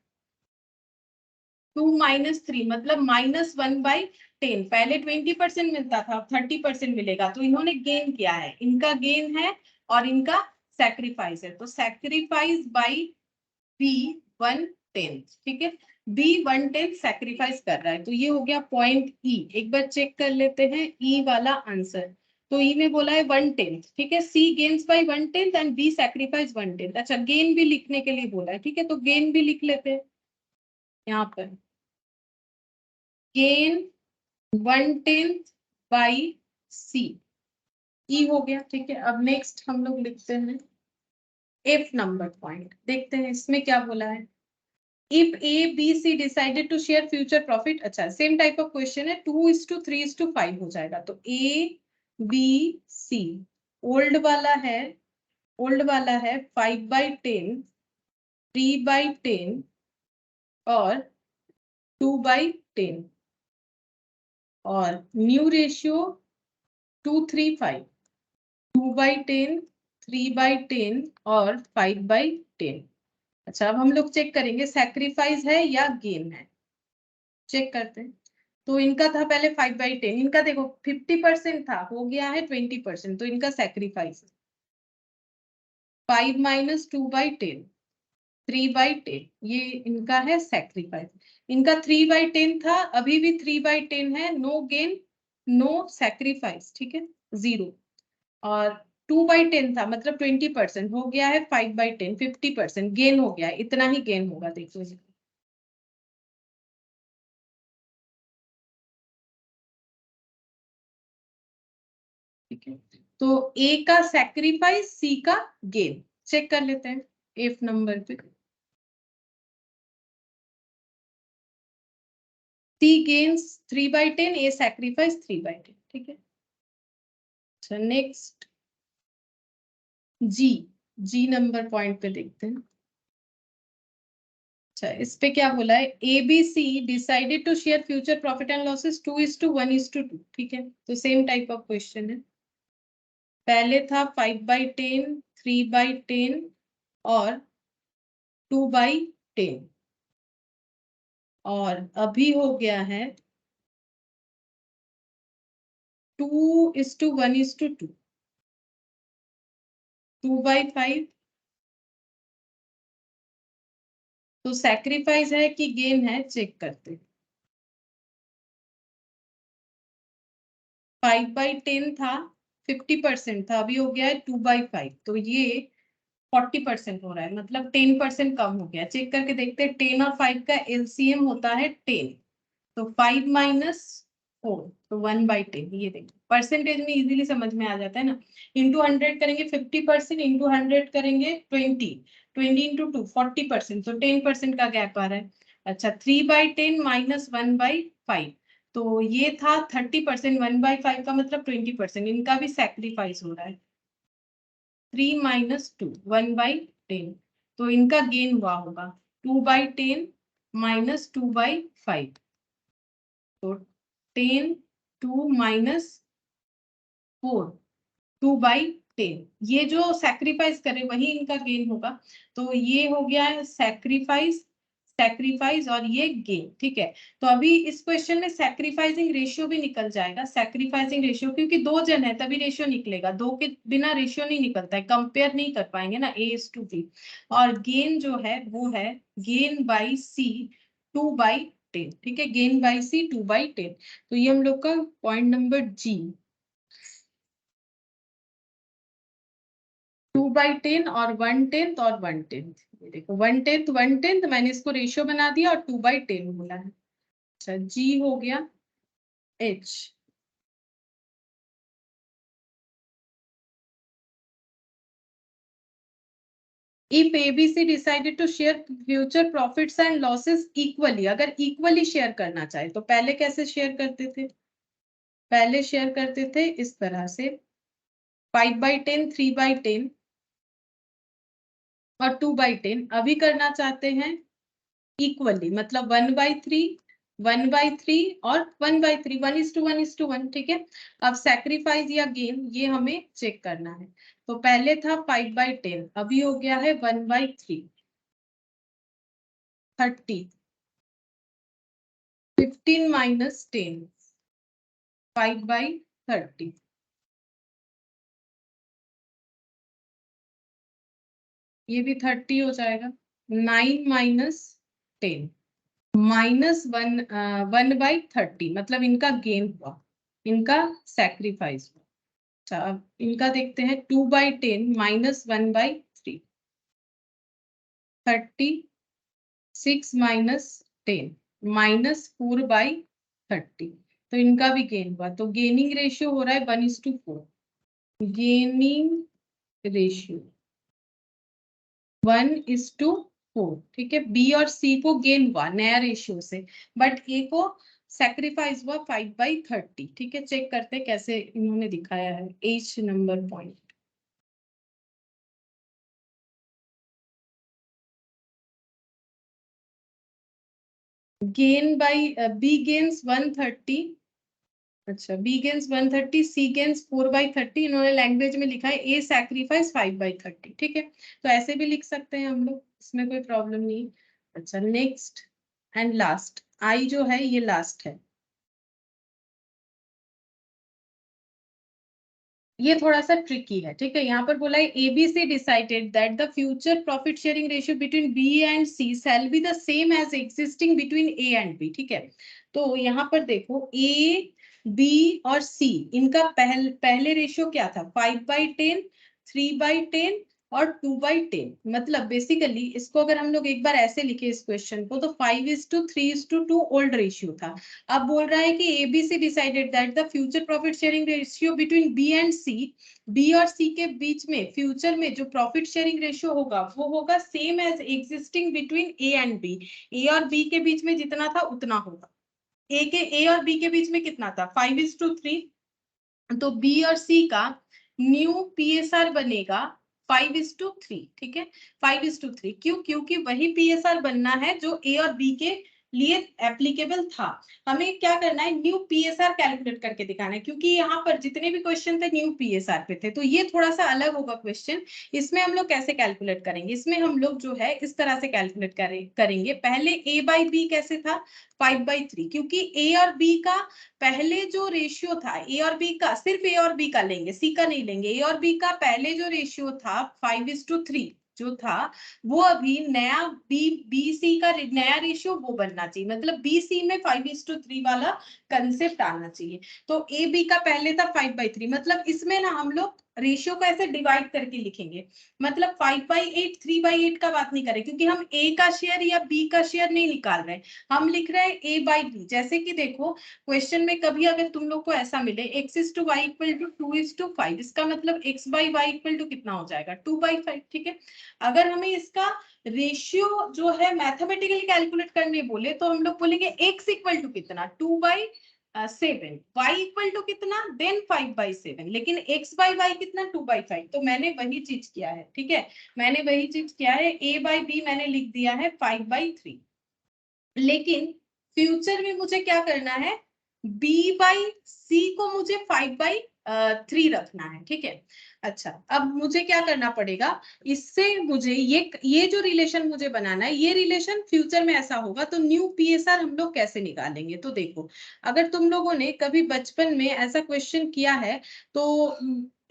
Speaker 1: 2 - 3 मतलब -1/10, पहले 20% मिलता था अब 30% मिलेगा, तो इन्होंने गेन किया है, इनका गेन है और इनका सैक्रिफाइस है, तो सैक्रिफाइस बाई बी 1/10, ठीक है, बी 1/10 सैक्रिफाइस कर रहा है, तो ये हो गया पॉइंट ई। एक बार चेक कर लेते हैं ई वाला आंसर, तो ई में बोला है 1/10, ठीक है, C gains by 1/10 and B sacrifice 1/10। अच्छा, गेन भी लिखने के लिए बोला है, ठीक है, तो गेन भी लिख लेते हैं यहाँ पर, गेन 1/10 बाई सी, ई हो गया, ठीक है। अब नेक्स्ट हम लोग लिखते हैं एफ नंबर पॉइंट, देखते हैं इसमें क्या बोला है, if A B C decided to share future profit, अच्छा सेम टाइप ऑफ क्वेश्चन है, 2:3:5 हो जाएगा, तो ए बी सी, ओल्ड वाला है, ओल्ड वाला है 5/10, 3/10 और 2/10, और न्यू रेशियो 2:3:5, 2/10, 3/10 और 5/10। अच्छा, अब हम लोग चेक करेंगे सैक्रिफाइस है या गेन है, चेक करते हैं। तो इनका था पहले 5/10, इनका देखो 50% था, हो गया है 20%, तो इनका सैक्रिफाइस 5 - 2/10, 3/10, ये इनका है सैक्रिफाइस, इनका 3/10 था अभी भी 3/10 है, नो गेन नो सैक्रिफाइस, ठीक है, 0। और 2/10 था मतलब 20%, हो गया है 5/10, 50% गेन हो गया है, इतना ही गेन होगा, देखो, ठीक है। तो ए का सैक्रिफाइस, सी का गेन, चेक कर लेते हैं एफ नंबर पे, सी गेन्स 3/10, ए सैक्रिफाइस 3/10, ठीक है। अच्छा, नेक्स्ट जी, जी नंबर पॉइंट पे देखते हैं, अच्छा, इस पे क्या बोला है, ABC decided to share future profit and losses 2:1:2, ठीक है। तो सेम टाइप ऑफ क्वेश्चन है। पहले था 5/10, 3/10 और 2/10, और अभी हो गया है 2:1:2, 2/5। तो सैक्रिफाइस है कि गेन है, चेक करते। 5/10 था, 50% था, अभी हो गया है 2/5, तो ये 40% हो रहा है, मतलब 10% कम हो गया। चेक करके देखते हैं, 10 और 5 का एलसीएम होता है 10, तो 5 माइनस 4, तो 1/10। ये देखो परसेंटेज में इजीली समझ में आ जाता है ना। इंटू 100 करेंगे 50%, इंटू 100 करेंगे 20, 20 इंटू 2 40%, तो 10% का गैप आ रहा है। अच्छा, 3/10 माइनस 1/5, तो ये था 30%, 1/5 का मतलब 20%, इनका भी सैक्रिफाइस हो रहा है। 3 माइनस 2, 1/10, तो इनका गेन हुआ होगा 2/10 माइनस 2/5, तो 10, 2 माइनस 4, 2/10। ये जो सैक्रिफाइस करे वही इनका गेन होगा, तो ये हो गया है सैक्रिफाइस, सैक्रिफाइस और ये गेन, ठीक है। तो अभी इस क्वेश्चन में सैक्रिफाइसिंग रेशियो भी निकल जाएगा, सैक्रिफाइसिंग रेशियो, क्योंकि 2 जन है तभी रेशियो निकलेगा, 2 के बिना रेशियो नहीं निकलता है, कंपेयर नहीं कर पाएंगे ना A:B। और गेन जो है वो है गेन बाई C 2/10, ठीक है, गेन बाई C 2/10। तो ये हम लोग का पॉइंट नंबर G, 2/10 और 1/10 और 1/10। ये देखो 1/10 1/10, मैंने इसको रेशियो बना दिया और 2/10 बोला है। अच्छा, जी हो गया H। If ABC decided to share future profits and losses equally, अगर equally शेयर करना चाहे तो पहले कैसे शेयर करते थे, पहले शेयर करते थे इस तरह से 5/10, 3/10 और 2/10। अभी करना चाहते हैं इक्वली, मतलब 1/3, 1/3 और 1/3, 1:1:1, ठीक है। अब सैक्रिफाइस या गेन ये हमें चेक करना है। तो पहले था 5/10, अभी हो गया है 1/3, 30, 15 माइनस 10, 5/30। ये भी 30 हो जाएगा, 9 माइनस 10, माइनस 1/30, मतलब इनका गेन हुआ, इनका सैक्रिफाइस हुआ। अच्छा, अब इनका देखते हैं, 2/10 माइनस 1/3, 36 माइनस 10 माइनस 4/30, तो इनका भी गेन हुआ, तो गेनिंग रेशियो हो रहा है 1:4, गेनिंग रेशियो 1:4, ठीक है। बी और सी को गेन हुआ नया रेशियो से, बट ए को सैक्रिफाइस हुआ 5/30, ठीक है। चेक करते हैं कैसे इन्होंने दिखाया है, H number point. Gain by B gains 130, अच्छा बी गेन्स 130, सी गेन्स 4/30, इन्होंने लैंग्वेज में लिखा है ए सैक्रिफाइस 5/30, ठीक है। तो ऐसे भी लिख सकते हैं हम लोग, इसमें कोई प्रॉब्लम नहीं। अच्छा, नेक्स्ट एंड लास्ट, आई जो है ये लास्ट है। ये थोड़ा सा ट्रिकी है, ठीक है। यहाँ पर बोला है ABC decided that the future profit sharing ratio between B and C shall be the same as existing between A and B, ठीक है। तो यहाँ पर देखो ए, बी और सी, इनका पहले रेशियो क्या था, 5/10, 3/10 और 2/10। मतलब बेसिकली इसको अगर हम लोग एक बार ऐसे लिखे इस क्वेश्चन को, तो 5:3:2 ओल्ड रेशियो था। अब बोल रहा है कि ABC decided that the future profit sharing ratio between B and C, B और सी के बीच में फ्यूचर में जो प्रॉफिट शेयरिंग रेशियो होगा वो होगा same as existing between A and B. A और बी के बीच में जितना था उतना होगा। ए और बी के बीच में कितना था, 5:3, तो बी और सी का न्यू पीएसआर बनेगा 5:3, ठीक है, 5:3। क्यों? क्योंकि वही PSR बनना है जो A और B के लिए एप्लीकेबल था। हमें क्या करना है, न्यू PSR कैलकुलेट करके दिखाना है, क्योंकि यहाँ पर जितने भी क्वेश्चन थे न्यू PSR पे थे, तो ये थोड़ा सा अलग होगा क्वेश्चन। इसमें हम लोग कैसे कैलकुलेट करेंगे, इसमें हम लोग जो है इस तरह से कैलकुलेट करेंगे। पहले A/B कैसे था, 5/3, क्योंकि A और B का पहले जो रेशियो था, A और B का, सिर्फ A और B का लेंगे, C का नहीं लेंगे। A और B का पहले जो रेशियो था 5:3 जो था, वो अभी नया BC का नया रेशियो वो बनना चाहिए, मतलब BC में 5:3 वाला कंसेप्ट आना चाहिए। तो AB का पहले था 5/3, मतलब इसमें ना हम लोग रेशियो को ऐसे डिवाइड करके लिखेंगे, मतलब 5/8 3/8 का बात नहीं करें, क्योंकि हम A का शेयर या B का शेयर नहीं निकाल रहे हैं, हम लिख रहे हैं A/B। जैसे कि देखो क्वेश्चन में कभी अगर तुम लोग को ऐसा मिले x/y = 2:5, इसका मतलब x/y = कितना हो जाएगा, 2/5, ठीक है। अगर हमें इसका रेशियो जो है मैथमेटिकली कैलकुलेट करने बोले, तो हम लोग बोलेंगे x = कितना, 2/7, y = कितना, देन 5/7, लेकिन x/y कितना, 2/5। तो मैंने वही चीज किया है, ठीक है, मैंने वही चीज किया है, A/B मैंने लिख दिया है 5/3। लेकिन फ्यूचर में मुझे क्या करना है, B/C को मुझे 5/3 रखना है, ठीक है। अच्छा, अब मुझे क्या करना पड़ेगा, इससे मुझे ये जो रिलेशन मुझे बनाना है, ये रिलेशन फ्यूचर में ऐसा होगा, तो न्यू PSR हम लोग कैसे निकालेंगे। तो देखो, अगर तुम लोगों ने कभी बचपन में ऐसा क्वेश्चन किया है तो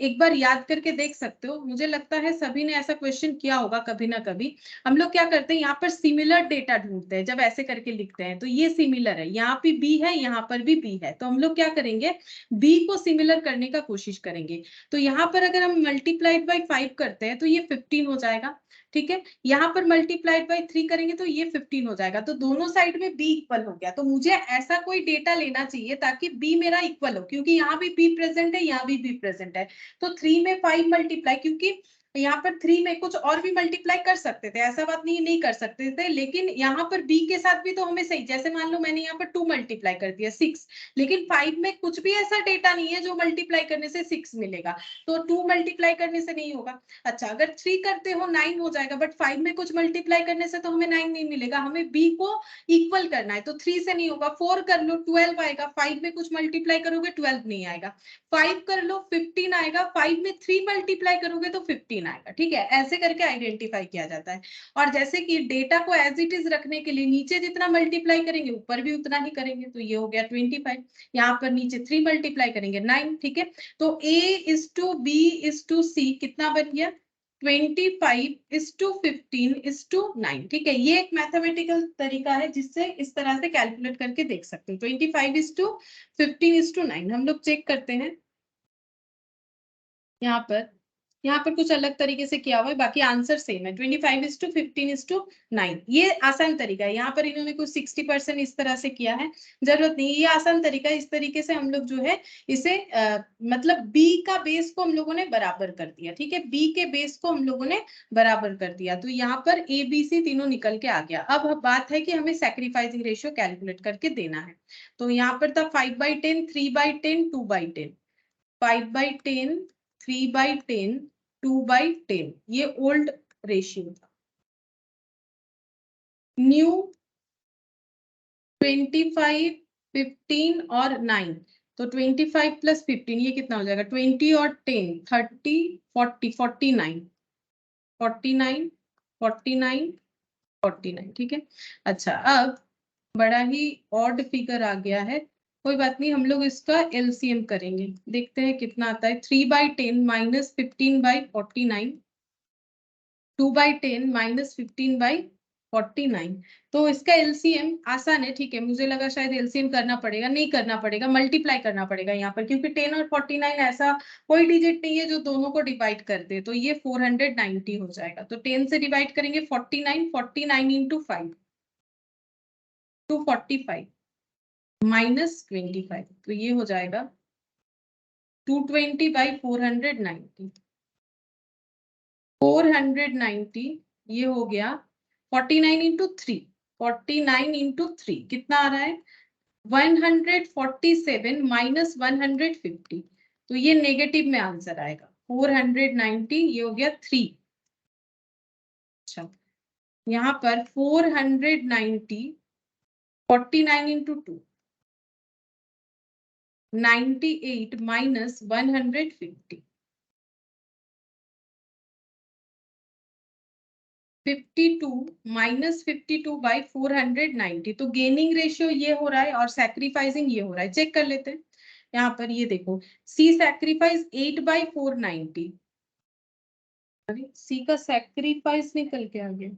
Speaker 1: एक बार याद करके देख सकते हो, मुझे लगता है सभी ने ऐसा क्वेश्चन किया होगा कभी ना कभी। हम लोग क्या करते हैं, यहाँ पर सिमिलर डेटा ढूंढते हैं, जब ऐसे करके लिखते हैं तो ये सिमिलर है, यहाँ पे B है, यहाँ पर भी B है, तो हम लोग क्या करेंगे, B को सिमिलर करने का कोशिश करेंगे। तो यहाँ पर अगर हम मल्टीप्लाइड बाई 5 करते हैं तो ये 15 हो जाएगा, ठीक है। यहाँ पर मल्टीप्लाइड बाई 3 करेंगे तो ये 15 हो जाएगा, तो दोनों साइड में B इक्वल हो गया। तो मुझे ऐसा कोई डेटा लेना चाहिए ताकि B मेरा इक्वल हो, क्योंकि यहाँ भी B प्रेजेंट है, यहाँ भी B प्रेजेंट है। तो 3 में 5 मल्टीप्लाई, क्योंकि यहाँ पर 3 में कुछ और भी मल्टीप्लाई कर सकते थे, ऐसा बात नहीं कर सकते थे, लेकिन यहाँ पर B के साथ भी तो हमें सही, जैसे मान लो मैंने यहाँ पर 2 मल्टीप्लाई कर दिया 6, लेकिन 5 में कुछ भी ऐसा डेटा नहीं है जो मल्टीप्लाई करने से 6 मिलेगा, तो 2 मल्टीप्लाई करने से नहीं होगा। अच्छा, अगर 3 करते हो 9 हो जाएगा, बट 5 में कुछ मल्टीप्लाई करने से तो हमें 9 नहीं मिलेगा, हमें B को इक्वल करना है, तो 3 से नहीं होगा। 4 कर लो 12 आएगा, 5 में कुछ मल्टीप्लाई करोगे 12 नहीं आएगा। 5 कर लो 15 आएगा, 5 में 3 मल्टीप्लाई करोगे तो 15 आएगा, ठीक है। ऐसे करके आइडेंटिफाई किया जाता है। और जैसे कि डेटा को एज इट इज रखने के लिए नीचे जितना मल्टीप्लाई करेंगे ऊपर भी उतना ही करेंगे, तो ये हो गया 25। यहाँ पर नीचे 3 मल्टीप्लाई करेंगे 9, ठीक है। तो A/B/C कितना बन गया, 25:15:9, ठीक है। ये एक मैथमेटिकल तरीका है जिससे इस तरह से कैलकुलेट करके देख सकते हो। 25:15:9 हम लोग चेक करते हैं। यहाँ पर कुछ अलग तरीके से किया हुआ है, बाकी आंसर सेम है, 25:15:9। ये आसान तरीका है, यहाँ पर इन्होंने कुछ 60% इस तरह से किया है, जरूरत नहीं, ये आसान तरीका है। इस तरीके से हम लोग जो है इसे मतलब B का बेस को हम लोगों ने बराबर कर दिया, ठीक है, B के बेस को हम लोगों ने बराबर कर दिया, तो यहाँ पर ABC तीनों निकल के आ गया। अब बात है कि हमें सैक्रिफाइसिंग रेशियो कैलकुलेट करके देना है। तो यहाँ पर था 5/10, 3/10, 2/10, 5/10, 3/10, 2/10, ये ओल्ड रेशियो था। न्यू 25, 15 और 9, तो 25 + 15 ये कितना हो जाएगा, 20 और 10 30 40 49 49 49 49, ठीक है। अच्छा, अब बड़ा ही ऑड फिगर आ गया है, कोई बात नहीं, हम लोग इसका एलसीएम करेंगे, देखते हैं कितना आता है। 3/10 - 15/49, 2/10 - 15/49, तो इसका एलसीएम आसान है, ठीक है। मुझे लगा शायद एलसीएम करना पड़ेगा, नहीं करना पड़ेगा, मल्टीप्लाई करना पड़ेगा यहाँ पर, क्योंकि 10 और 49 ऐसा कोई डिजिट नहीं है जो दोनों को डिवाइड कर दे, तो ये 490 हो जाएगा। तो 10 से डिवाइड करेंगे 49, 49 × 5 245 -25, तो ये हो जाएगा 220/490, 490, ये हो गया 49 × 3, 49 × 3 कितना आ रहा है, 147 - 150, तो ये नेगेटिव में आंसर आएगा। 490 ये हो गया 3। अच्छा यहाँ पर 490 49 इंटू 2 98 माइनस 150 52 माइनस 52 बाई 490। तो गेनिंग रेशियो ये हो रहा है और सैक्रिफाइसिंग ये हो रहा है। चेक कर लेते हैं। यहाँ पर ये देखो सी सैक्रिफाइस 8 बाई 490। अरे सी का सैक्रिफाइस निकल के आ गया।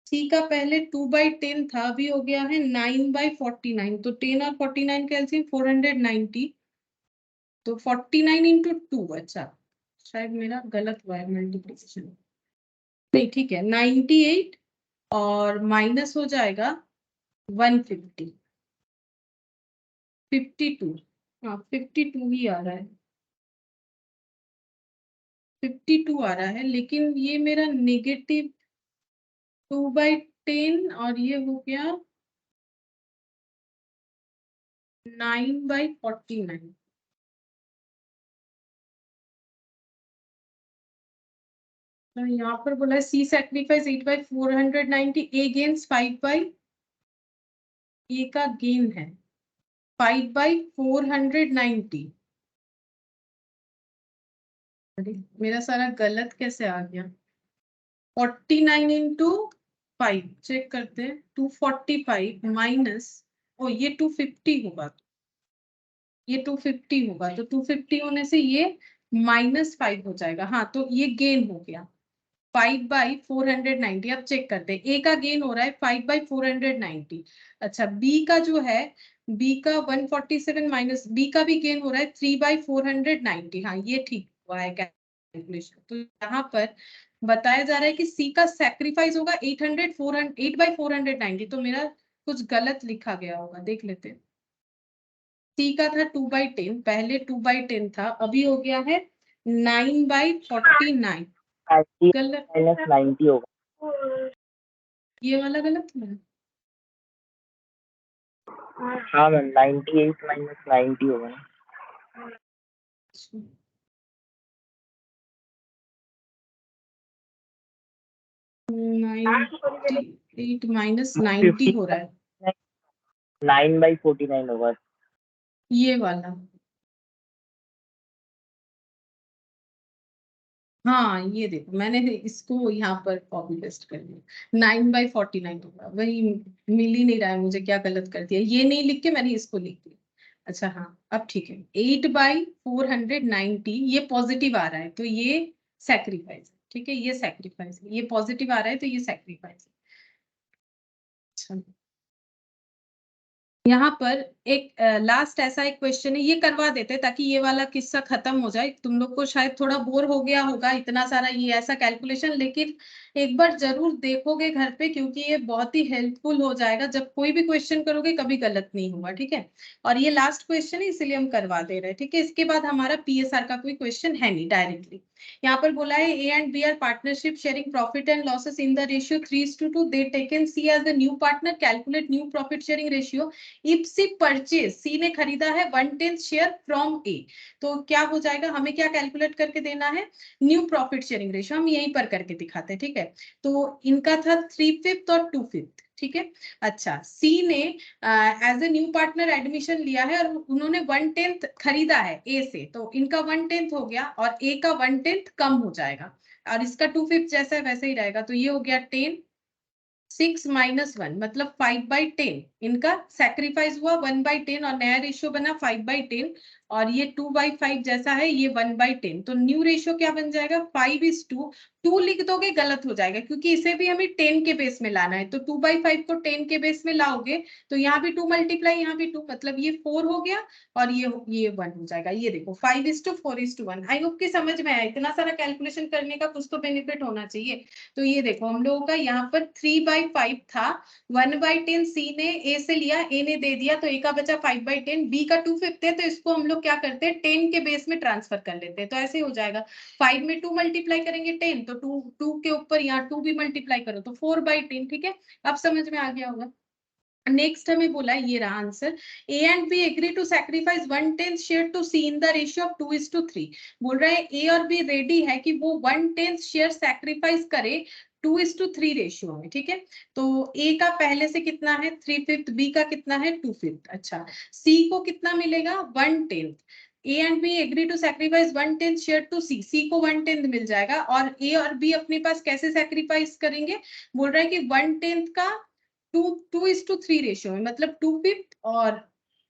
Speaker 1: सी का पहले 2 बाई 10 था, अभी हो गया है 9 बाई 49। तो 10 और 49 का एलसीएम 490। तो 49 इंटू 2। अच्छा शायद मेरा गलत हुआ है मल्टीप्लिकेशन। नहीं ठीक है 98 और माइनस हो जाएगा 150 52। हाँ 52 ही आ रहा है। 52 आ रहा है लेकिन ये मेरा नेगेटिव 2 बाई 10 और ये हो गया 9 बाई 49। तो यहाँ पर बोला है C sacrifice 8 by 490 A gains 5 by. A का गेन है 5 बाई 490। अरे मेरा सारा गलत कैसे आ गया। 49 इंटू 5 चेक करते हैं 245 माइनस ओ ये 250 होगा। ये 250 होगा तो 250 होने से ये -5 हो जाएगा। हाँ तो ये गेन हो गया 5 बाई 490। अब चेक करते हैं ए का गेन हो रहा है 5 बाई 490। अच्छा बी का जो है बी का 147 माइनस बी का भी गेन हो रहा है 3 बाई 490। हाँ ये ठीक हुआ है कैलकुलेशन। तो यहाँ पर बताया जा रहा है कि सी का सैक्रिफाइस होगा 8 बाई 490। तो मेरा कुछ गलत लिखा गया होगा, देख लेते हैं। सी का था 2 बाई 10, पहले 2 बाई 10 था, अभी हो गया है 9 बाई 49। गलत
Speaker 2: -90 होगा।
Speaker 1: ये वाला गलत है।
Speaker 2: हाँ मैम 98 माइनस 90 होगा।
Speaker 1: 98 माइनस 90 हो रहा है
Speaker 2: 9 बाई 49 होगा।
Speaker 1: ये वाला। हाँ ये देखो मैंने इसको यहाँ पर कॉपी पेस्ट कर दिया 9 बाई 49 होगा। वही मिल ही नहीं रहा है मुझे, क्या गलत कर दिया। ये नहीं लिख के मैंने इसको लिख दिया। अच्छा हाँ अब ठीक है 8 बाई 490 ये पॉजिटिव आ रहा है तो ये सैक्रिफाइस है। ठीक है ये सैक्रिफाइस है, ये पॉजिटिव आ रहा है तो ये सैक्रिफाइस है। अच्छा यहाँ पर एक लास्ट ऐसा एक क्वेश्चन है, ये करवा देते हैं ताकि ये वाला किस्सा खत्म हो जाए। तुम लोग को शायद थोड़ा बोर हो गया होगा इतना सारा ये ऐसा कैलकुलेशन, लेकिन एक बार जरूर देखोगे घर पे क्योंकि ये बहुत ही हेल्पफुल हो जाएगा। जब कोई भी क्वेश्चन करोगे कभी गलत नहीं होगा। ठीक है और ये लास्ट क्वेश्चन है इसलिए हम करवा दे रहे हैं। ठीक है इसके बाद हमारा पीएसआर का कोई क्वेश्चन है नहीं डायरेक्टली। यहाँ पर बोला है A and B are partnership sharing profit and losses in the ratio 3:2। They taken C as the new partner, calculate new profit sharing ratio if C purchase. C ने खरीदा है 1/10 शेयर फ्रॉम ए। तो क्या हो जाएगा, हमें क्या कैलकुलेट करके देना है, न्यू प्रॉफिट शेयरिंग रेशियो। हम यहीं पर करके दिखाते हैं। ठीक है तो इनका था 3/5 और 2/5। ठीक है अच्छा सी ने as a new partner admission लिया है और उन्होंने 1/10 खरीदा है ए से, तो इनका 1/10 हो गया और ए का 1/10 कम हो जाएगा और इसका 2/5 जैसा है वैसे ही रहेगा। तो ये हो गया 10 6 माइनस 1 मतलब 5/10। इनका सैक्रिफाइस हुआ 1/10 और नया रेशियो बना 5/10 और ये 2/5 जैसा है ये 1/10। तो न्यू रेशियो क्या बन जाएगा 5:2। 2 लिख दोगे गलत हो जाएगा क्योंकि इसे भी हमें 10 के बेस में लाना है। तो 2/5 को 10 के बेस में लाओगे तो यहाँ भी 2 मल्टीप्लाई यहाँ भी 2 मतलब ये 4 हो गया और ये 1 हो जाएगा। ये देखो 5:4:1। आई होप कि समझ में आया। इतना सारा कैलकुलेशन करने का कुछ तो बेनिफिट होना चाहिए। तो ये देखो हम लोगों का यहाँ पर 3/5 था, 1/10 सी ने ए से लिया, ए ने दे दिया तो ए का बचा 5/10। बी का 2/5 है तो इसको हम लोग क्या करते हैं 10 के बेस में ट्रांसफर कर लेते हैं। तो ऐसे हो जाएगा 5 में 2 मल्टीप्लाई करेंगे 10 तो 2 के ऊपर यहाँ 2 भी मल्टीप्लाई करो तो 4/10। ठीक है अब समझ में आ गया होगा। नेक्स्ट हमें बोला ये रहा answer, A and B agree to sacrifice 1/10 share to C in the ratio of 2:3। बोल रहा है ए और बी रेडी है कि वो 1/10 शेयर सैक्रिफाइस करे 2:3 रेशियो में, ठीक है। तो ए का पहले से कितना है 3/5, बी का कितना है 2/5। अच्छा, सी को कितना मिलेगा 1/10। A and B agree to sacrifice 1/10 share to C, C को 1/10 मिल जाएगा, और ए और बी अपने पास कैसे सैक्रिफाइस करेंगे, बोल रहा है कि 1/10 का 2:3 रेशियो में, मतलब 2/5 और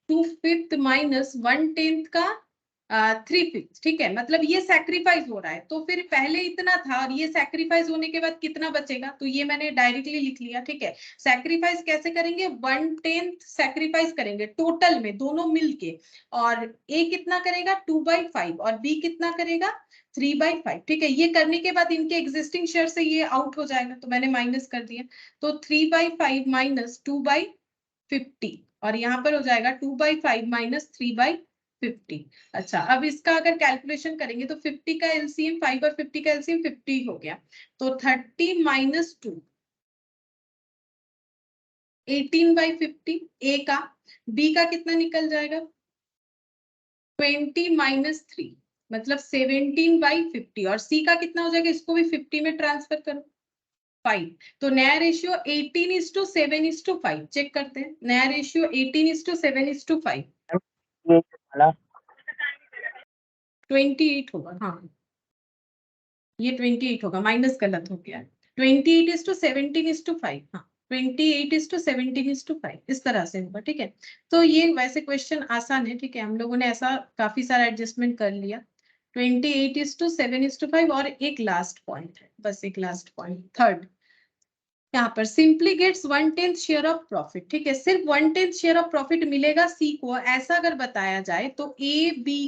Speaker 1: 2/5 माइनस 1/10 का 3/5, ठीक है। मतलब ये सैक्रिफाइस हो रहा है, तो फिर पहले इतना था और ये सैक्रिफाइस होने के बाद कितना बचेगा, तो ये मैंने डायरेक्टली लिख लिया, ठीक है। सैक्रिफाइस कैसे करेंगे, 1/10 सैक्रिफाइस करेंगे टोटल में दोनों मिलके, और ए कितना करेगा 2/5 और बी कितना करेगा 3/5, ठीक है। ये करने के बाद इनके एग्जिस्टिंग शेयर से ये आउट हो जाएगा, तो मैंने माइनस कर दिया। तो 3/5 माइनस 2/50, और यहाँ पर हो जाएगा 2/5 माइनस 3/50। अच्छा, अब इसका अगर कैलकुलेशन करेंगे तो 50 का एलसीएम 5 और 50 का एलसीएम 50 हो गया, तो 30 माइनस 2 18/50 ए का, बी का कितना निकल जाएगा 20 माइनस 3 मतलब 17/50, और सी का कितना हो जाएगा, इसको भी 50 में ट्रांसफर करो 5। तो नया रेशियो 18:7:5, चेक करते हैं। नया रेशियो 18:7:5,
Speaker 2: ये वाला
Speaker 1: 28 होगा। हाँ, ये 28 होगा, माइनस गलत हो गया। 28:17:5, हाँ 28:17:5 इस तरह से होगा, ठीक है। तो ये वैसे क्वेश्चन आसान है, ठीक है, हम लोगों ने ऐसा काफी सारा एडजस्टमेंट कर लिया। 28:7:5, और एक लास्ट पॉइंट है, बस एक लास्ट पॉइंट, थर्ड। यहाँ पर simply gets 1/10 share of profit, ठीक है। सिर्फ 1/10 शेयर ऑफ प्रॉफिट मिलेगा सी को, ऐसा अगर बताया जाए तो ए बी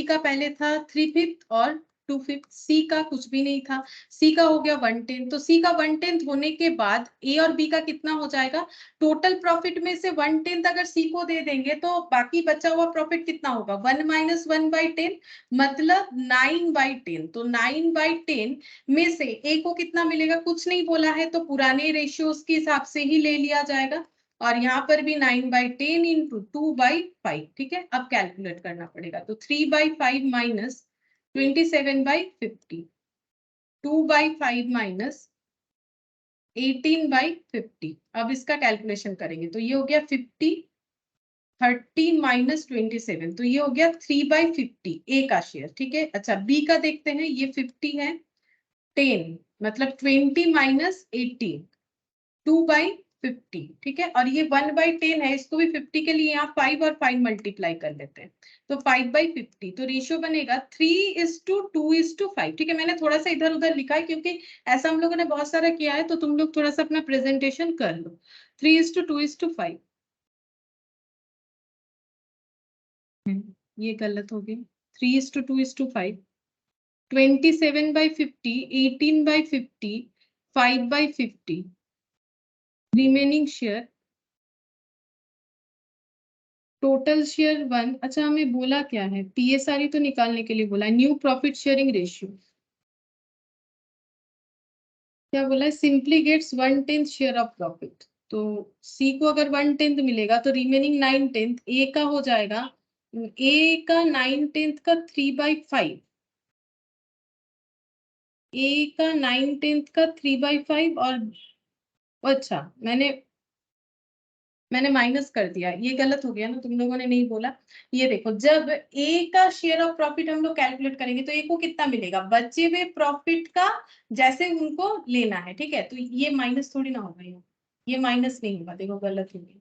Speaker 1: का पहले था 3/5 और 2/5, सी का कुछ भी नहीं था, सी का हो गया 1/10। तो सी का 1/10 होने के बाद ए और बी का कितना हो जाएगा, टोटल प्रॉफिट में से 1/10 अगर सी को दे देंगे तो बाकी बचा हुआ प्रॉफिट कितना होगा 1 माइनस 1/10, मतलब 9/10। तो 9/10 में से ए को कितना मिलेगा, कुछ नहीं बोला है, तो पुराने रेशियोज के हिसाब से ही ले लिया जाएगा, और यहाँ पर भी 9/10 इंटू 2/5, ठीक है। अब कैलकुलेट करना पड़ेगा, तो 3/5 माइनस 27/50, 2/5 माइनस 18/50। अब इसका कैलकुलेशन करेंगे तो ये हो गया 50, 30 माइनस 27, तो ये हो गया 3/50 ए का शेयर, ठीक है। अच्छा, बी का देखते हैं, ये 50 है, 10 मतलब 20 माइनस 18, 2/50, ठीक है। और ये 1/10 है, इसको भी 50 के लिए यहाँ 5 और 5 मल्टीप्लाई कर लेते हैं, तो 5/50, तो रेशियो बनेगा 3:2:5, ठीक है। मैंने थोड़ा सा इधर उधर लिखा है क्योंकि ऐसा हम लोगों ने बहुत सारा किया है, तो तुम लोग थोड़ा सा अपना प्रेजेंटेशन कर लो। 3:2:5, ये गलत हो गया, 3:2:5, 27/50, 18/50, 5/50, रिमेनिंग शेयर, टोटल शेयर 1। अच्छा, हमें बोला क्या है, पीएसआर तो निकालने के लिए बोला है, न्यू प्रॉफिट शेयरिंग रेशियो क्या बोला है, simply gets 1/10 share of profit. तो सी को अगर 1/10 मिलेगा तो रिमेनिंग 9/10 ए का हो जाएगा, ए का 9/10 का 3/5, ए का 9/10 का 3/5, और अच्छा मैंने माइनस कर दिया, ये गलत हो गया ना, तुम लोगों ने नहीं बोला। ये देखो, जब ए का शेयर ऑफ प्रॉफिट हम लोग कैलकुलेट करेंगे तो ए को कितना मिलेगा, बचे हुए प्रॉफिट का जैसे उनको लेना है, ठीक है। तो ये माइनस थोड़ी ना होगा, ये माइनस नहीं होगा, देखो गलत हो गया,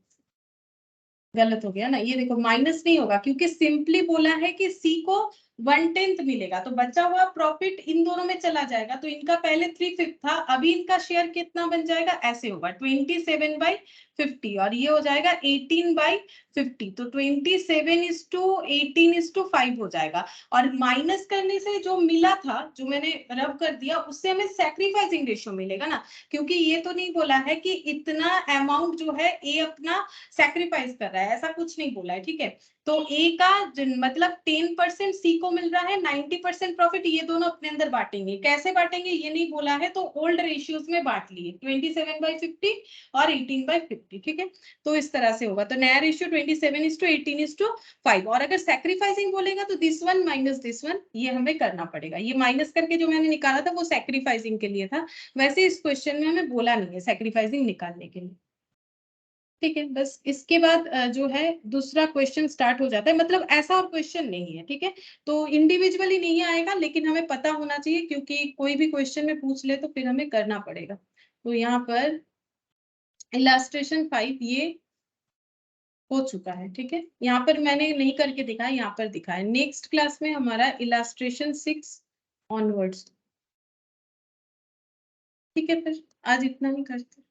Speaker 1: गलत हो गया ना, ये देखो माइनस नहीं होगा, क्योंकि सिंपली बोला है कि सी को 1/10 मिलेगा, तो बचा हुआ प्रॉफिट इन दोनों में चला जाएगा, तो इनका पहले 3/5 था, अभी इनका शेयर कितना बन जाएगा, ऐसे होगा 27/50, और ये हो जाएगा 18/50, तो 27:18:5 हो जाएगा। और माइनस करने से जो मिला था, जो मैंने रब कर दिया, उससे हमें सैक्रिफाइसिंग रेशियो मिलेगा ना, क्योंकि ये तो नहीं बोला है कि इतना अमाउंट जो है ए अपना सैक्रिफाइस कर रहा है, ऐसा कुछ नहीं बोला है, ठीक है। तो ए का मतलब 10% सी इनको मिल रहा है 90% प्रॉफिट, ये दोनों अपने अंदर बांटेंगे। कैसे बांटेंगे ये नहीं बोला है, तो ओल्ड रेशियोज में बांट लिए 27/50 और 18/50, ठीक है। तो इस तरह से होगा, तो नया रेशियो 27:18:5। और अगर सैक्रिफाइसिंग बोलेगा तो this one minus this one, ये हमें करना पड़ेगा। ये माइनस करके जो मैंने निकाला था वो सैक्रिफाइसिंग के लिए था, वैसे इस क्वेश्चन में हमें बोला नहीं है सैक्रिफाइसिंग निकालने के लिए, ठीक है। बस इसके बाद जो है दूसरा क्वेश्चन स्टार्ट हो जाता है, मतलब ऐसा और क्वेश्चन नहीं है, ठीक है। तो इंडिविजुअली नहीं आएगा, लेकिन हमें पता होना चाहिए, क्योंकि कोई भी क्वेश्चन में पूछ ले तो फिर हमें करना पड़ेगा। तो यहाँ पर इलास्ट्रेशन 5 ये हो चुका है, ठीक है। यहाँ पर मैंने नहीं करके दिखाया, यहाँ पर दिखाया। नेक्स्ट क्लास में हमारा इलास्ट्रेशन 6 ऑनवर्ड्स, ठीक है। फिर आज इतना ही करते हैं।